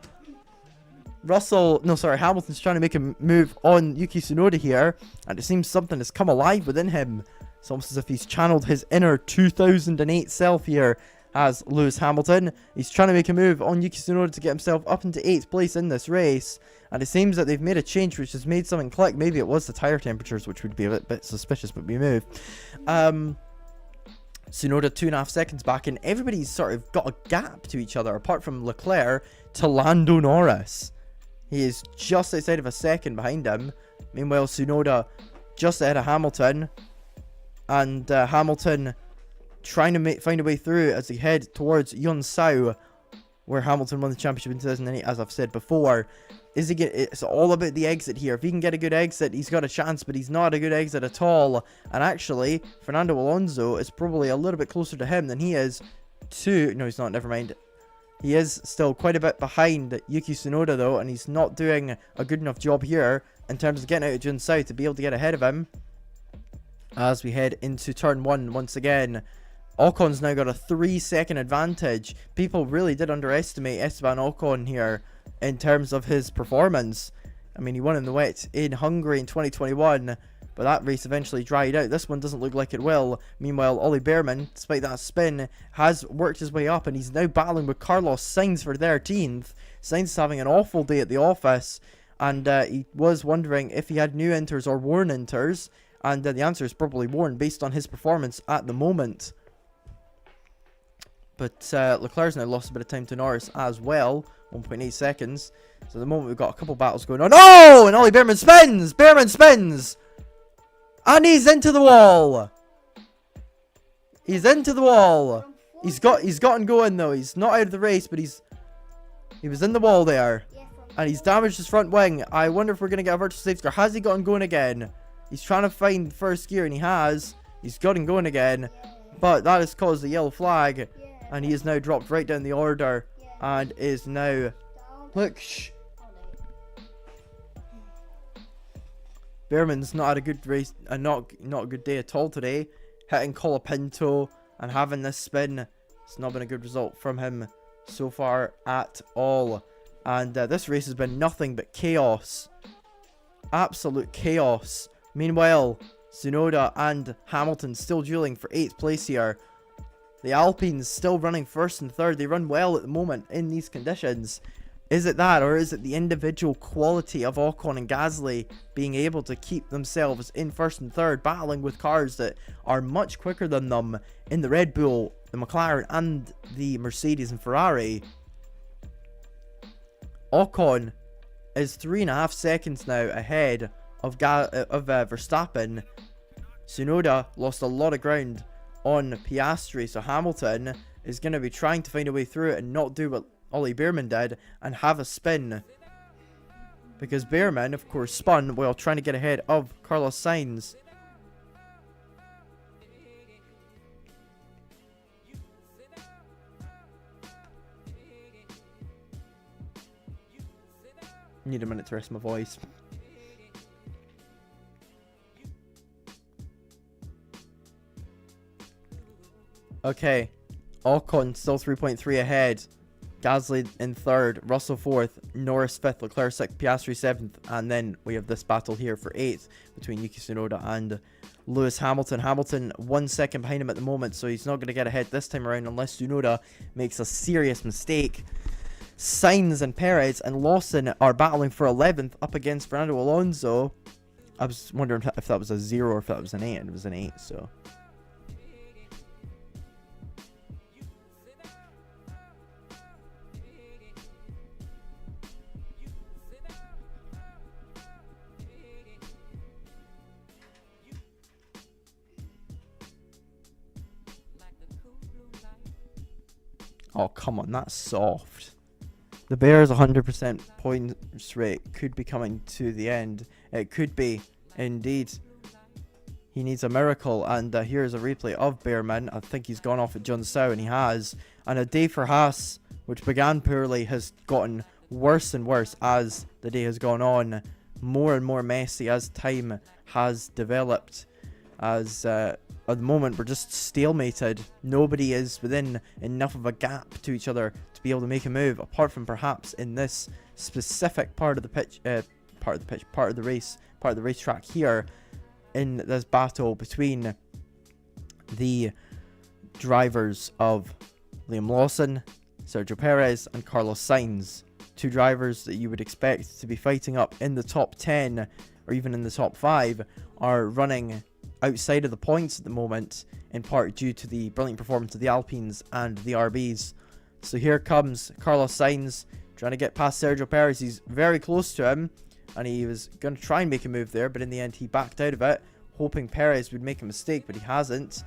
Hamilton's trying to make a move on Yuki Tsunoda here, and it seems something has come alive within him. It's almost as if he's channeled his inner 2008 self here as Lewis Hamilton. He's trying to make a move on Yuki Tsunoda to get himself up into 8th place in this race, and it seems that they've made a change which has made something click. Maybe it was the tyre temperatures, which would be a bit suspicious, but we move. Tsunoda 2.5 seconds back, and everybody's sort of got a gap to each other, apart from Leclerc to Lando Norris. He is just outside of a second behind him. Meanwhile, Tsunoda just ahead of Hamilton. And Hamilton trying to find a way through as he head towards Sao, where Hamilton won the championship in 2008, as I've said before. It's all about the exit here. If he can get a good exit, he's got a chance, but he's not a good exit at all. And actually, Fernando Alonso is probably a little bit closer to him than he is to... No, he's not. Never mind. He is still quite a bit behind Yuki Tsunoda, though, and he's not doing a good enough job here in terms of getting out of Sao to be able to get ahead of him. As we head into turn 1 once again, Ocon's now got a 3-second advantage. People really did underestimate Esteban Ocon here in terms of his performance. I mean, he won in the wet in Hungary in 2021, but that race eventually dried out. This one doesn't look like it will. Meanwhile, Ollie Behrman, despite that spin, has worked his way up, and he's now battling with Carlos Sainz for 13th. Sainz is having an awful day at the office, and he was wondering if he had new inters or worn inters, and the answer is probably worn based on his performance at the moment. But Leclerc's now lost a bit of time to Norris as well, 1.8 seconds. So at the moment we've got a couple battles going on. Oh! And Ollie Behrman spins! Behrman spins! And he's into the wall! He's into the wall! He's gotten going though. He's not out of the race, but he was in the wall there. And he's damaged his front wing. I wonder if we're going to get a virtual safety car. Has he gotten going again? He's trying to find first gear, and he has. He's gotten going again. But that has caused a yellow flag. And he is now dropped right down the order. And is now... Look, shh. Behrman's not had a good race, not a good day at all today. Hitting Colapinto and having this spin. It's not been a good result from him so far at all. And this race has been nothing but chaos. Absolute chaos. Meanwhile, Tsunoda and Hamilton still dueling for 8th place here. The Alpines still running 1st and 3rd. They run well at the moment in these conditions. Is it that, or is it the individual quality of Ocon and Gasly being able to keep themselves in 1st and 3rd, battling with cars that are much quicker than them in the Red Bull, the McLaren, and the Mercedes and Ferrari? Ocon is 3.5 seconds now ahead of Verstappen. Tsunoda lost a lot of ground on Piastri, so Hamilton is going to be trying to find a way through it and not do what Ollie Behrman did and have a spin, because Behrman of course spun while trying to get ahead of Carlos Sainz. Need a minute to rest my voice. Okay. Ocon still 3.3 ahead. Gasly in third, Russell fourth, Norris fifth, Leclerc sixth, Piastri seventh, and then we have this battle here for eighth between Yuki Tsunoda and Lewis Hamilton. Hamilton 1 second behind him at the moment, so he's not going to get ahead this time around unless Tsunoda makes a serious mistake. Sainz and Perez and Lawson are battling for 11th up against Fernando Alonso. I was wondering if that was a 0 or if that was an 8, and it was an 8, so... Oh, come on, that's soft. The Bears' 100% points rate could be coming to the end. It could be, indeed. He needs a miracle, and here's a replay of Bearman. I think he's gone off at John Sao, and he has. And a day for Haas, which began poorly, has gotten worse and worse as the day has gone on. More and more messy as time has developed. As at the moment we're just stalemated. Nobody is within enough of a gap to each other to be able to make a move, apart from perhaps in this specific part of the racetrack here, in this battle between the drivers of Liam Lawson, Sergio Perez, and Carlos Sainz. Two drivers that you would expect to be fighting up in the top 10 or even in the top 5 are running outside of the points at the moment, in part due to the brilliant performance of the Alpines and the RBs. So here comes Carlos Sainz trying to get past Sergio Perez. He's very close to him, and he was going to try and make a move there, but in the end he backed out of it, hoping Perez would make a mistake, but he hasn't.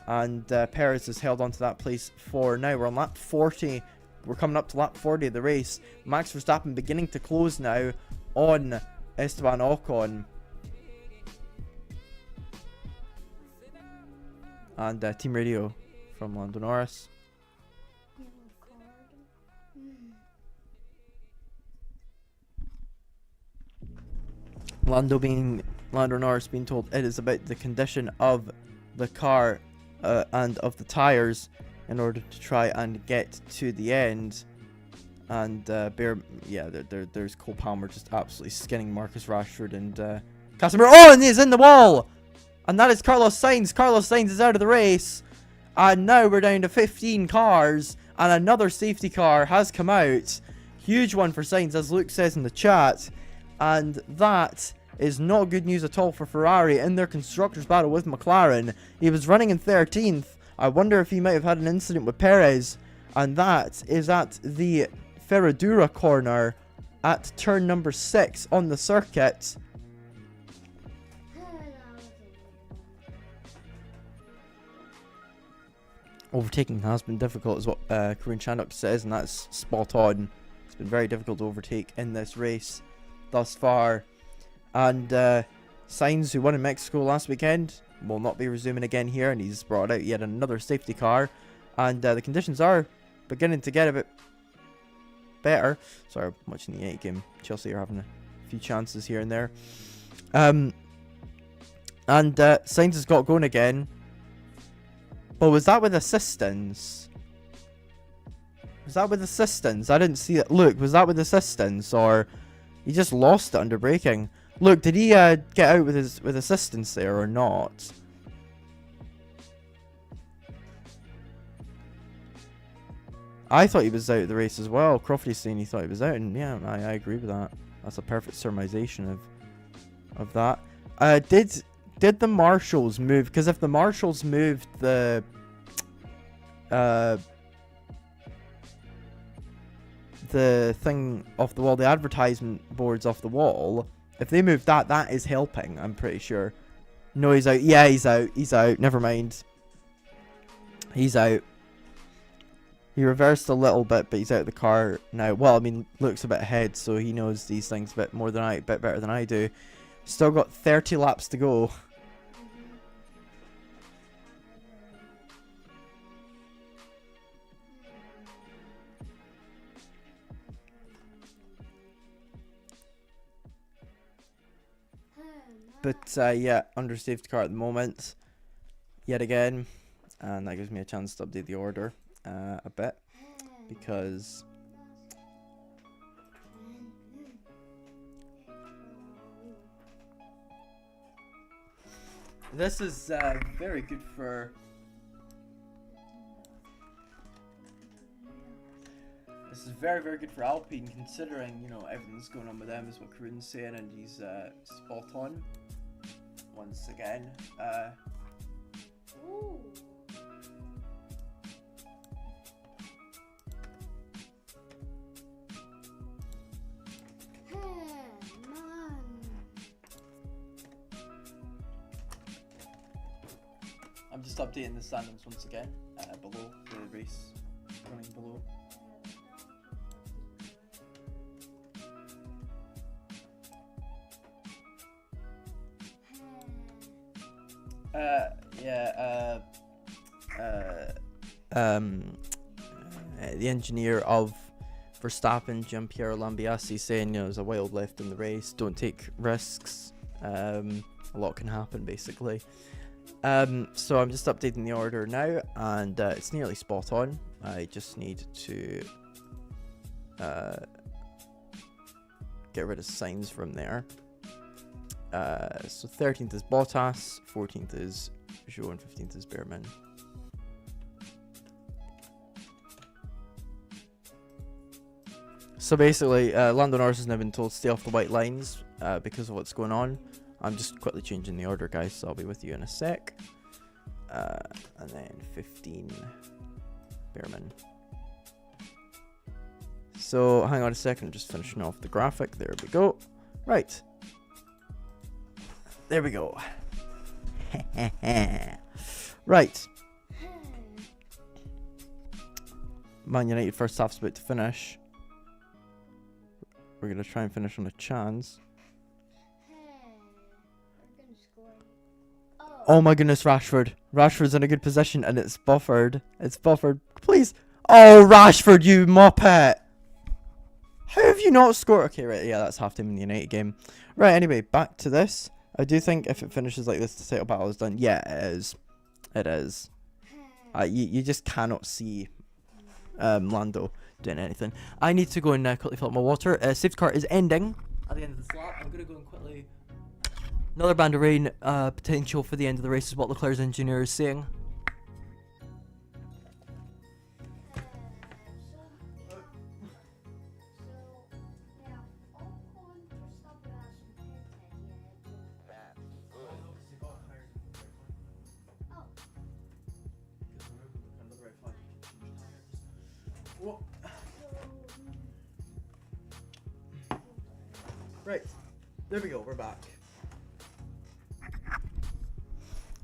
And Perez has held on to that place for now. We're on lap 40. We're coming up to lap 40 of the race. Max Verstappen beginning to close now on Esteban Ocon. And team radio from Lando Norris. Lando Norris being told it is about the condition of the car and of the tires in order to try and get to the end. And there's Cole Palmer just absolutely skinning Marcus Rashford and Casemiro. Oh, and he's in the wall! And that is Carlos Sainz. Carlos Sainz is out of the race. And now we're down to 15 cars. And another safety car has come out. Huge one for Sainz, as Luke says in the chat. And that is not good news at all for Ferrari in their constructors battle with McLaren. He was running in 13th. I wonder if he might have had an incident with Perez. And that is at the Ferradura corner at turn number 6 on the circuit. Overtaking has been difficult, is what Karun Chandok says, and that's spot on. It's been very difficult to overtake in this race thus far. And Sainz, who won in Mexico last weekend, will not be resuming again here, and he's brought out yet another safety car. And the conditions are beginning to get a bit better. Sorry, I'm watching the 8 game. Chelsea are having a few chances here and there. And Sainz has got going again. Oh, was that with assistance? Was that with assistance? I didn't see it. Look, was that with assistance, or he just lost it under braking? Look, did he get out with assistance there or not? I thought he was out of the race as well. Crofty's saying he thought he was out, and yeah, I agree with that. That's a perfect surmisation of that. Did the marshals move? Because if the marshals moved the thing off the wall, the advertisement boards off the wall, if they moved that, that is helping, I'm pretty sure. No, he's out. Yeah, he's out. He's out. Never mind. He's out. He reversed a little bit, but he's out of the car now. Well, I mean, looks a bit ahead, so he knows these things a bit better than I do. Still got 30 laps to go. But yeah, under safety car at the moment. Yet again. and that gives me a chance to update the order a bit, because this is very good for very good for Alpine, considering, you know, everything's going on with them, is what Karun's saying, and he's spot on once again. Ooh. Man. I'm just updating the standings once again, below the race, running below. The engineer of Verstappen, Gianpiero Lambiasi, saying, you know, there's a wild left in the race, don't take risks, a lot can happen basically. So I'm just updating the order now, and it's nearly spot on. I just need to get rid of signs from there. So 13th is Bottas, 14th is Zhou, and 15th is Behrman. So basically, Lando Norris has now been told to stay off the white lines because of what's going on. I'm just quickly changing the order, guys, so I'll be with you in a sec. And then 15, Behrman. So hang on a second, just finishing off the graphic. There we go. Right. There we go. Right. Man United first half's about to finish. We're going to try and finish on a chance. We're gonna score. Oh my goodness, Rashford. Rashford's in a good position, and it's buffered. It's buffered. Please. Oh, Rashford, you muppet. How have you not scored? Okay, right. Yeah, that's half time in the United game. Right, anyway, back to this. I do think if it finishes like this, the title battle is done. Yeah, it is. It is. You just cannot see Lando doing anything. I need to go and quickly fill up my water. Safety car is ending at the end of the slot. I'm going to go and quickly... Another band of rain potential for the end of the race is what Leclerc's engineer is saying. Right, there we go, we're back.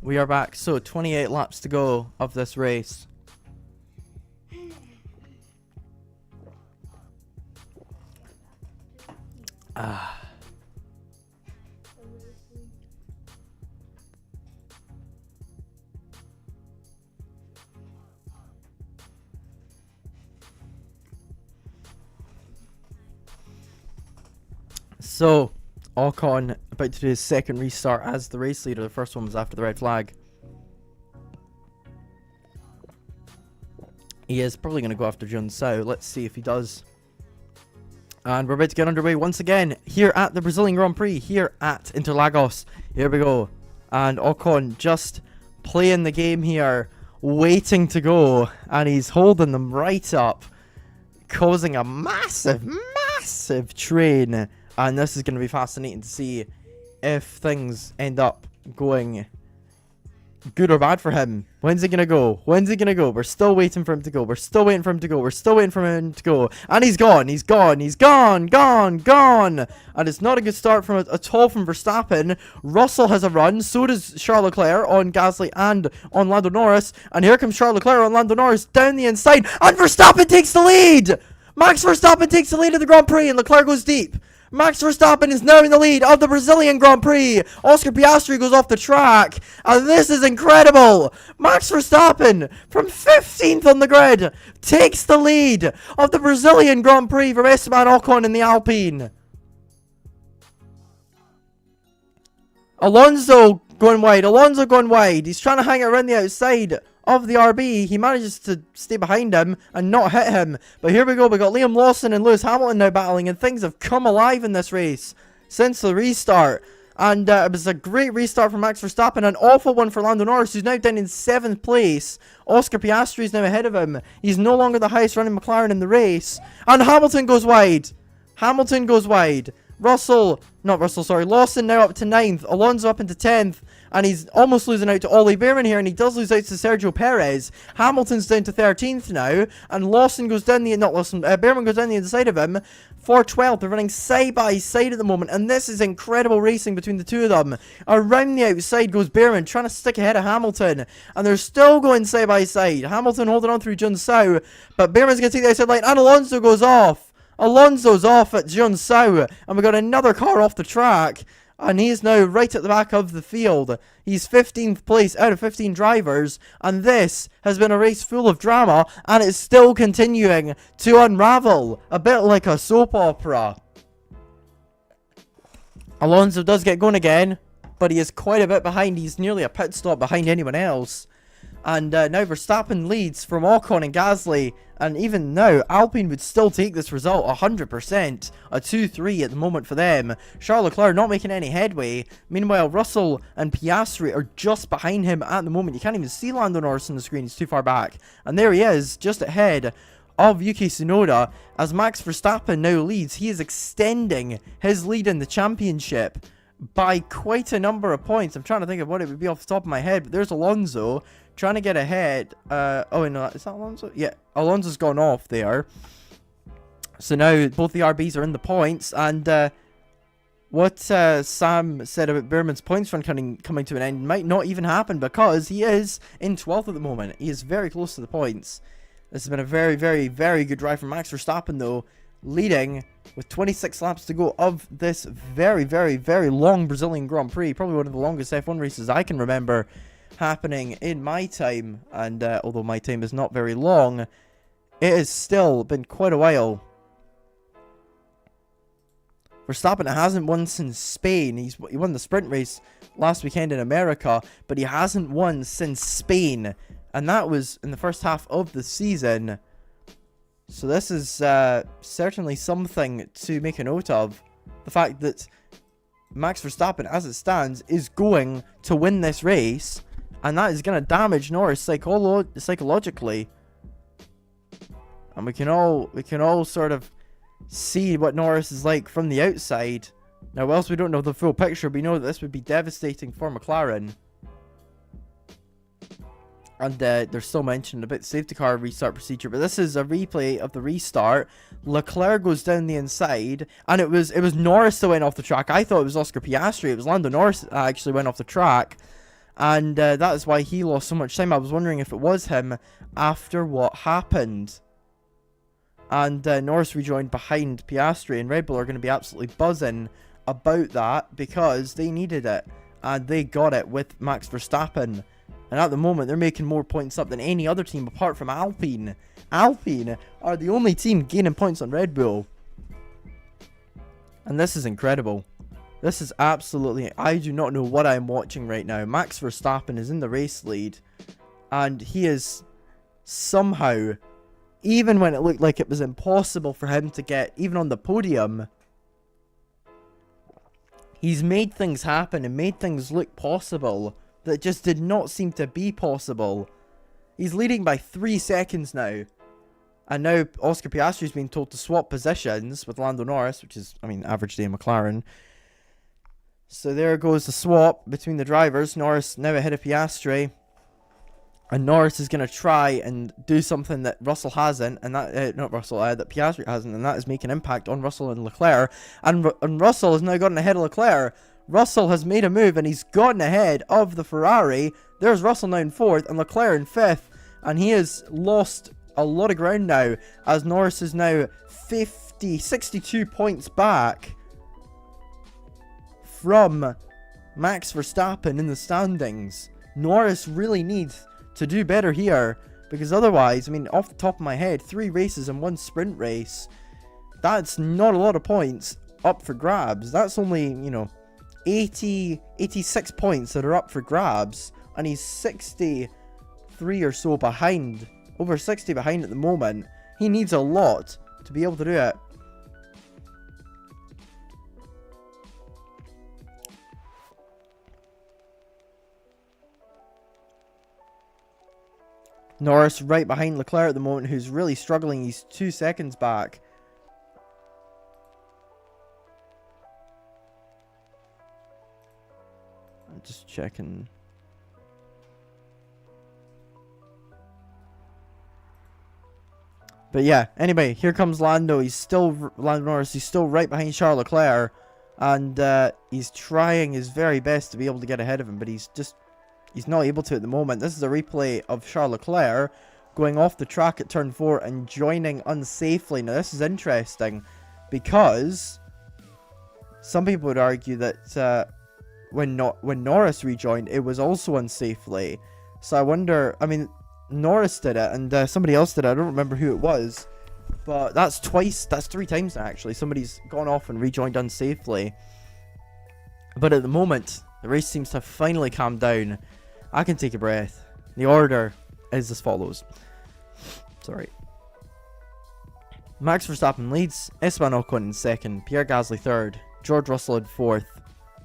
We are back, so 28 laps to go of this race. So, Ocon about to do his second restart as the race leader. The first one was after the red flag. He is probably going to go after John Sao. Let's see if he does. And we're about to get underway once again here at the Brazilian Grand Prix, here at Interlagos. Here we go. And Ocon just playing the game here, waiting to go. And he's holding them right up, causing a massive, massive train. And this is going to be fascinating to see if things end up going good or bad for him. When's he going to go? When's he going to go? We're still waiting for him to go. We're still waiting for him to go. We're still waiting for him to go. And he's gone. He's gone. He's gone. Gone. Gone. And it's not a good start from at all from Verstappen. Russell has a run. So does Charles Leclerc on Gasly and on Lando Norris. And here comes Charles Leclerc on Lando Norris down the inside. And Verstappen takes the lead. Max Verstappen takes the lead of the Grand Prix and Leclerc goes deep. Max Verstappen is now in the lead of the Brazilian Grand Prix. Oscar Piastri goes off the track. And this is incredible. Max Verstappen, from 15th on the grid, takes the lead of the Brazilian Grand Prix from Esteban Ocon in the Alpine. Alonso going wide. Alonso going wide. He's trying to hang it around the outside of the RB. He manages to stay behind him and not hit him. But here we go. We got Liam Lawson and Lewis Hamilton now battling, and things have come alive in this race since the restart. And it was a great restart for Max Verstappen, an awful one for Lando Norris, who's now down in 7th place. Oscar Piastri is now ahead of him. He's no longer the highest running McLaren in the race. And Hamilton goes wide. Hamilton goes wide. Lawson now up to 9th. Alonso up into 10th. And he's almost losing out to Ollie Bearman here, and he does lose out to Sergio Perez. Hamilton's down to 13th now, and Bearman goes down the inside of him for 12th. They're running side by side at the moment, and this is incredible racing between the two of them. Around the outside goes Bearman, trying to stick ahead of Hamilton, and they're still going side by side. Hamilton holding on through Jun Sao, but Bearman's going to take the outside line, and Alonso goes off. Alonso's off at Jun Sao, and we got another car off the track. And he's now right at the back of the field. He's 15th place out of 15 drivers. And this has been a race full of drama. And it's still continuing to unravel. A bit like a soap opera. Alonso does get going again. But he is quite a bit behind. He's nearly a pit stop behind anyone else. And now Verstappen leads from Ocon and Gasly. And even now, Alpine would still take this result 100%. A 2-3 at the moment for them. Charles Leclerc not making any headway. Meanwhile, Russell and Piastri are just behind him at the moment. You can't even see Lando Norris on the screen. He's too far back. And there he is, just ahead of Yuki Tsunoda. As Max Verstappen now leads, he is extending his lead in the championship by quite a number of points. I'm trying to think of what it would be off the top of my head. But there's Alonso trying to get ahead. Oh no, is that Alonso? Yeah, Alonso's gone off there. So now both the RBs are in the points. And what Sam said about Bearman's points run coming to an end might not even happen, because he is in 12th at the moment. He is very close to the points. This has been a very, very, very good drive from Max Verstappen, though, leading with 26 laps to go of this very, very, very long Brazilian Grand Prix. Probably one of the longest F1 races I can remember happening in my time. And although my time is not very long, it has still been quite a while. Verstappen hasn't won since Spain. He won the sprint race last weekend in America, but he hasn't won since Spain, and that was in the first half of the season. So this is certainly something to make a note of. The fact that Max Verstappen, as it stands, is going to win this race, and that is going to damage Norris psychologically. And we can all sort of see what Norris is like from the outside. Now, whilst we don't know the full picture, we know that this would be devastating for McLaren. And they're still mentioning about safety car restart procedure, but this is a replay of the restart. Leclerc goes down the inside, and it was Norris that went off the track. I thought it was Oscar Piastri. It was Lando Norris that actually went off the track, and that is why he lost so much time. I was wondering if it was him after what happened. And Norris rejoined behind Piastri, and Red Bull are going to be absolutely buzzing about that, because they needed it, and they got it with Max Verstappen. And at the moment, they're making more points up than any other team apart from Alpine. Alpine are the only team gaining points on Red Bull. And this is incredible. This is absolutely... I do not know what I'm watching right now. Max Verstappen is in the race lead. And he is somehow, even when it looked like it was impossible for him to get even on the podium, he's made things happen and made things look possible that just did not seem to be possible. He's leading by 3 seconds now. And now Oscar Piastri is being told to swap positions with Lando Norris, which is, I mean, average day McLaren. So there goes the swap between the drivers. Norris now ahead of Piastri. And Norris is going to try and do something that Russell hasn't, and that, that Piastri hasn't, and that is make an impact on Russell and Leclerc. And Russell has now gotten ahead of Leclerc. Russell has made a move, and he's gotten ahead of the Ferrari. There's Russell now in 4th, and Leclerc in 5th. And he has lost a lot of ground now, as Norris is now 62 points back from Max Verstappen in the standings. Norris really needs to do better here, because otherwise, I mean, off the top of my head, 3 races and 1 sprint race, that's not a lot of points up for grabs. That's only, you know, 86 points that are up for grabs, and he's 64 63 or so behind, over 60 behind at the moment. He needs a lot to be able to do it. Norris right behind Leclerc at the moment, who's really struggling. He's 2 seconds back. I'm just checking. But yeah, anyway, here comes Lando. Lando Norris. He's still right behind Charles Leclerc, and he's trying his very best to be able to get ahead of him, but he's not able to at the moment. This is a replay of Charles Leclerc going off the track at turn 4 and joining unsafely. Now, this is interesting because some people would argue that when Norris rejoined, it was also unsafely. So I wonder, I mean, Norris did it, and somebody else did it. I don't remember who it was, but that's 3 times now, actually. Somebody's gone off and rejoined unsafely. But at the moment, the race seems to have finally calmed down. I can take a breath. The order is as follows. Sorry. Max Verstappen leads, Esteban Ocon in 2nd, Pierre Gasly 3rd, George Russell in 4th,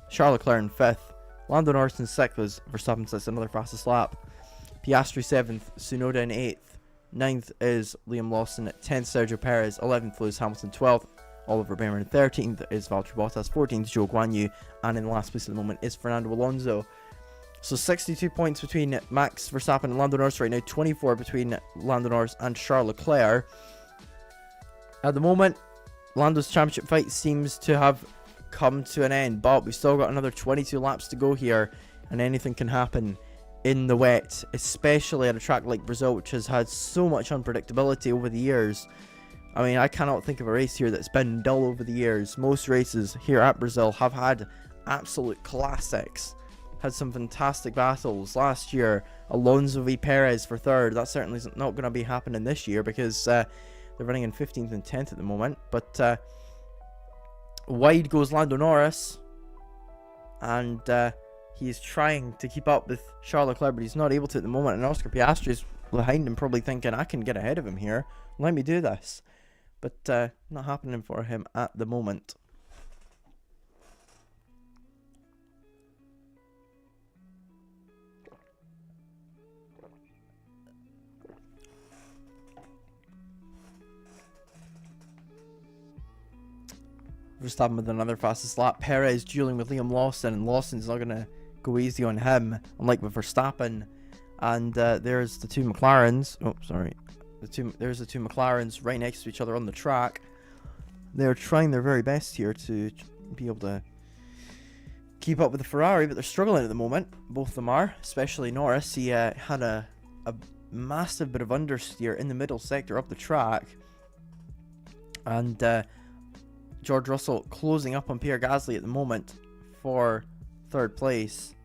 Charles Leclerc in 5th, Lando Norris in 6th as Verstappen sets another fastest lap, Piastri 7th, Tsunoda in 8th, 9th is Liam Lawson, 10th Sergio Perez, 11th Lewis Hamilton, 12th Oliver Bowman, 13th is Valtteri Bottas, 14th Zhou Guanyu, and in last place at the moment is Fernando Alonso. So 62 points between Max Verstappen and Lando Norris right now, 24 between Lando Norris and Charles Leclerc. At the moment, Lando's championship fight seems to have come to an end, but we've still got another 22 laps to go here, and anything can happen in the wet, especially at a track like Brazil, which has had so much unpredictability over the years. I mean, I cannot think of a race here that's been dull over the years. Most races here at Brazil have had absolute classics. Had some fantastic battles. Last year, Alonso v Perez for 3rd. That certainly is not going to be happening this year because they're running in 15th and 10th at the moment. But wide goes Lando Norris, and he's trying to keep up with Charles Leclerc, but he's not able to at the moment. And Oscar Piastri is behind him, probably thinking, I can get ahead of him here. Let me do this. But not happening for him at the moment. Verstappen with another fastest lap. Perez dueling with Liam Lawson, and Lawson's not going to go easy on him, unlike with Verstappen. And there's the 2 McLarens. Oh, sorry. There's the 2 McLarens right next to each other on the track. They're trying their very best here to be able to keep up with the Ferrari, but they're struggling at the moment. Both of them are, especially Norris. He had a massive bit of understeer in the middle sector of the track. And George Russell closing up on Pierre Gasly at the moment for 3rd place.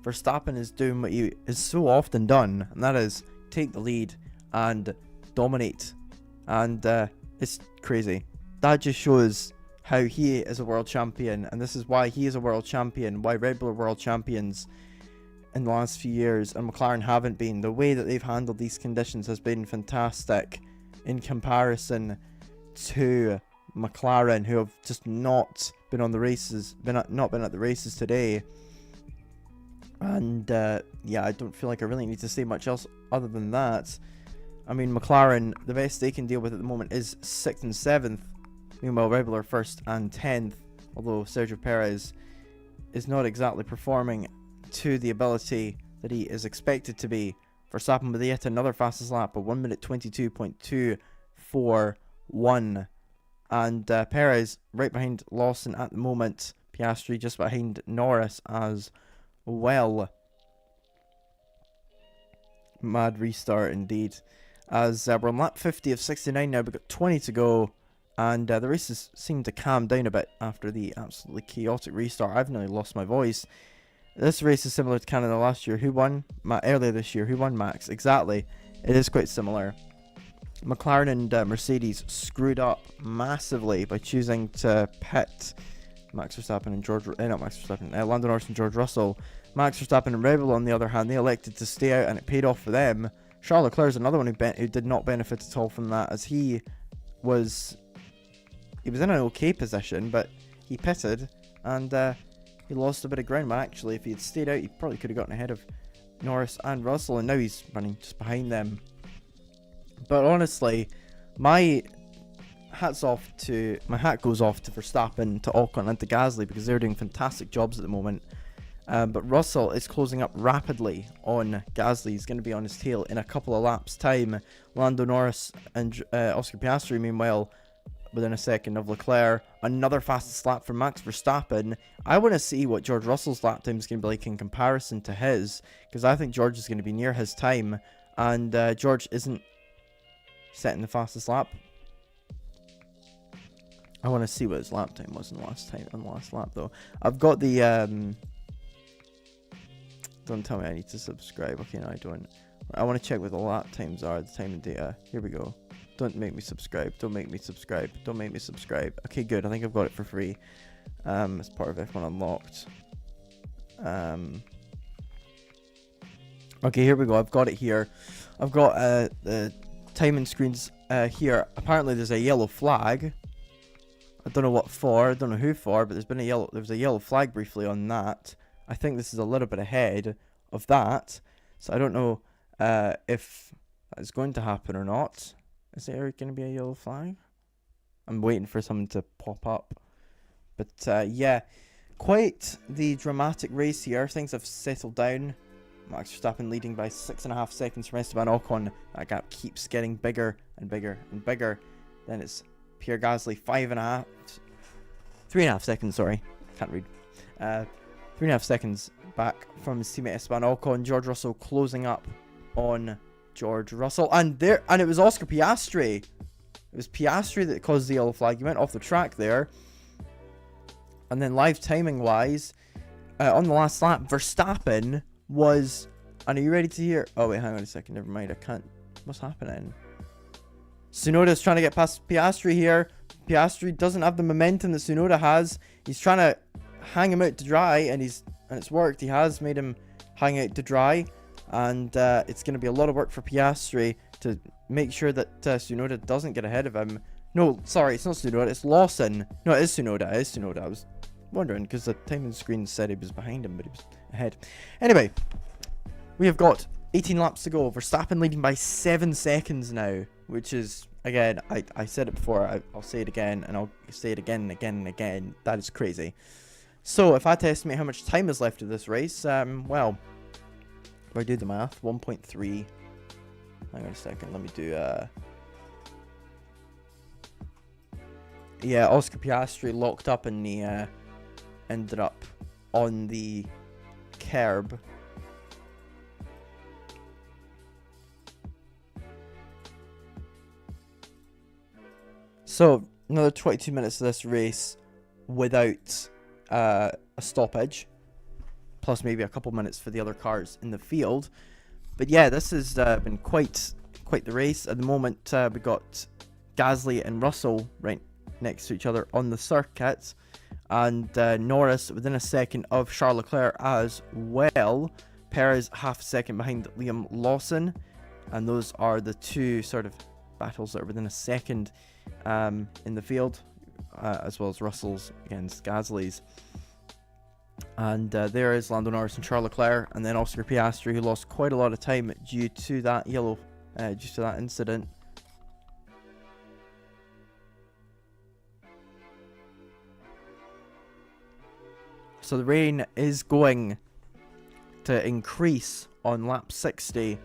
Verstappen is doing what he is so often done, and that is take the lead and dominate. And it's crazy. That just shows how he is a world champion, and this is why he is a world champion, why Red Bull are world champions in the last few years and McLaren haven't been. The way that they've handled these conditions has been fantastic in comparison to McLaren, who have just not been on the races, not been at the races today. And yeah, I don't feel like I really need to say much else other than that. I mean, McLaren, the best they can deal with at the moment is 6th and 7th. Meanwhile, Red Bull are 1st and 10th, although Sergio Perez is not exactly performing to the ability that he is expected to be. Verstappen with yet another fastest lap of 1 minute 22.241. And Perez right behind Lawson at the moment. Piastri just behind Norris as well. Mad restart indeed. As we're on lap 50 of 69 now. We've got 20 to go. And the races seem to calm down a bit after the absolutely chaotic restart. I've nearly lost my voice. This race is similar to Canada last year. Who won? Earlier this year. Who won, Max? Exactly. It is quite similar. McLaren and Mercedes screwed up massively by choosing to pit Max Verstappen and not Max Verstappen, Lando Norris and George Russell. Max Verstappen and Red Bull, on the other hand, they elected to stay out, and it paid off for them. Charles Leclerc is another one who did not benefit at all from that, as he was in an okay position, but he pitted, and he lost a bit of ground. But actually, if he had stayed out, he probably could have gotten ahead of Norris and Russell, and now he's running just behind them. But honestly, my hat goes off to Verstappen, to Ocon, and to Gasly, because they're doing fantastic jobs at the moment. But Russell is closing up rapidly on Gasly. He's going to be on his tail in a couple of laps' time. Lando Norris and Oscar Piastri, meanwhile, within a second of Leclerc. Another fastest lap for Max Verstappen. I want to see what George Russell's lap time is going to be like in comparison to his, because I think George is going to be near his time, and George isn't setting the fastest lap. I want to see what his lap time was on the last lap, though. I've got the don't tell me I need to subscribe. Okay, no, I don't. I want to check what the lap times are, the time and data. Here we go. Don't make me subscribe. Don't make me subscribe. Don't make me subscribe. Okay, good. I think I've got it for free. As part of F1 Unlocked. Okay, here we go. I've got it here. I've got the timing screens here. Apparently, there's a yellow flag. I don't know what for. I don't know who for, but there was a yellow flag briefly on that. I think this is a little bit ahead of that, so I don't know if that's going to happen or not. Is there going to be a yellow flag? I'm waiting for something to pop up. But yeah, quite the dramatic race here. Things have settled down. Max Verstappen leading by 6.5 seconds from Esteban Ocon. That gap keeps getting bigger and bigger and bigger. Then it's Pierre Gasly, 3.5 seconds, sorry. Can't read. 3.5 seconds back from his teammate Esteban Ocon. George Russell closing up on George Russell. And it was Oscar Piastri. It was Piastri that caused the yellow flag. He went off the track there. And then live timing wise, on the last lap, Verstappen was... And are you ready to hear? Oh wait, hang on a second. Never mind. I can't... What's happening? Tsunoda's trying to get past Piastri here. Piastri doesn't have the momentum that Tsunoda has. He's trying to hang him out to dry, and it's worked. He has made him hang out to dry, and it's going to be a lot of work for Piastri to make sure that Tsunoda doesn't get ahead of him. No, sorry, it's not Tsunoda, it's Lawson. No, it is Tsunoda. I was wondering, because the timing screen said he was behind him, but he was ahead. Anyway, we have got 18 laps to go. Verstappen leading by 7 seconds now, which is, again, I said it before, I'll say it again, and I'll say it again and again and again. That is crazy. So, if I had to estimate how much time is left of this race, well, if I do the math, 1.3, hang on a second, let me do, yeah, Oscar Piastri locked up and he ended up on the curb. So, another 22 minutes of this race without a stoppage, plus maybe a couple minutes for the other cars in the field. But yeah, this has been quite the race. At the moment, we got Gasly and Russell right next to each other on the circuit, and Norris within a second of Charles Leclerc as well. Perez half a second behind Liam Lawson, and those are the two sort of battles that are within a second in the field, as well as Russell's against Gasly's. And there is Lando Norris and Charles Leclerc, and then Oscar Piastri, who lost quite a lot of time due to that due to that incident. So the rain is going to increase on lap 60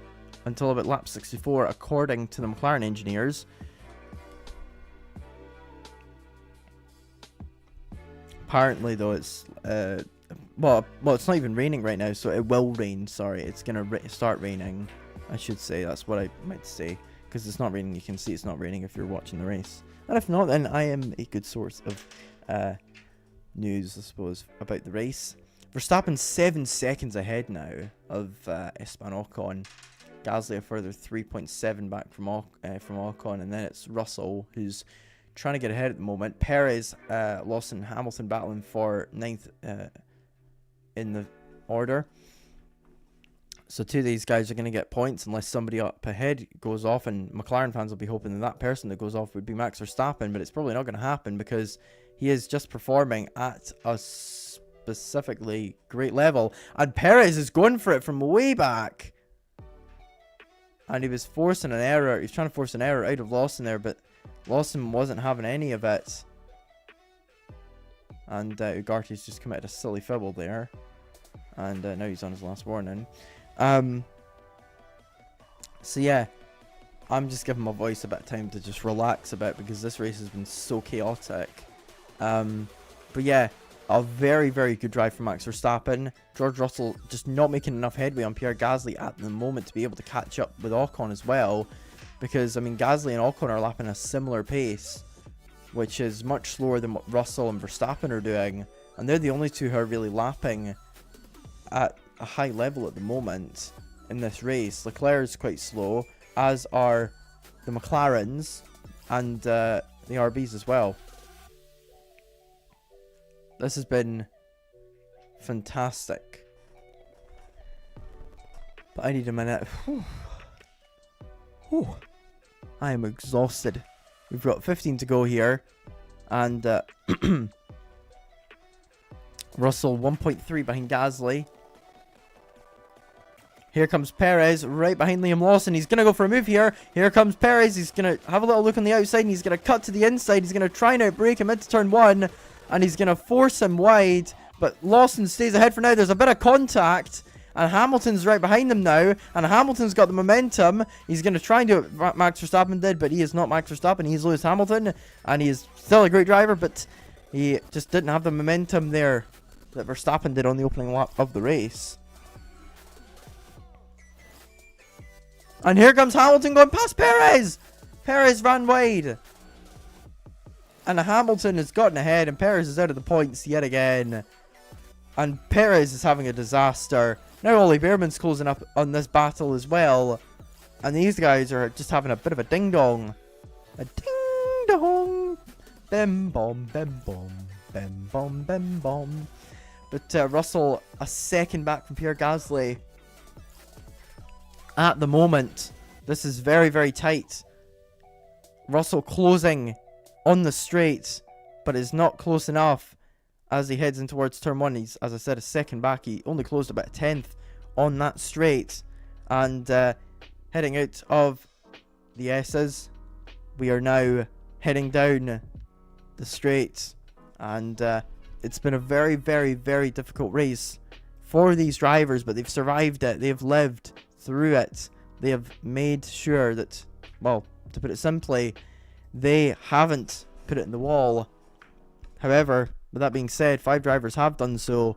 until about lap 64, according to the McLaren engineers. Apparently, though, it's well, it's not even raining right now, so it will rain. Sorry, it's gonna start raining. I should say, that's what I might say, because it's not raining. You can see it's not raining if you're watching the race, and if not, then I am a good source of news, I suppose, about the race. Verstappen 7 seconds ahead now of Esteban Ocon. Gasly a further 3.7 back from Ocon, and then it's Russell who's trying to get ahead at the moment. Perez, Lawson, Hamilton battling for 9th in the order. So 2 of these guys are going to get points unless somebody up ahead goes off, and McLaren fans will be hoping that that person that goes off would be Max Verstappen, but it's probably not going to happen because he is just performing at a specifically great level. And Perez is going for it from way back. And he was forcing an error. He was trying to force an error out of Lawson there, but Lawson wasn't having any of it. And Ugarte's just committed a silly foul there. And now he's on his last warning. So yeah, I'm just giving my voice a bit of time to just relax a bit because this race has been so chaotic. But yeah, a very, very good drive from Max Verstappen. George Russell just not making enough headway on Pierre Gasly at the moment to be able to catch up with Ocon as well. Because, I mean, Gasly and Ocon are lapping a similar pace, which is much slower than what Russell and Verstappen are doing. And they're the only two who are really lapping at a high level at the moment in this race. Leclerc is quite slow, as are the McLarens and the RBs as well. This has been fantastic. But I need a minute. Whew. Whew. I am exhausted. We've got 15 to go here. And Russell 1.3 behind Gasly. Here comes Perez right behind Liam Lawson. He's going to go for a move here. Here comes Perez. He's going to have a little look on the outside and he's going to cut to the inside. He's going to try and outbrake him into turn 1. And he's going to force him wide. But Lawson stays ahead for now. There's a bit of contact. And Hamilton's right behind him now. And Hamilton's got the momentum. He's going to try and do what Max Verstappen did. But he is not Max Verstappen. He's Lewis Hamilton. And he is still a great driver. But he just didn't have the momentum there that Verstappen did on the opening lap of the race. And here comes Hamilton going past Perez. Perez ran wide. And Hamilton has gotten ahead. And Perez is out of the points yet again. And Perez is having a disaster. Now Ollie Behrman's closing up on this battle as well. And these guys are just having a bit of a ding-dong. A ding-dong. Bim-bom, bim-bom. Bim-bom, bim-bom. But Russell a second back from Pierre Gasly. At the moment, this is very, very tight. Russell closing on the straight, but is not close enough as he heads in towards turn 1. He's, as I said, a second back. He only closed about a 10th on that straight. And heading out of the S's, we are now heading down the straight. And it's been a very, very, very difficult race for these drivers, but they've survived it. They've lived through it. They have made sure that, well, to put it simply, they haven't put it in the wall. However, with that being said, 5 drivers have done so,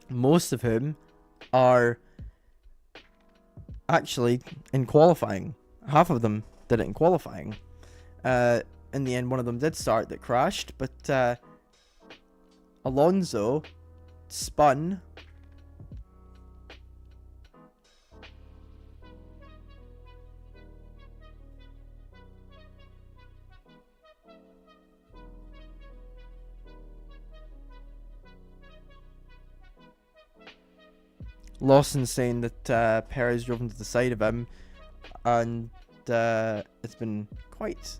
most of whom are actually in qualifying. Half of them did it in qualifying. In the end, one of them did start that crashed, but Alonso spun. Lawson saying that Perez drove into the side of him, and it's been quite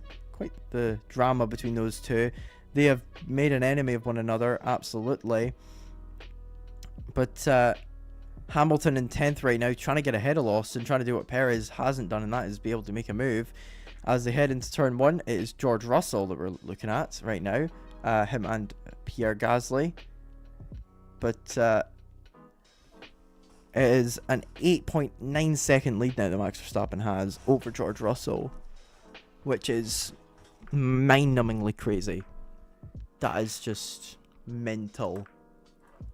the drama between those two. They have made an enemy of one another, absolutely. But Hamilton in 10th right now, trying to get ahead of Lawson, trying to do what Perez hasn't done, and that is be able to make a move. As they head into turn 1, it is George Russell that we're looking at right now, him and Pierre Gasly. But it is an 8.9 second lead now that Max Verstappen has over George Russell, which is mind-numbingly crazy. That is just mental.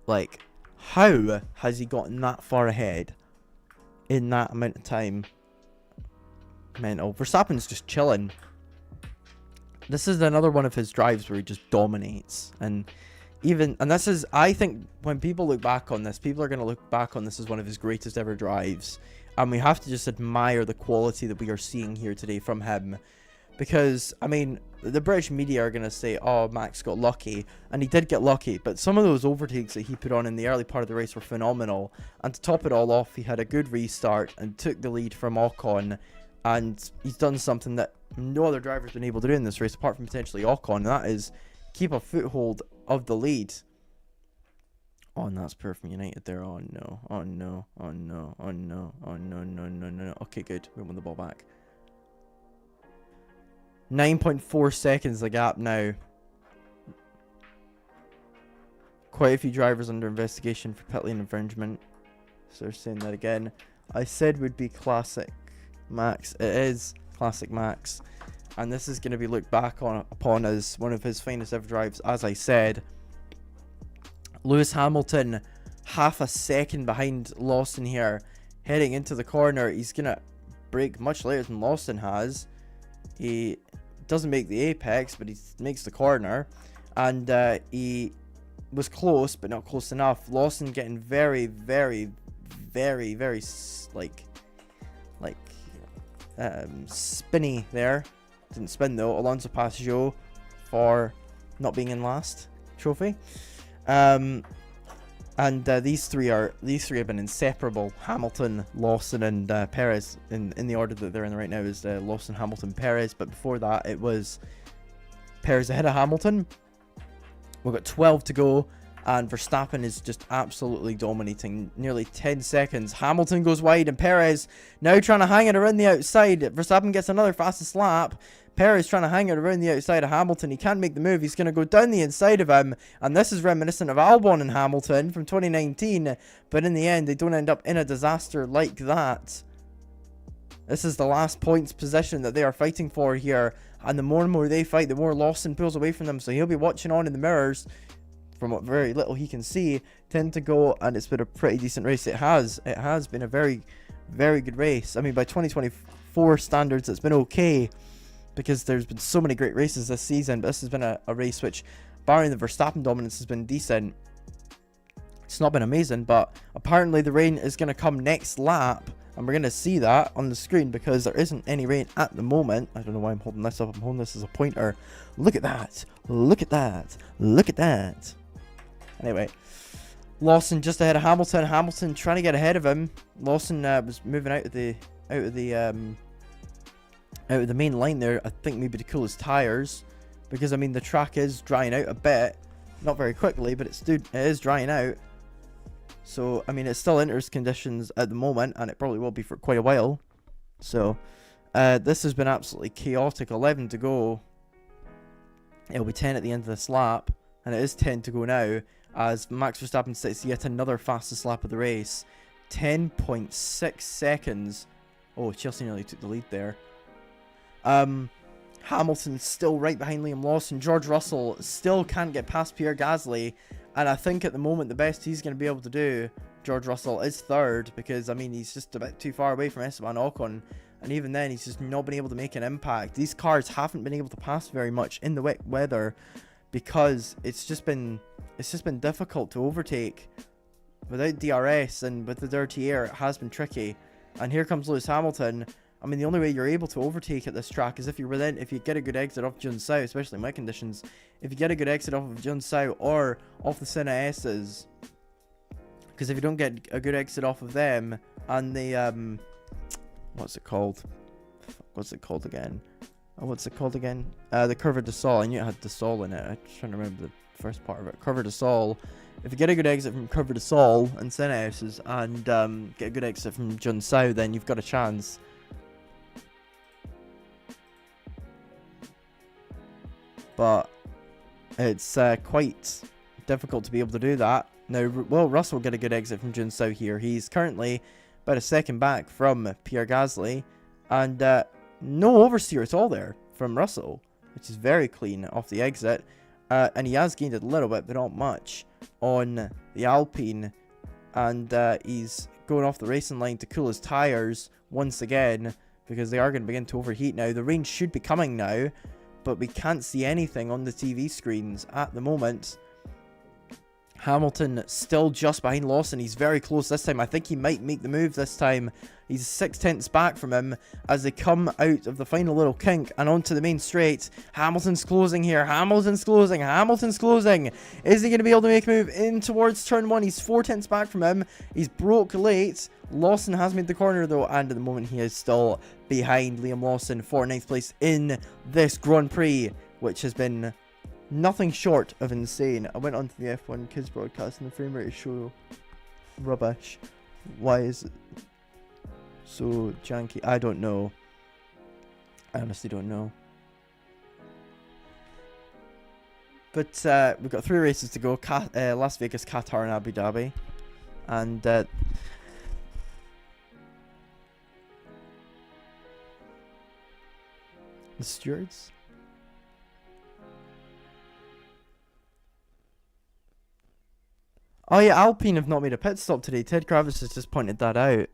Like, how has he gotten that far ahead in that amount of time? Mental. Verstappen's just chilling. This is another one of his drives where he just dominates. And this is, I think, when people look back on this, people are going to look back on this as one of his greatest ever drives. And we have to just admire the quality that we are seeing here today from him. Because, I mean, the British media are going to say, oh, Max got lucky. And he did get lucky. But some of those overtakes that he put on in the early part of the race were phenomenal. And to top it all off, he had a good restart and took the lead from Ocon. And he's done something that no other driver's been able to do in this race, apart from potentially Ocon. And that is keep a foothold of the lead. Oh, and that's pure from United there. Oh, no. Oh, no. Oh, no. Oh, no. Oh, no, no, no, no. Okay, good. We won the ball back. 9.4 seconds the gap now. Quite a few drivers under investigation for pit lane infringement. So they're saying that again. I said would be classic Max. It is classic Max. And this is going to be looked back upon as one of his finest ever drives, as I said. Lewis Hamilton, half a second behind Lawson here. Heading into the corner, he's going to brake much later than Lawson has. He doesn't make the apex, but he makes the corner. And he was close, but not close enough. Lawson getting very, very, very, very, spinny there. Didn't spin though. Alonso passed Joe for not being in last trophy. These three have been inseparable. Hamilton, Lawson, and Perez in the order that they're in right now is Lawson, Hamilton, Perez. But before that, it was Perez ahead of Hamilton. We've got 12 to go, and Verstappen is just absolutely dominating. Nearly 10 seconds. Hamilton goes wide, and Perez now trying to hang it around the outside. Verstappen gets another fastest lap. Perez trying to hang it around the outside of Hamilton. He can't make the move. He's going to go down the inside of him. And this is reminiscent of Albon and Hamilton from 2019. But in the end, they don't end up in a disaster like that. This is the last points position that they are fighting for here. And the more and more they fight, the more Lawson pulls away from them. So he'll be watching on in the mirrors. From what very little he can see, 10 to go. And it's been a pretty decent race. It has been a very, very good race. I mean, by 2024 standards, it's been okay. Because there's been so many great races this season. But this has been a race which, barring the Verstappen dominance, has been decent. It's not been amazing, but apparently the rain is going to come next lap. And we're going to see that on the screen because there isn't any rain at the moment. I don't know why I'm holding this up. I'm holding this as a pointer. Look at that. Look at that. Look at that. Anyway, Lawson just ahead of Hamilton. Hamilton trying to get ahead of him. Lawson was moving out of the main line there, I think maybe to cool his tires, because I mean the track is drying out a bit, not very quickly, but it is drying out. So I mean, it's still enters conditions at the moment, and it probably will be for quite a while. So this has been absolutely chaotic. 11 to go. It'll be 10 at the end of this lap, and it is 10 to go now as Max Verstappen sets yet another fastest lap of the race. 10.6 seconds. Oh, Chelsea nearly took the lead there. Hamilton's still right behind Liam Lawson. George Russell still can't get past Pierre Gasly. And I think at the moment the best he's going to be able to do, George Russell, is third. Because, I mean, he's just a bit too far away from Esteban Ocon. And even then, he's just not been able to make an impact. These cars haven't been able to pass very much in the wet weather. Because it's just been difficult to overtake. Without DRS and with the dirty air, it has been tricky. And here comes Lewis Hamilton. I mean, the only way you're able to overtake at this track is if you get a good exit off Junsao, especially in wet conditions. If you get a good exit off of Junsao or off the Senna S's. Because if you don't get a good exit off of them and the, what's it called again? The Curva de Sol. I knew it had de Sol in it. I'm trying to remember the first part of it. Curva de Sol. If you get a good exit from Curva de Sol and Senna S's and get a good exit from Junsao, then you've got a chance. But it's quite difficult to be able to do that. Now, will Russell get a good exit from Junsao here? He's currently about a second back from Pierre Gasly. And no oversteer at all there from Russell, which is very clean off the exit. And he has gained a little bit, but not much, on the Alpine. And he's going off the racing line to cool his tyres once again, because they are going to begin to overheat now. The rain should be coming now, but we can't see anything on the TV screens at the moment. Hamilton still just behind Lawson. He's very close this time. I think he might make the move this time. He's 6/10 back from him as they come out of the final little kink and onto the main straight. Hamilton's closing here. Hamilton's closing. Hamilton's closing. Is he going to be able to make a move in towards turn 1? He's 4/10 back from him. He's broke late. Lawson has made the corner though, and at the moment he is still behind Liam Lawson for 9th place in this Grand Prix, which has been nothing short of insane. I went onto the F1 Kids broadcast and the frame rate is so rubbish. Why is it so janky? I don't know. I honestly don't know. But we've got 3 races to go. Las Vegas, Qatar and Abu Dhabi. And the stewards. Oh yeah, Alpine have not made a pit stop today. Ted Kravis has just pointed that out.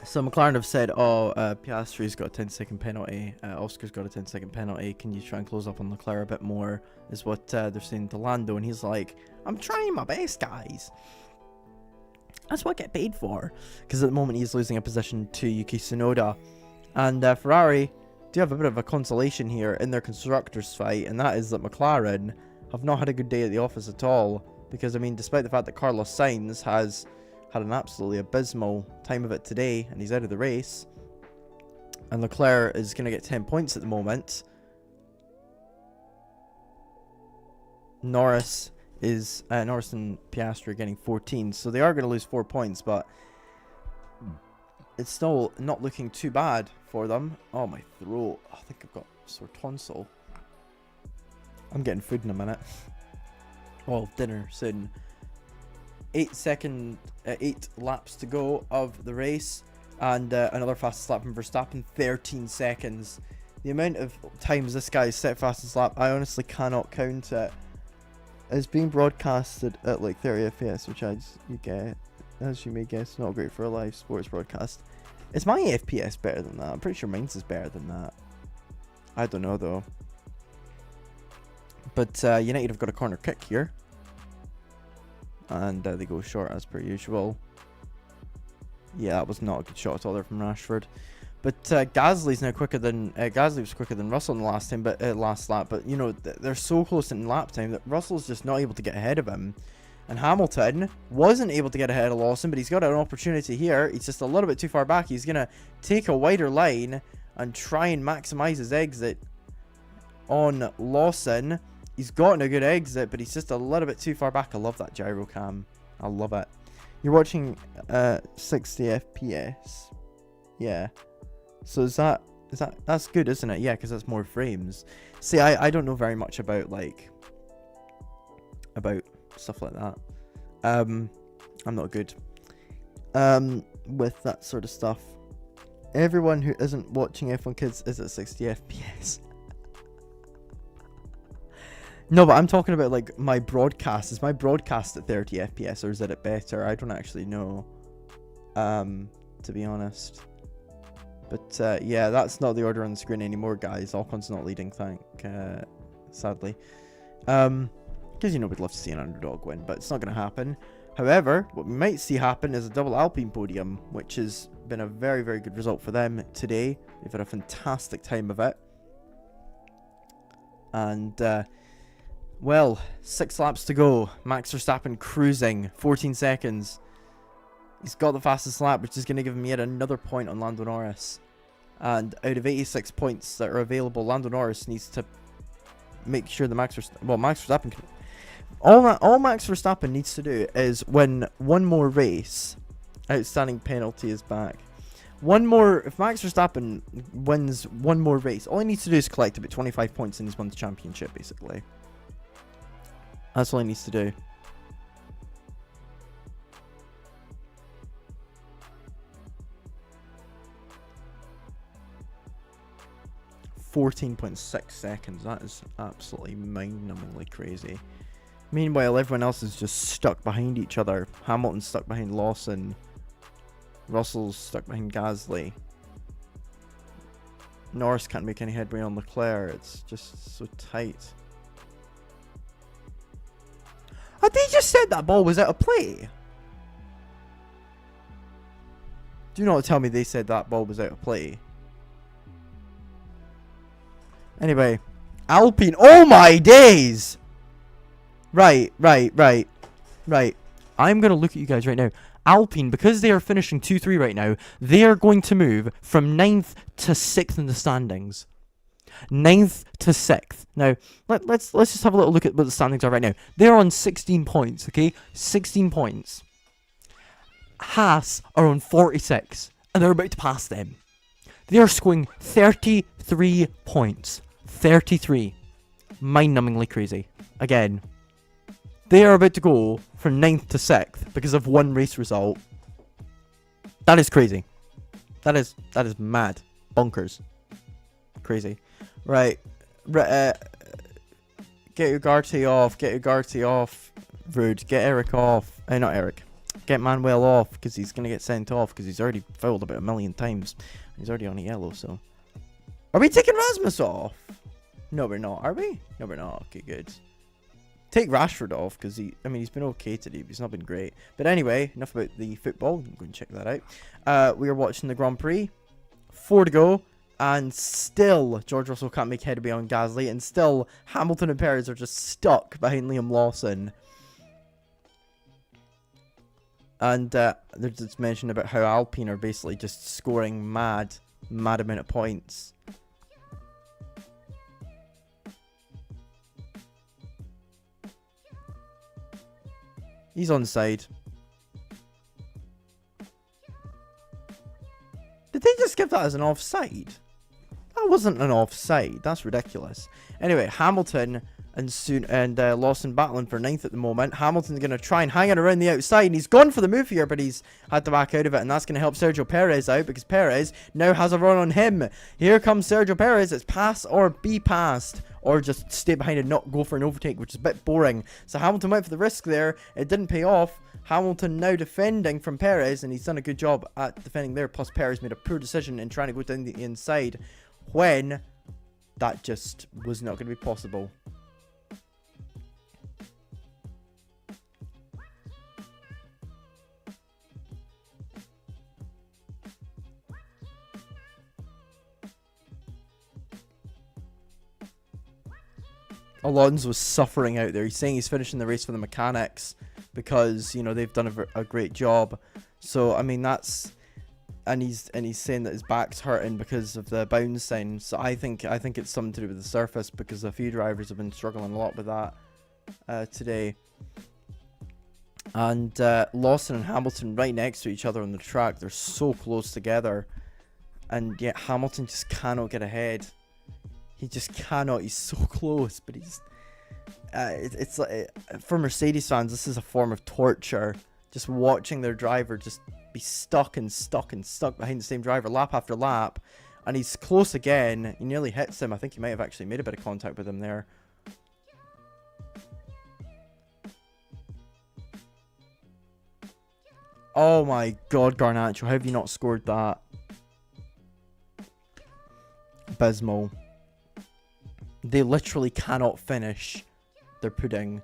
So McLaren have said, oh, Piastri's got a 10-second penalty, Oscar's got a 10-second penalty, can you try and close up on Leclerc a bit more, is what they're saying to Lando, and he's like, I'm trying my best, guys. That's what I get paid for. Because at the moment he's losing a position to Yuki Tsunoda. And Ferrari do have a bit of a consolation here in their constructors fight, and that is that McLaren have not had a good day at the office at all. Because, I mean, despite the fact that Carlos Sainz has had an absolutely abysmal time of it today, and he's out of the race, and Leclerc is going to get 10 points at the moment. Norris and Piastri are getting 14, so they are going to lose 4 points, but it's still not looking too bad for them. Oh, my throat. I think I've got a sore tonsil. I'm getting food in a minute. Well, dinner soon. 8 laps to go of the race, and another fastest lap from Verstappen, 13 seconds. The amount of times this guy has set fastest lap, I honestly cannot count it. It's being broadcasted at like 30 FPS, which as you may guess, not great for a live sports broadcast. Is my FPS better than that? I'm pretty sure mine's is better than that. I don't know though. But United have got a corner kick here. And they go short as per usual. Yeah, that was not a good shot at all there from Rashford. But Gasly's now quicker than Gasly was quicker than Russell in the last time, but last lap. But you know they're so close in lap time that Russell's just not able to get ahead of him. And Hamilton wasn't able to get ahead of Lawson, but he's got an opportunity here. He's just a little bit too far back. He's gonna take a wider line and try and maximize his exit on Lawson. He's gotten a good exit, but he's just a little bit too far back. I love that gyro cam. I love it. You're watching 60 FPS. Yeah. So that's good, isn't it? Yeah, because that's more frames. See, I don't know very much about stuff like that. I'm not good with that sort of stuff. Everyone who isn't watching F1 Kids is at 60 FPS. No, but I'm talking about like my broadcast. Is my broadcast at 30 FPS or is it better? I don't actually know, to be honest. But yeah, that's not the order on the screen anymore, guys. Alcon's not leading, sadly. Because you know we'd love to see an underdog win, but it's not going to happen. However, what we might see happen is a double Alpine podium, which has been a very, very good result for them today. They've had a fantastic time of it. And well, 6 laps to go. Max Verstappen cruising, 14 seconds. He's got the fastest lap, which is going to give him yet another point on Lando Norris. And out of 86 points that are available, Lando Norris needs to make sure that Max Verstappen can... All Max Verstappen needs to do is win one more race. Outstanding penalty is back. If Max Verstappen wins one more race, all he needs to do is collect about 25 points and he's won the championship, basically. That's all he needs to do. .6 seconds. That is absolutely mind-numbingly crazy. Meanwhile, everyone else is just stuck behind each other. Hamilton's stuck behind Lawson. Russell's stuck behind Gasly. Norris can't make any headway on Leclerc. It's just so tight. Had they just said that ball was out of play? Do not tell me they said that ball was out of play. Anyway, Alpine. Oh my days! Right. I'm going to look at you guys right now. Alpine, because they are finishing 2-3 right now, they are going to move from 9th to 6th in the standings. 9th to 6th. Now, let's just have a little look at what the standings are right now. They're on 16 points, okay? 16 points. Haas are on 46, and they're about to pass them. They are scoring 33 points. 33. Mind-numbingly crazy. Again. They are about to go from 9th to 6th because of one race result. That is crazy. That is mad. Bonkers. Crazy. Right. Get Ugarte off. Get Ugarte off. Rude. Get Eric off. Not Eric. Get Manuel off because he's going to get sent off because he's already fouled about 1,000,000 times. He's already on a yellow, so. Are we taking Rasmus off? No, we're not. Are we? No, we're not. Okay, good. Take Rashford off because he's been okay today, but he's not been great. But anyway, enough about the football. I'm going to check that out. We are watching the Grand Prix. 4 to go, and still George Russell can't make headway on Gasly, and still Hamilton and Perez are just stuck behind Liam Lawson. And there's this mention about how Alpine are basically just scoring mad amount of points. He's onside. Did they just give that as an offside? That wasn't an offside. That's ridiculous. Anyway, Hamilton and Lawson battling for 9th at the moment. Hamilton's going to try and hang it around the outside, and he's gone for the move here, but he's had to back out of it, and that's going to help Sergio Perez out because Perez now has a run on him. Here comes Sergio Perez. It's pass or be passed, or just stay behind and not go for an overtake, which is a bit boring. So Hamilton went for the risk there. It didn't pay off. Hamilton now defending from Perez, and he's done a good job at defending there. Plus, Perez made a poor decision in trying to go down the inside when that just was not going to be possible. Alonso was suffering out there. He's saying he's finishing the race for the mechanics because, you know, they've done a great job. So, I mean, that's... And he's saying that his back's hurting because of the bouncing. So I think it's something to do with the surface because a few drivers have been struggling a lot with that today. And Lawson and Hamilton right next to each other on the track. They're so close together. And yet Hamilton just cannot get ahead. He just cannot. He's so close, but he's... it's like, for Mercedes fans, this is a form of torture. Just watching their driver just be stuck behind the same driver lap after lap. And he's close again. He nearly hits him. I think he might have actually made a bit of contact with him there. Oh my god, Garnacho, how have you not scored that? Abysmal. They literally cannot finish their pudding.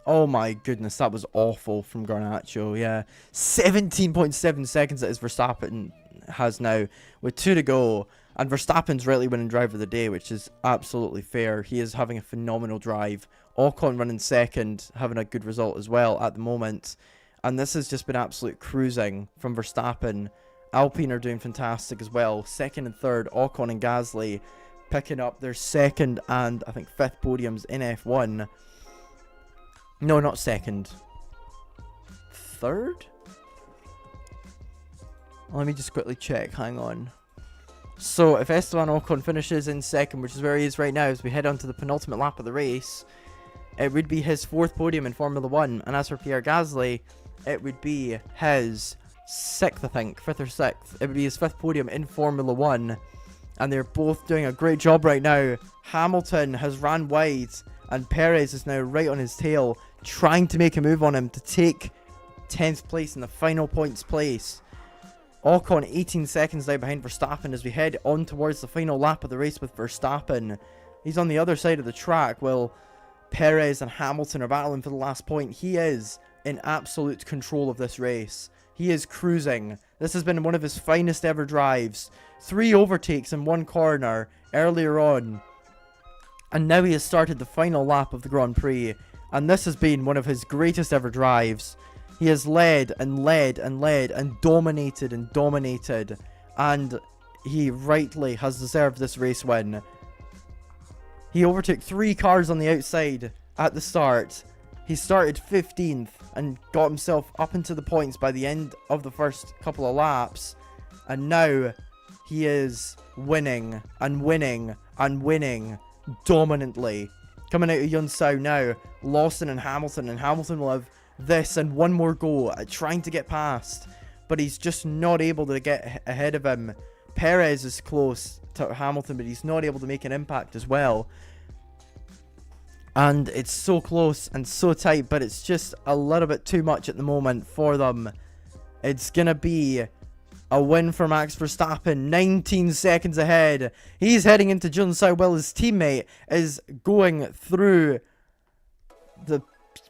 Oh my goodness, that was awful from Garnacho, yeah. 17.7 seconds that his Verstappen has now, with 2 to go. And Verstappen's rightly winning driver of the day, which is absolutely fair. He is having a phenomenal drive. Ocon running second, having a good result as well at the moment. And this has just been absolute cruising from Verstappen. Alpine are doing fantastic as well. Second and third, Ocon and Gasly picking up their second and I think 5th podiums in F1. No, not second. Third? Let me just quickly check. Hang on. So, if Esteban Ocon finishes in second, which is where he is right now, as we head on to the penultimate lap of the race, it would be his 4th podium in Formula 1. And as for Pierre Gasly, it would be his 6th, I think. 5th or 6th. It would be his 5th podium in Formula 1. And they're both doing a great job right now. Hamilton has ran wide, and Perez is now right on his tail, trying to make a move on him to take 10th place in the final points place. Ocon 18 seconds now behind Verstappen as we head on towards the final lap of the race with Verstappen. He's on the other side of the track while Perez and Hamilton are battling for the last point. He is in absolute control of this race. He is cruising. This has been one of his finest ever drives. 3 overtakes in 1 corner earlier on. And now he has started the final lap of the Grand Prix. And this has been one of his greatest ever drives. He has led and led and led and dominated and dominated. And he rightly has deserved this race win. He overtook 3 cars on the outside at the start. He started 15th and got himself up into the points by the end of the first couple of laps. And now he is winning and winning and winning dominantly. Coming out of Yunsao now, Lawson and Hamilton will have this and one more go at trying to get past. But he's just not able to get ahead of him. Perez is close to Hamilton, but he's not able to make an impact as well. And it's so close and so tight, but it's just a little bit too much at the moment for them. It's going to be a win for Max Verstappen, 19 seconds ahead. He's heading into Junsao while his teammate is going through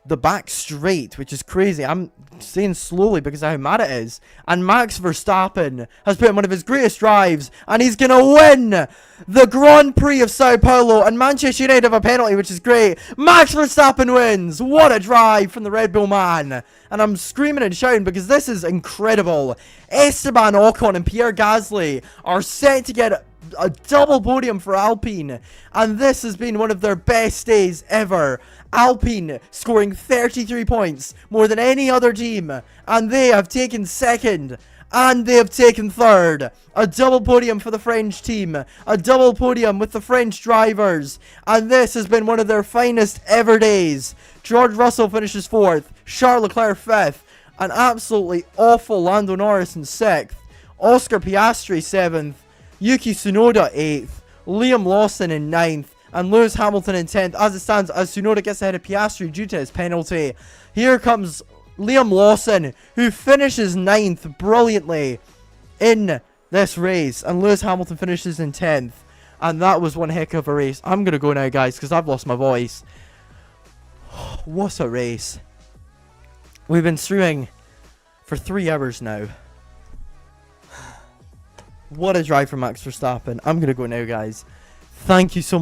the back straight, which is crazy. I'm saying slowly because of how mad it is. And Max Verstappen has put in one of his greatest drives, and he's going to win the Grand Prix of Sao Paulo. And Manchester United have a penalty, which is great. Max Verstappen wins. What a drive from the Red Bull man. And I'm screaming and shouting because this is incredible. Esteban Ocon and Pierre Gasly are set to get a double podium for Alpine, and this has been one of their best days ever. Alpine scoring 33 points, more than any other team, and they have taken second, and they have taken third. A double podium for the French team, a double podium with the French drivers, and this has been one of their finest ever days. George Russell finishes 4th, Charles Leclerc 5th, an absolutely awful Lando Norris in 6th, Oscar Piastri 7th, Yuki Tsunoda 8th, Liam Lawson in 9th, and Lewis Hamilton in 10th. As it stands, as Tsunoda gets ahead of Piastri due to his penalty, here comes Liam Lawson, who finishes 9th brilliantly in this race, and Lewis Hamilton finishes in 10th. And that was one heck of a race. I'm going to go now, guys, because I've lost my voice. What a race. We've been streaming for 3 hours now. What a drive from Max Verstappen. I'm going to go now, guys. Thank you so much.